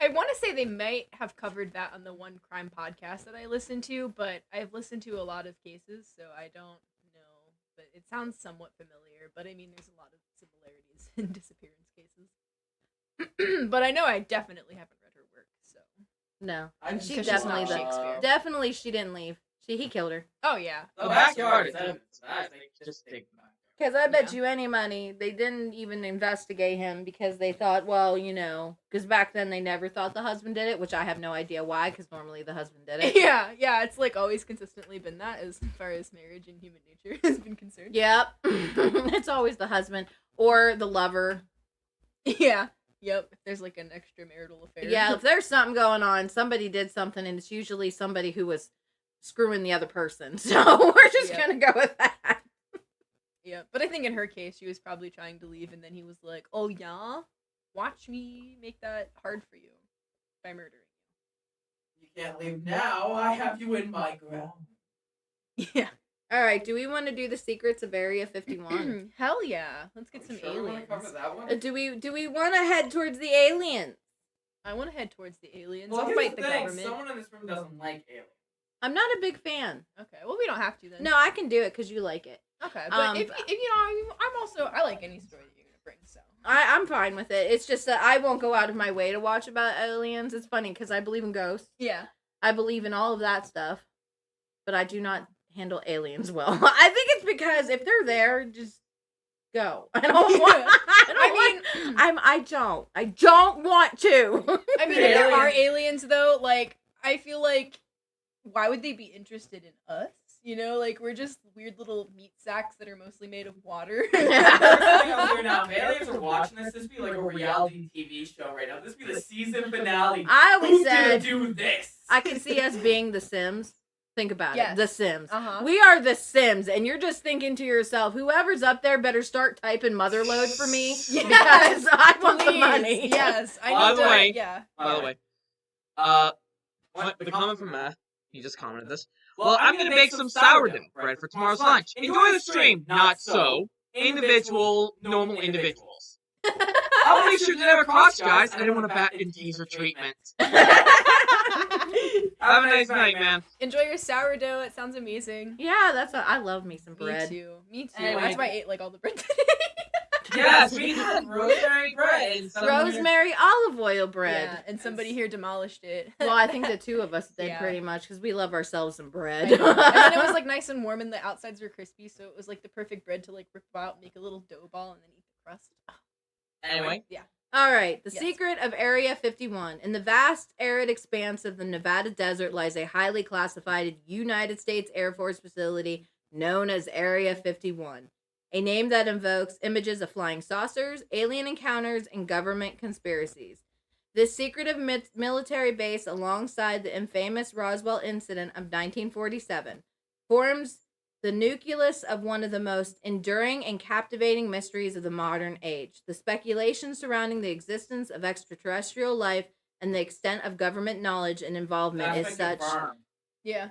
I want to say they might have covered that on the one crime podcast that I listened to, but I've listened to a lot of cases, so I don't know. But it sounds somewhat familiar, but I mean, there's a lot of similarities in disappearance cases. But I know I definitely haven't read her work, so. No. I And she Because she's definitely not Shakespeare. definitely she didn't leave. He killed her. Oh, yeah. The backyard is evidence. They just dig them out. Because I bet Yeah. you any money they didn't even investigate him because they thought, well, you know, because back then they never thought the husband did it, which I have no idea why, because normally the husband did it. Yeah, it's like always consistently been that as far as marriage and human nature has been concerned. Yep. It's always the husband or the lover. Yeah. Yep. If there's like an extramarital affair. Yeah, if there's something going on, somebody did something, and it's usually somebody who was screwing the other person. So we're just Yeah. going to go with that. Yeah, but I think in her case, she was probably trying to leave, and then he was like, "Oh yeah, watch me make that hard for you by murdering You can't leave now. I have you in my ground. you. Yeah. All right, do we want to do the secrets of Area 51? Hell yeah. Let's get some Sure we wanna aliens. cover that one? Do we want to head towards the aliens? I want to head towards the aliens. Well, I'll here's fight the the thing. government. Someone in this room doesn't like aliens. I'm not a big fan. Okay, well, we don't have to then. No, I can do it because you like it. Okay, but Um, if you know, I like any story that you're gonna bring. So I'm fine with it. It's just that I won't go out of my way to watch about aliens. It's funny because I believe in ghosts. yeah, I believe in all of that stuff, but I do not handle aliens well. I think it's because if they're there, just go. I don't want. I don't want to. I mean, if there are aliens though, like I feel like, why would they be interested in us? You know, like we're just weird little meat sacks that are mostly made of water. First thing I'm doing now, if aliens are watching this, this would be like a reality TV show right now. This would be the season finale. I always Who's said gonna do this? I can see us being the Sims. Think about Yes. it. The Sims. Uh-huh. We are the Sims, and you're just thinking to yourself, whoever's up there better start typing motherload for me Yes. because I want the Please, money. Yes, I By need the to. way- Yeah. By the way, the comment from Matt, he just commented this. Well, Well, I'm gonna bake some sourdough bread for tomorrow's lunch. Enjoy the stream. Not so. Normal individuals. I'll make sure to never cross, guys. I don't want to bat in teaser treatment. Have a nice night, man. Enjoy your sourdough. It sounds amazing. Yeah, I love me some bread. Me too. Me too. Anyway. That's why I ate like all the bread today. Yes, we had rosemary bread. And some Rosemary olive oil bread. Yeah, and somebody here demolished it. Well, I think the two of us did Yeah. pretty much because we love ourselves some I bread. know. And then it was like nice and warm, and the outsides were crispy, so it was like the perfect bread to like rip out, make a little dough ball, and then eat the crust. Anyway, All right, the Yes. secret of Area 51. In the vast arid expanse of the Nevada desert lies a highly classified United States Air Force facility known as Area 51, a name that invokes images of flying saucers, alien encounters, and government conspiracies. This secretive military base, alongside the infamous Roswell incident of 1947, forms the nucleus of one of the most enduring and captivating mysteries of the modern age. The speculation surrounding the existence of extraterrestrial life and the extent of government knowledge and involvement That's is been such. confirmed. Yeah.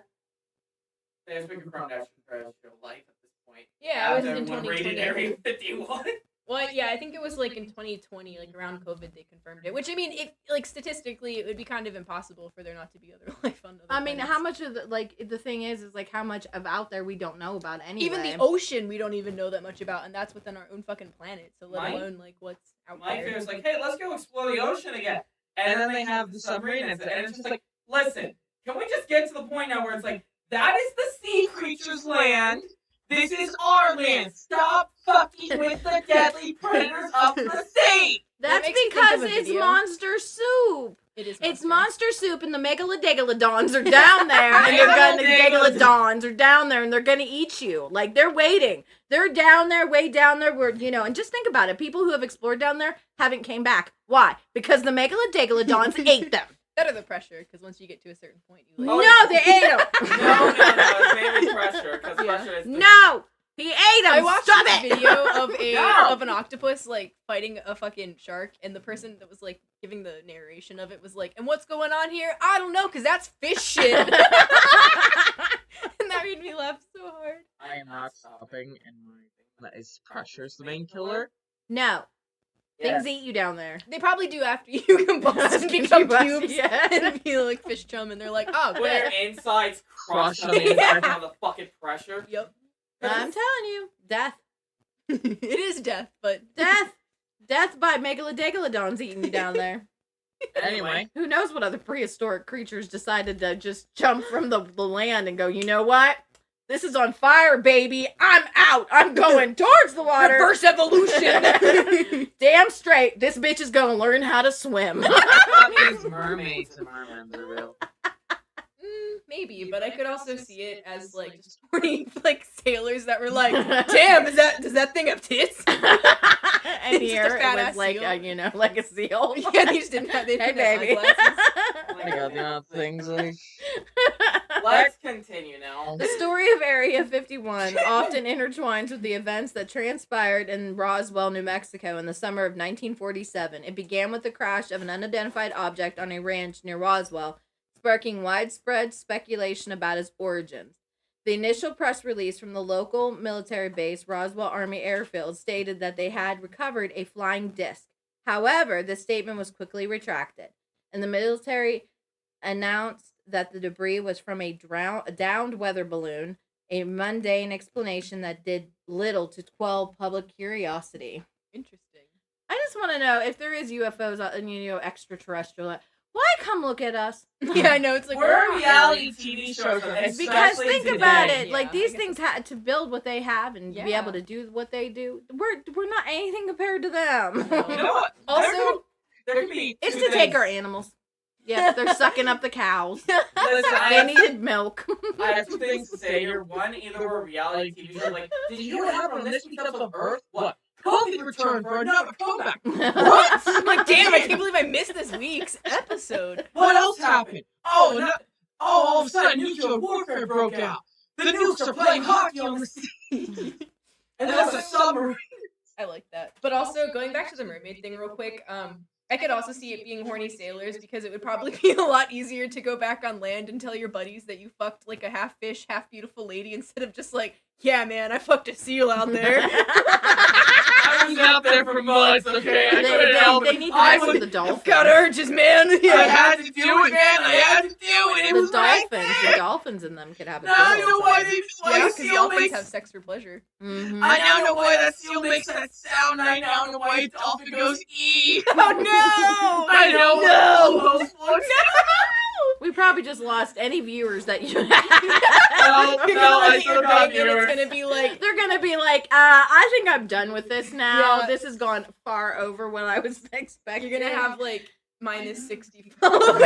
That's been confirmed extraterrestrial life at this point. Yeah, it was in Everyone rated 2020. Area 51. Well, yeah, I think it was like in 2020, like around COVID, they confirmed it. Which I mean, if like statistically, it would be kind of impossible for there not to be other life on other I mean, planets. how much of the thing is like how much of out there we don't know about anyway. Even the ocean, we don't even know that much about, and that's within our own fucking planet. So let My- alone like what's out My there. fear is like, hey, let's go explore the ocean again. And then they have the submarine incident, and it's just like, listen, can we just get to the point now where it's like, that is the sea creature's land. This is our land. Stop fucking with the deadly predators of the sea. That's makes me think because of a it's video. monster soup. It is. It's monster soup, and the megalodons are down there, and they're gonna Megalodons. megalodons are down there, and they're gonna eat you. Like they're waiting. They're down there, way down there. Where and just think about it. People who have explored down there haven't came back. Why? Because the megalodons ate them. Better the pressure, because once you get to a certain point, you like. Oh, No, they ate them. No, it's mainly pressure, because Yeah. pressure is the No, he ate them. I watched Stop this it. video of No. of an octopus like fighting a fucking shark, and the person that was like giving the narration of it was like, "And what's going on here? I don't know, cause that's fish shit." And that made me laugh so hard. I am not stopping in my that is pressure's the main killer. No, Yes. things eat you down there. They probably do after you combust and become cubes and feel like fish chum, and they're like, "Oh, When your good." insides crush on Crush the on the inside inside. from the fucking pressure. Yep. I'm telling you, death, It is death, but death by megalodons eating you down there. Anyway, Who knows what other prehistoric creatures decided to just jump from the land and go, you know what? This is on fire, baby. I'm out. I'm going towards the water. reverse evolution. Damn straight. This bitch is going to learn how to swim. that means mermaids and mermaids are real. Maybe, but I could also see it as like just horny like sailors that were like, "Damn, does that thing have tits?" and Just a here it fat-ass was like seal. like a seal. Yeah, they just didn't have. They Hey, didn't have baby. eyeglasses. I got the things like Let's continue now. The story of Area 51 often intertwines with the events that transpired in Roswell, New Mexico in the summer of 1947. It began with the crash of an unidentified object on a ranch near Roswell, sparking widespread speculation about its origins. The initial press release from the local military base, Roswell Army Airfield, stated that they had recovered a flying disc. However, this statement was quickly retracted, and the military announced that the debris was from a downed weather balloon, a mundane explanation that did little to quell public curiosity. Interesting. I just want to know if there is UFOs and extraterrestrial. Why come look at us? Yeah, I know. It's like We're reality TV shows. Because especially think today. about it, like Yeah, these I guess things had to build what they have and be Yeah. able to do what they do. We're not anything compared to them. You know what? Also, there could be. It's two to take things. our animals. Yes, they're sucking up the cows. Listen, I They have, needed milk. I have two things to say here. One, either we're reality TV shows. Like, did you know what happened on this week's episode of Earth? What? COVID returned for another comeback. what? I'm like, damn, I can't believe I missed this week's episode. What else happened? Oh, all of a sudden, nuclear warfare broke out. The nukes are playing hockey on the sea. And that's a submarine. I like that. But also, going back to the mermaid thing real quick, I could also see it being horny sailors because it would probably be a lot easier to go back on land and tell your buddies that you fucked like a half fish, half beautiful lady instead of just like, yeah, man, I fucked a seal out there. I was out there for months, okay? I couldn't help they it. need to I mess was- with the dolphins. Got urges, man. I had to do it, man. I had to do it. It The was right dolphins, there. the dolphins in them could have a Now I fiddle know why inside. they why Yeah, a because seal dolphins makes. have sex for pleasure. Mhm. I now know why that seal makes that sound. I now know why a dolphin goes E. Oh no! I know. No! Those ones. We probably just lost any viewers that you No, had. You're no, gonna I look at still your got thing and it's viewers. gonna be like, They're gonna be like, I think I'm done with this now. Yeah. This has gone far over what I was expecting. you're gonna have like minus 60 followers.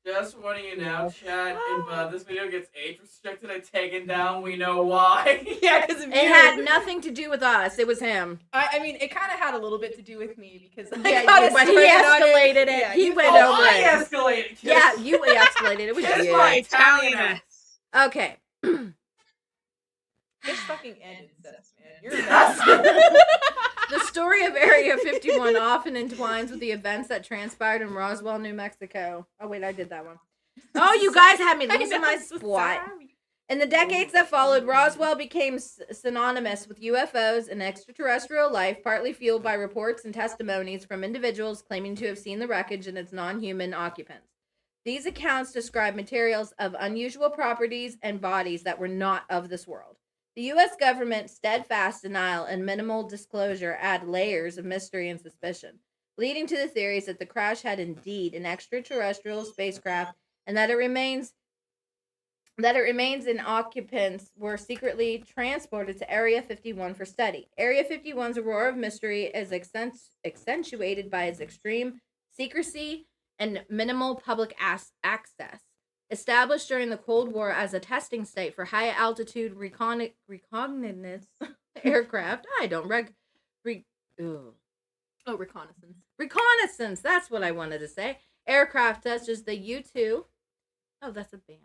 Just wanting you know, chat, if this video gets age restricted and taken down, we know why. Yeah, because of you. It had nothing to do with us. It was him. I mean, it kind of had a little bit to do with me because I Yeah, got but he started on escalated it. Yeah, He you- went Oh, over I it. escalated. Kiss. Yeah, you escalated. It was Kiss you. my Italian ass. Okay. Just fucking end incest, man. You're a mess. The story of Area 51 often entwines with the events that transpired in Roswell, New Mexico. Oh, wait, I did that one. Oh, you guys had me I losing know, my I'm so spot. sorry. In the decades that followed, Roswell became synonymous with UFOs and extraterrestrial life, partly fueled by reports and testimonies from individuals claiming to have seen the wreckage and its non-human occupants. These accounts describe materials of unusual properties and bodies that were not of this world. The U.S. government's steadfast denial and minimal disclosure add layers of mystery and suspicion, leading to the theories that the crash had indeed an extraterrestrial spacecraft and that it remains in occupants were secretly transported to Area 51 for study. Area 51's aurora of mystery is accentuated by its extreme secrecy and minimal public access. Established during the Cold War as a testing site for high-altitude reconnaissance aircraft. I don't Oh, reconnaissance. reconnaissance. That's what I wanted to say. Aircraft such as the U-2. Oh, that's a band.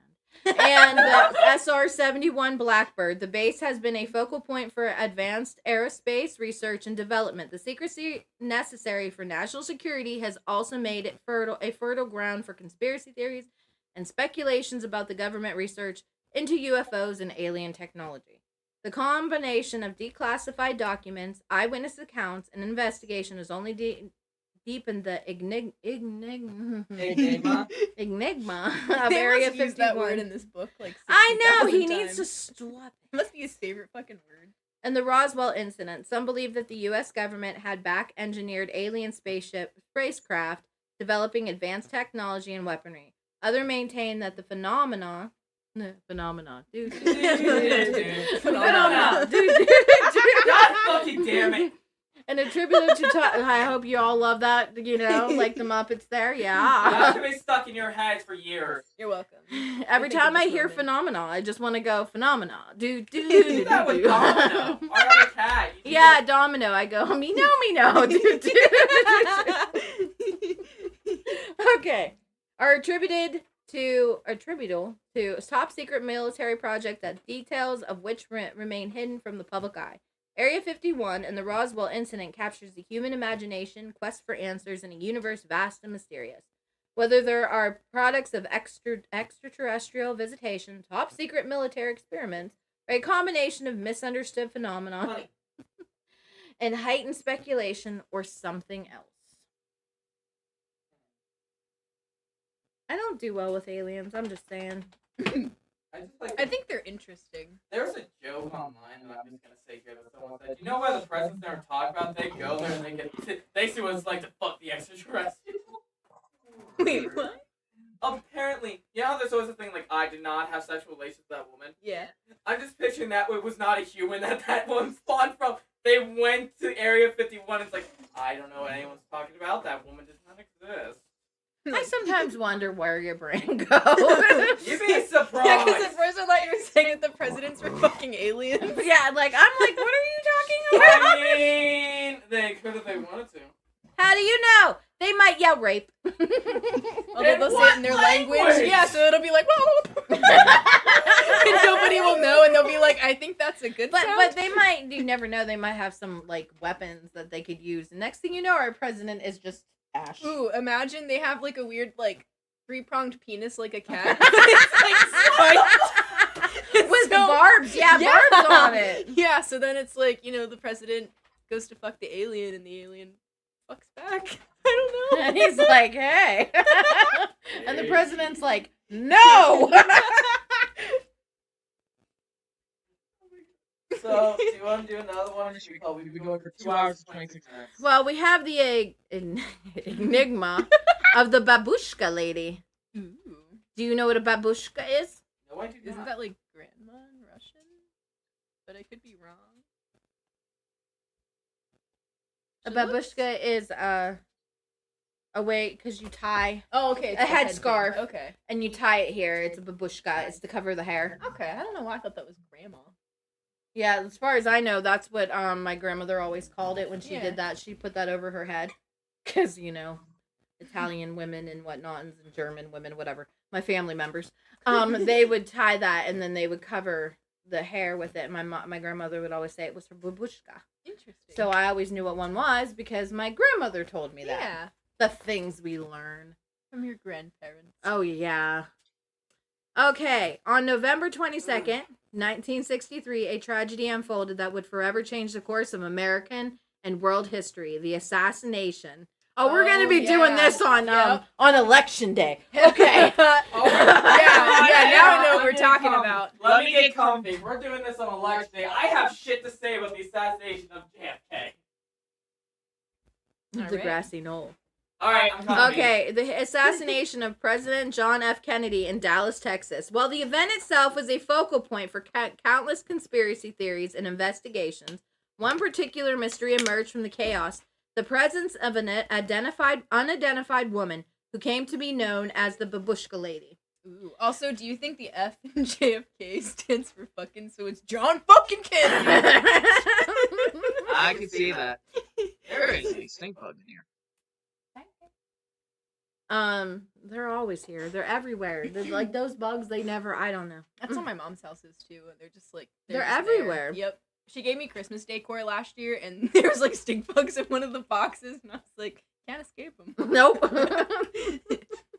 And the SR-71 Blackbird. The base has been a focal point for advanced aerospace research and development. The secrecy necessary for national security has also made it a fertile ground for conspiracy theories and speculations about the government research into UFOs and alien technology. The combination of declassified documents, eyewitness accounts, and investigation has only deepened the Enigma. enigma of They Area must use that word 51. in this book like I know, he 60,000 needs to times. stop. It must be his favorite fucking word. And the Roswell incident. Some believe that the U.S. government had back-engineered alien spacecraft developing advanced technology and weaponry. Others maintain that the phenomena, dude, Phenomena. God fucking damn it. and attributed to, I hope you all love that, like the Muppets there, That's yeah. been stuck in your heads for years. You're welcome. Every think of time I this hear moment. phenomena, I just want to go phenomena. Do that with Domino. Or other cat. You do Yeah, domino. I go, me no. Okay. Are attributed attributable to a top secret military project that details of which remain hidden from the public eye. Area 51 and the Roswell incident captures the human imagination, quest for answers in a universe vast and mysterious. Whether there are products of extraterrestrial visitation, top secret military experiments, or a combination of misunderstood phenomena Funny. and heightened speculation, or something else. I don't do well with aliens, I'm just saying. I just like. I think they're interesting. There's a joke online that I'm just gonna say here that someone said. You know why the presidents never talk about? They go there and they see what it's like to fuck the extraterrestrials. Wait, what? Apparently, you know how there's always a thing like I did not have sexual relations with that woman. Yeah. I'm just picturing that it was not a human that one spawned from. They went to Area 51 and it's like, I don't know what anyone's talking about. That woman does not exist. I sometimes wonder where your brain goes. You'd be surprised. Yeah, because at first I thought you were saying that the presidents were fucking aliens. Yeah, like, I'm like, what are you talking about? I mean, they could if they wanted to. How do you know? They might yell rape. Although In they'll say what it in their language? language. Yeah, so it'll be like, whoa. And nobody will know, and they'll be like, I think that's a good sound. But they might, you never know, they might have some, like, weapons that they could use. The next thing you know, our president is just Ash. Ooh, imagine they have like a weird, like, three-pronged penis like a cat. It's like spiked. With So- barbs, yeah, barbs on it. Yeah, so then it's like, you know, the president goes to fuck the alien, and the alien fucks back. I don't know. And he's like, hey. And the president's like, no. So, do you want to do another one? Or should we call? We've been going for 2 hours and 26 minutes. Well, we have the enigma of the babushka lady. Ooh. Do you know what a babushka is? No, I do Isn't not. that like grandma in Russian? But I could be wrong. A She looks- babushka is a way, because you tie, Oh, okay. it's a the head headscarf. thing. Okay. and you tie it here. It's a babushka. It's to cover the hair. Okay, I don't know why I thought that was grandma. Yeah, as far as I know, that's what my grandmother always called it when she Yeah. did that. She put that over her head. Because, you know, Italian women and whatnot, and German women, whatever, my family members, they would tie that, and then they would cover the hair with it. My grandmother would always say it was her babushka. Interesting. So I always knew what one was because my grandmother told me that. yeah, The things we learn. from your grandparents. Oh, yeah. Okay, on November 22nd, 1963, a tragedy unfolded that would forever change the course of American and world history, the assassination. Oh, we're going to be doing yeah. this on Yep. on election day. Okay. Oh, yeah, now I know what we're Let me talking get about. Let me get comfy. We're doing this on election day. I have shit to say about the assassination of JFK. The Alright. grassy knoll. All right, I'm comfy. Okay, the assassination of President John F. Kennedy in Dallas, Texas. While the event itself was a focal point for countless conspiracy theories and investigations, one particular mystery emerged from the chaos: the presence of an unidentified woman who came to be known as the Babushka Lady. Ooh. Also, do you think the F in JFK stands for fucking, so it's John fucking Kennedy? I can see that. There is a stink bug in here. They're always here. They're everywhere. They're like those bugs. They never. I don't know. That's on my mom's house is too. And they're just like They're just everywhere. There. Yep. She gave me Christmas decor last year, and there was like stink bugs in one of the boxes, and I was like, can't escape them. Nope.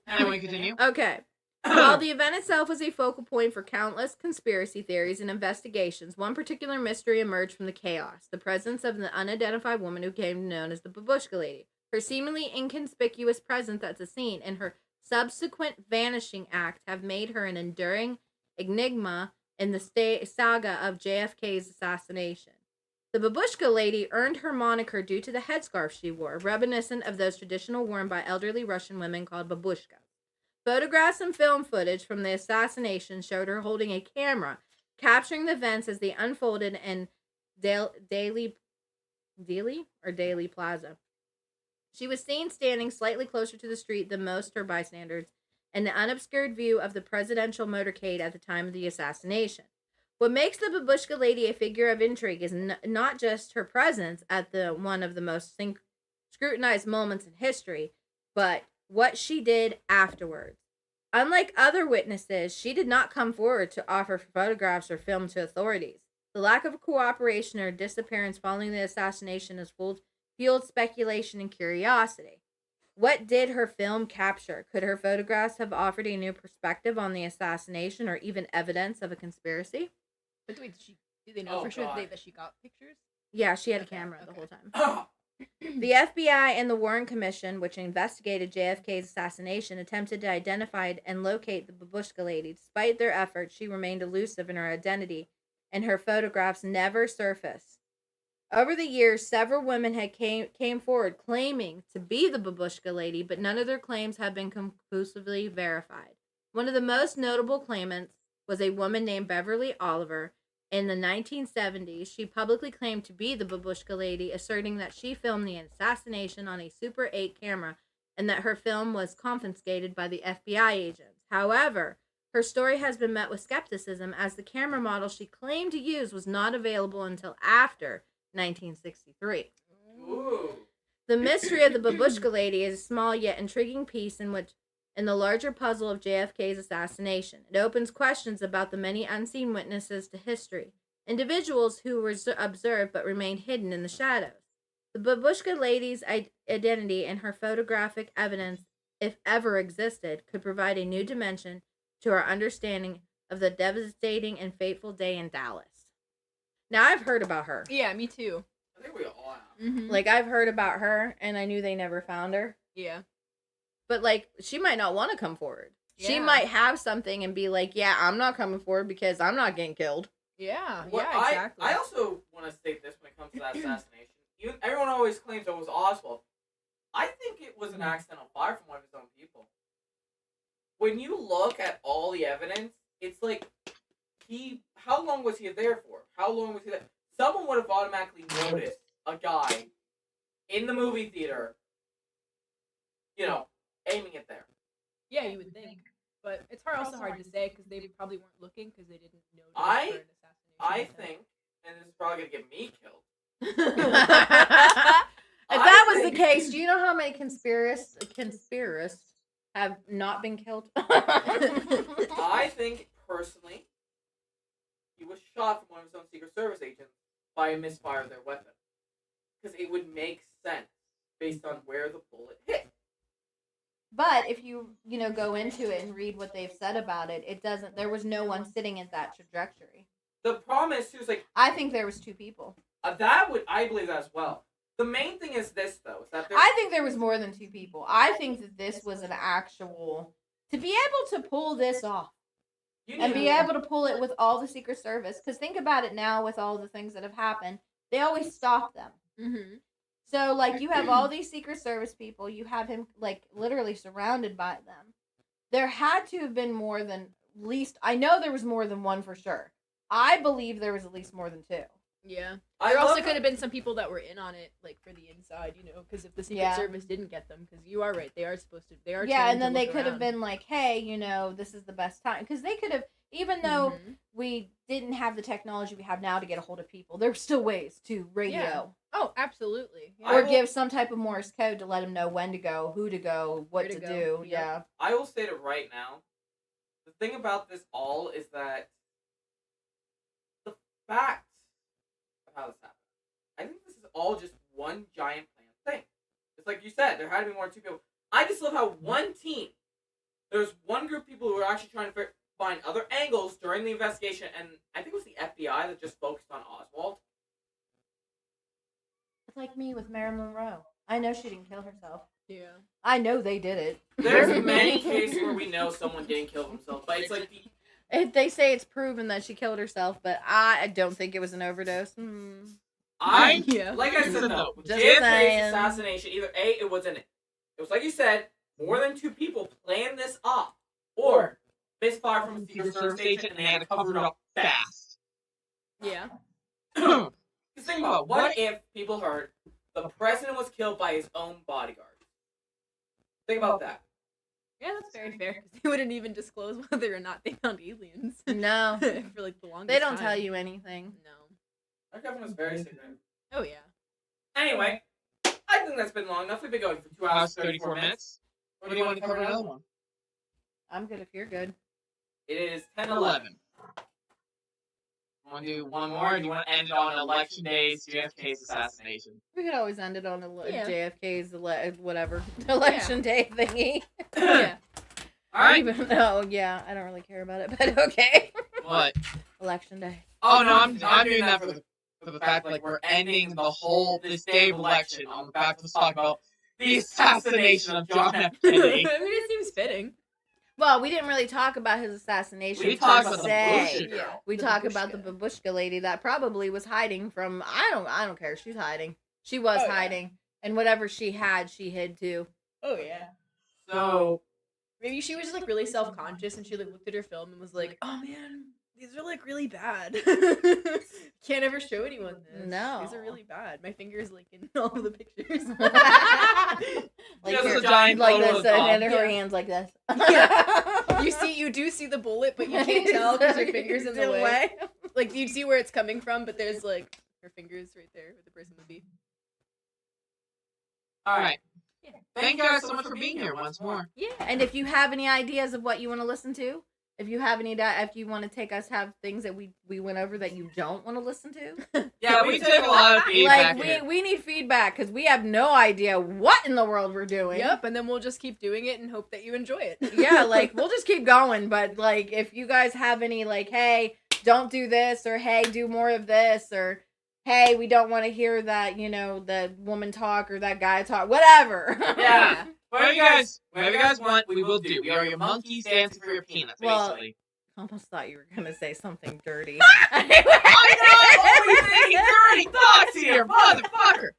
Anyway, continue. Okay. While the event itself was a focal point for countless conspiracy theories and investigations, one particular mystery emerged from the chaos: the presence of the unidentified woman who came known as the Babushka Lady. Her seemingly inconspicuous presence at the scene and her subsequent vanishing act have made her an enduring enigma in the saga of JFK's assassination. The Babushka Lady earned her moniker due to the headscarf she wore, reminiscent of those traditional worn by elderly Russian women called babushkas. Photographs and film footage from the assassination showed her holding a camera, capturing the events as they unfolded in Daily Plaza. She was seen standing slightly closer to the street than most her bystanders, in the unobscured view of the presidential motorcade at the time of the assassination. What makes the Babushka Lady a figure of intrigue is not just her presence at one of the most scrutinized moments in history, but what she did afterwards. Unlike other witnesses, she did not come forward to offer photographs or film to authorities. The lack of cooperation or disappearance following the assassination has fueled speculation and curiosity. What did her film capture? Could her photographs have offered a new perspective on the assassination or even evidence of a conspiracy? But wait, do they know Oh, for sure God. that she got pictures? Yeah, she had a Okay, camera the okay. whole time. Ah, The FBI and the Warren Commission, which investigated JFK's assassination, attempted to identify and locate the Babushka lady. Despite their efforts, she remained elusive in her identity, and her photographs never surfaced. Over the years, several women had came forward claiming to be the Babushka lady, but none of their claims have been conclusively verified. One of the most notable claimants was a woman named Beverly Oliver. In the 1970s, she publicly claimed to be the Babushka lady, asserting that she filmed the assassination on a Super 8 camera and that her film was confiscated by the FBI agents. However, her story has been met with skepticism as the camera model she claimed to use was not available until after 1963. ooh. The mystery of the Babushka lady is a small yet intriguing piece in the larger puzzle of JFK's assassination. It opens questions about the many unseen witnesses to history, individuals who were observed but remained hidden in the shadows. The Babushka lady's identity and her photographic evidence, if ever existed, could provide a new dimension to our understanding of the devastating and fateful day in Dallas. Now, I've heard about her. Yeah, me too. I think we all have. Mm-hmm. Like, I've heard about her, and I knew they never found her. Yeah. But, like, she might not want to come forward. She Yeah. might have something and be like, yeah, I'm not coming forward because I'm not getting killed. Yeah. What Yeah. Exactly. I also want to state this when it comes to that assassination. Everyone always claims it was Oswald. I think it was an accidental fire from one of his own people. When you look at all the evidence, it's like how long was he there for? How long was he there? Someone would have automatically noticed a guy in the movie theater, aiming it there. Yeah, you would think, but it's also hard to say because they probably weren't looking because they didn't notice I- for an assassination. I attempt. think, and this is probably gonna get me killed. If I that was the think- case, do you know how many conspiracists have not been killed? I think personally, he was shot from one of his own Secret Service agents by a misfire of their weapon, because it would make sense based on where the bullet hit. But if you go into it and read what they've said about it, it doesn't. There was no one sitting at that trajectory. The problem is too is like I think there was two people. I believe that as well. The main thing is this though, is that I think there was more than two people. I think that this was an actual to be able to pull this off and be able to pull it with all the Secret Service. Because think about it now with all the things that have happened, they always stop them. Mm-hmm. So like you have all these Secret Service people, you have him like literally surrounded by them. There had to have been more than least. I know there was more than one for sure. I believe there was at least more than two. Yeah. I There also love could have been some people that were in on it, like for the inside, because if the Secret Yeah. Service didn't get them, because you are right, they are supposed to. They are. Yeah, trained and to then they look could have around. been like, hey, this is the best time. Because they could have, even though Mhm. we didn't have the technology we have now to get a hold of people, there were still ways to radio. Yeah. Oh, absolutely. Yeah. Or will- give some type of Morse code to let them know when to go, who to go, what Where to to do. go. Yep. Yeah. I will state it right now. The thing about this all is that the fact of how this happened. I think this is all just one giant planned thing. It's like you said, there had to be more than two people. I just love how one team, there's one group of people who were actually trying to find other angles during the investigation, and I think it was the FBI that just focused on Oswald. It's like me with Marilyn Monroe. I know she didn't kill herself. Yeah. I know they did it. There's many cases where we know someone didn't kill themselves, but it's like They say it's proven that she killed herself, but I don't think it was an overdose. Yeah. Like I said though, with Just JFK's saying. assassination, either A, it was like you said, more than two people planned this off, or misfire from a Secret Service agent and they had to cover it up fast. Yeah. Just think about what if people heard the president was killed by his own bodyguard? Think about that. Yeah, that's very fair because they wouldn't even disclose whether or not they found aliens. No. For like the longest They don't time. tell you anything. No. That government was very secretive. Oh yeah. Anyway, I think that's been long enough. We've been going for 2 hours, 34 minutes. What do you want to cover another one? I'm good if you're good. It is 10:11. 11. Want to do one more? Or do you want to end on Election Day's JFK's assassination? We could always end it on a Yeah. JFK's whatever election day thingy. Yeah. All right. Even though, yeah, I don't really care about it, but okay. What? Election day. Oh no, I'm doing that for the fact like we're ending this day of election on the fact let's talk about the assassination of John F. I Kennedy. mean, it seems fitting. Well, we didn't really talk about his assassination. We per talked about the se. bullshit Yeah. girl. We The talk about the babushka. babushka lady that probably was hiding from. I don't care. She's hiding. She was Oh, yeah. hiding, and whatever she had, she hid too. Oh yeah. So Maybe she was just like really self-conscious and she like looked at her film and was like, "Oh man, these are like really bad. Can't ever show anyone this. No. These are really bad. My fingers like in all of the pictures." Like Just her- a giant like photo this, of Dom. and her Yeah. hands like this. You do see the bullet, but you can't tell because her fingers in the way. Like you see where it's coming from, but there's like her fingers right there where the person would be. all right. Yeah. Thank you guys so much for being here once more. Yeah. And if you have any ideas of what you want to listen to, if you have any, if you want to take us have things that we went over that you don't want to listen to, Yeah, we take a lot of feedback like here. we need feedback because we have no idea what in the world we're doing. Yep, and then we'll just keep doing it and hope that you enjoy it. Yeah, like we'll just keep going. But like, if you guys have any, like, hey, don't do this, or hey, do more of this, or hey, we don't want to hear that, the woman talk or that guy talk, whatever. Yeah. Whatever you guys want, we will do. We are your monkeys dancing for your peanuts, Well, basically. Almost thought you were gonna say something dirty. I know! Always thinking dirty thoughts here, motherfucker!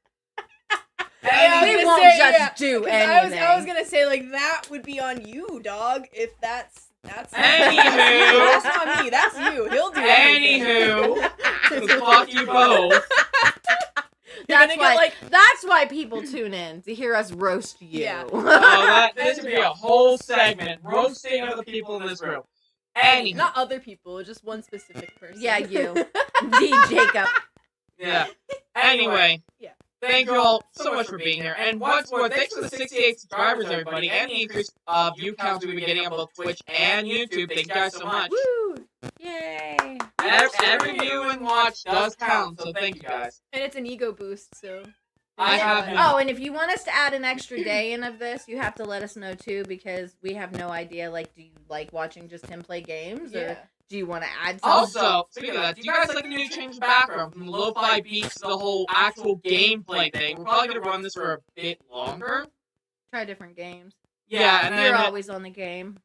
Yeah, we I was won't gonna say, just yeah, do 'cause anything. I was gonna say like that would be on you, dog. If that's Anywho. that's not me. That's you. He'll do anything. Anywho, fuck you both. That's gonna get, that's why people tune in to hear us roast you. Yeah. This would be a whole segment roasting other people in this room. Anywho, Not other people, just one specific person. Yeah, you. D. Jacob. yeah. Anyway, Yeah. thank you all so much for being here. And once more, thanks for the 68 subscribers, everybody, and the increased view counts we've been getting on both Twitch and YouTube. Thank you guys so much. Woo! Yay! Every view and watch does count, so thank you guys. And it's an ego boost, so. I have Oh, and if you want us to add an extra day in of this, you have to let us know too, because we have no idea. Like, do you like watching just him play games, or Yeah. do you want to add something? Also, speaking of that, do you guys like the new change of background from the lo-fi beats to the whole actual gameplay thing? We're probably gonna run this for a bit longer. Try different games. Yeah, and You're then always on the game.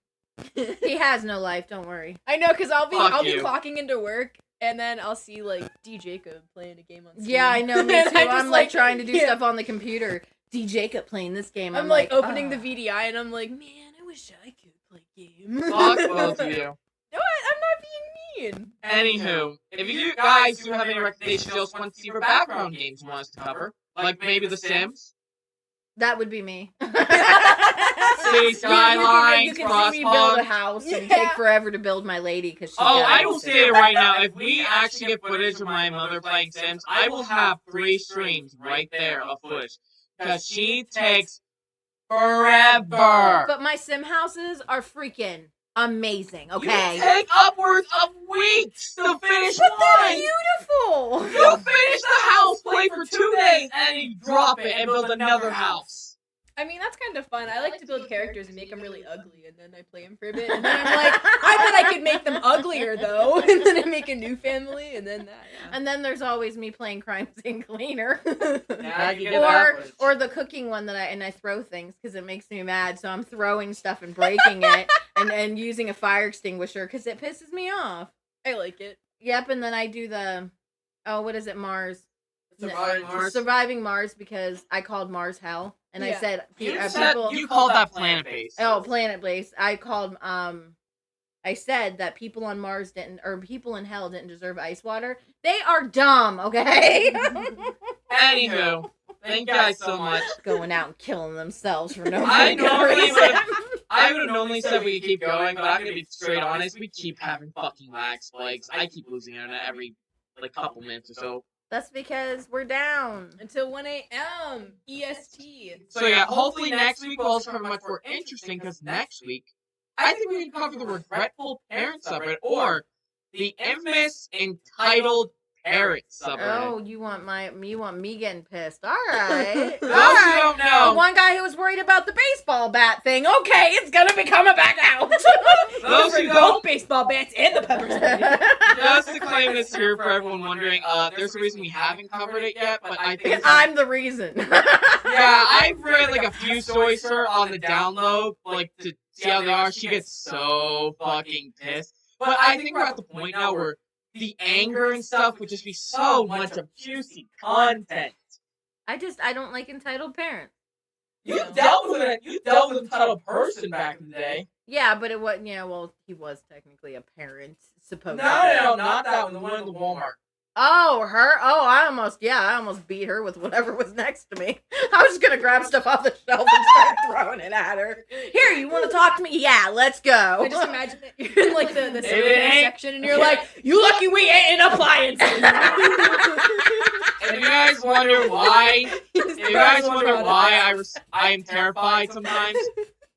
He has no life. Don't worry. I know, cause I'll be Fuck you. clocking into work, and then I'll see like D Jacob playing a game on Steam. Yeah, I know. Me And too. I'm I'm just like trying to do yeah. stuff on the computer. D. Jacob playing this game. I'm like opening "Ugh." the VDI, and I'm like, man, I wish I could play games. fuck both of you. No, I'm not being mean. Anywho, if you guys do have any recommendations you also want to see for background games you want us to cover, like maybe The Sims, That would be me. City Skylines, You can see me build a Frostpunk. house and Yeah. take forever to build my lady because she's Oh, got I no will sister. say it right now. If we actually get footage of my mother playing Sims, I will have 3 streams right there of footage. Because she takes forever. But my sim houses are freaking amazing. Okay. You take upwards of weeks to finish But they're one. beautiful. You finish the house, play for 2 days, and you drop it and build another house. I mean, that's kind of fun. I like to build characters and make them really ugly, and then I play them for a bit, and then I'm like, I bet I could make them uglier though, and then I make a new family, and then that. Yeah. And then there's always me playing Crime Scene Cleaner. Yeah, you get that or footage. or the cooking one that I throw things because it makes me mad. So I'm throwing stuff and breaking it and using a fire extinguisher because it pisses me off. I like it. Yep, and then I do the what is it, Mars? Surviving Mars. Surviving Mars because I called Mars hell, and I Yeah. said You people. called that planet base. Oh, planet base. I called I said that people on Mars didn't, or people in hell didn't deserve ice water. They are dumb, okay? Anywho, thank you guys so much. Going out and killing themselves for no I good normally reason. I would have normally said we could keep going, but I'm gonna be straight honest. We keep having fucking lag spikes. I keep losing internet every couple minutes or so. That's because we're down. Until 1 a.m. EST. So yeah, hopefully next week will also have much more interesting because next week I think we can cover the regretful parent subreddit or the infamous entitled parent subreddit. Oh, you want me getting pissed? All right. Those All who right. don't The know, one guy who was worried about the baseball bat thing. Okay, it's gonna be coming back out. those who Both don't, baseball bats and the pepper spray. just to claim this here for everyone wondering, there's a reason we haven't covered it yet, but I think I'm the reason. yeah, I've read like a few stories her on the download, like to see how they are. She gets so fucking pissed. But I think we're at the point now where the anger and stuff would just be so much of juicy content. I don't like entitled parents. You dealt with it. You dealt with a entitled person back in the day. Yeah, but it wasn't. Yeah, well, he was technically a parent, No, supposedly. not that one. The one in the Walmart. Oh, her? Oh, I almost beat her with whatever was next to me. I was just gonna grab stuff off the shelf and start throwing it at her. Here, you want to talk to me? Yeah, let's go. I just imagine that you're in like the It civility ain't- section and you're like, you lucky we ain't in appliances. If you guys wonder why, I am terrified sometimes,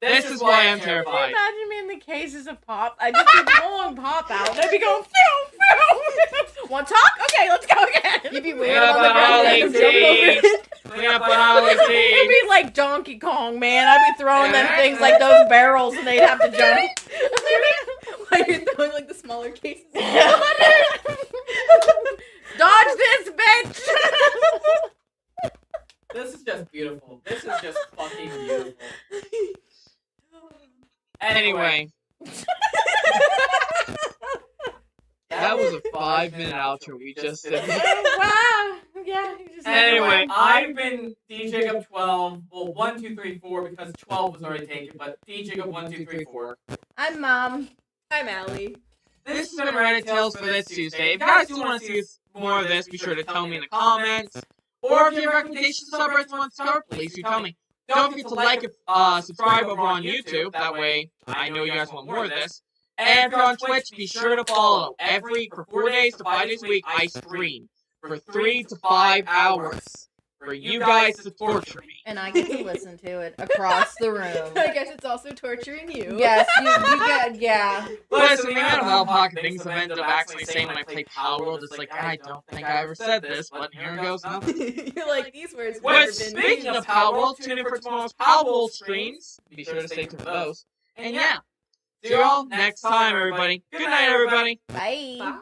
this is why I'm Can you terrified. imagine me in the cases of pop? I'd just be pulling pop out and I'd be going, phew, phew. Want to talk? Okay, let's go again. You'd be Clean weird up on the on ground all and these jump over things. it. Clean up on all these It'd things. be like Donkey Kong, man. I'd be throwing them things like those barrels and they'd have to jump. While you're throwing like the smaller cases. Dodge this, bitch! This is just beautiful. This is just fucking beautiful. Anyway, that was a 5-minute outro we just did. Wow. Yeah. You just Anyway. I've been DJacob 12. Well, 1, 2, 3, 4 because 12 was already taken, but DJacob 1, 2, 3, 4. I'm Mom. I'm Allie. This has been Reddit Tales for this Tuesday. If you guys do want to see more of this, be sure to tell me in the comments. Or if you have recommendations of subreddits you want to start, please do tell me. Don't forget to like and subscribe over on YouTube. That way, I know you guys want more of this. And if you're on Twitch, be sure to follow. For 4 days to 5 days a week, I stream for 3 to 5 hours for you guys to torture me. And I get to listen to it across the room. I guess it's also torturing you. Yes, you get, yeah. Listen, the amount of out-of-pocket things I've ended up actually saying when I play Power World, it's like, I don't think I ever said this, but here goes nothing. You're like, these words have Well, never been speaking of Power World, tune in for tomorrow's Power World streams. Be sure to stay tuned for those. And yeah, see y'all next time, everybody. Good night, everybody. Bye. Bye.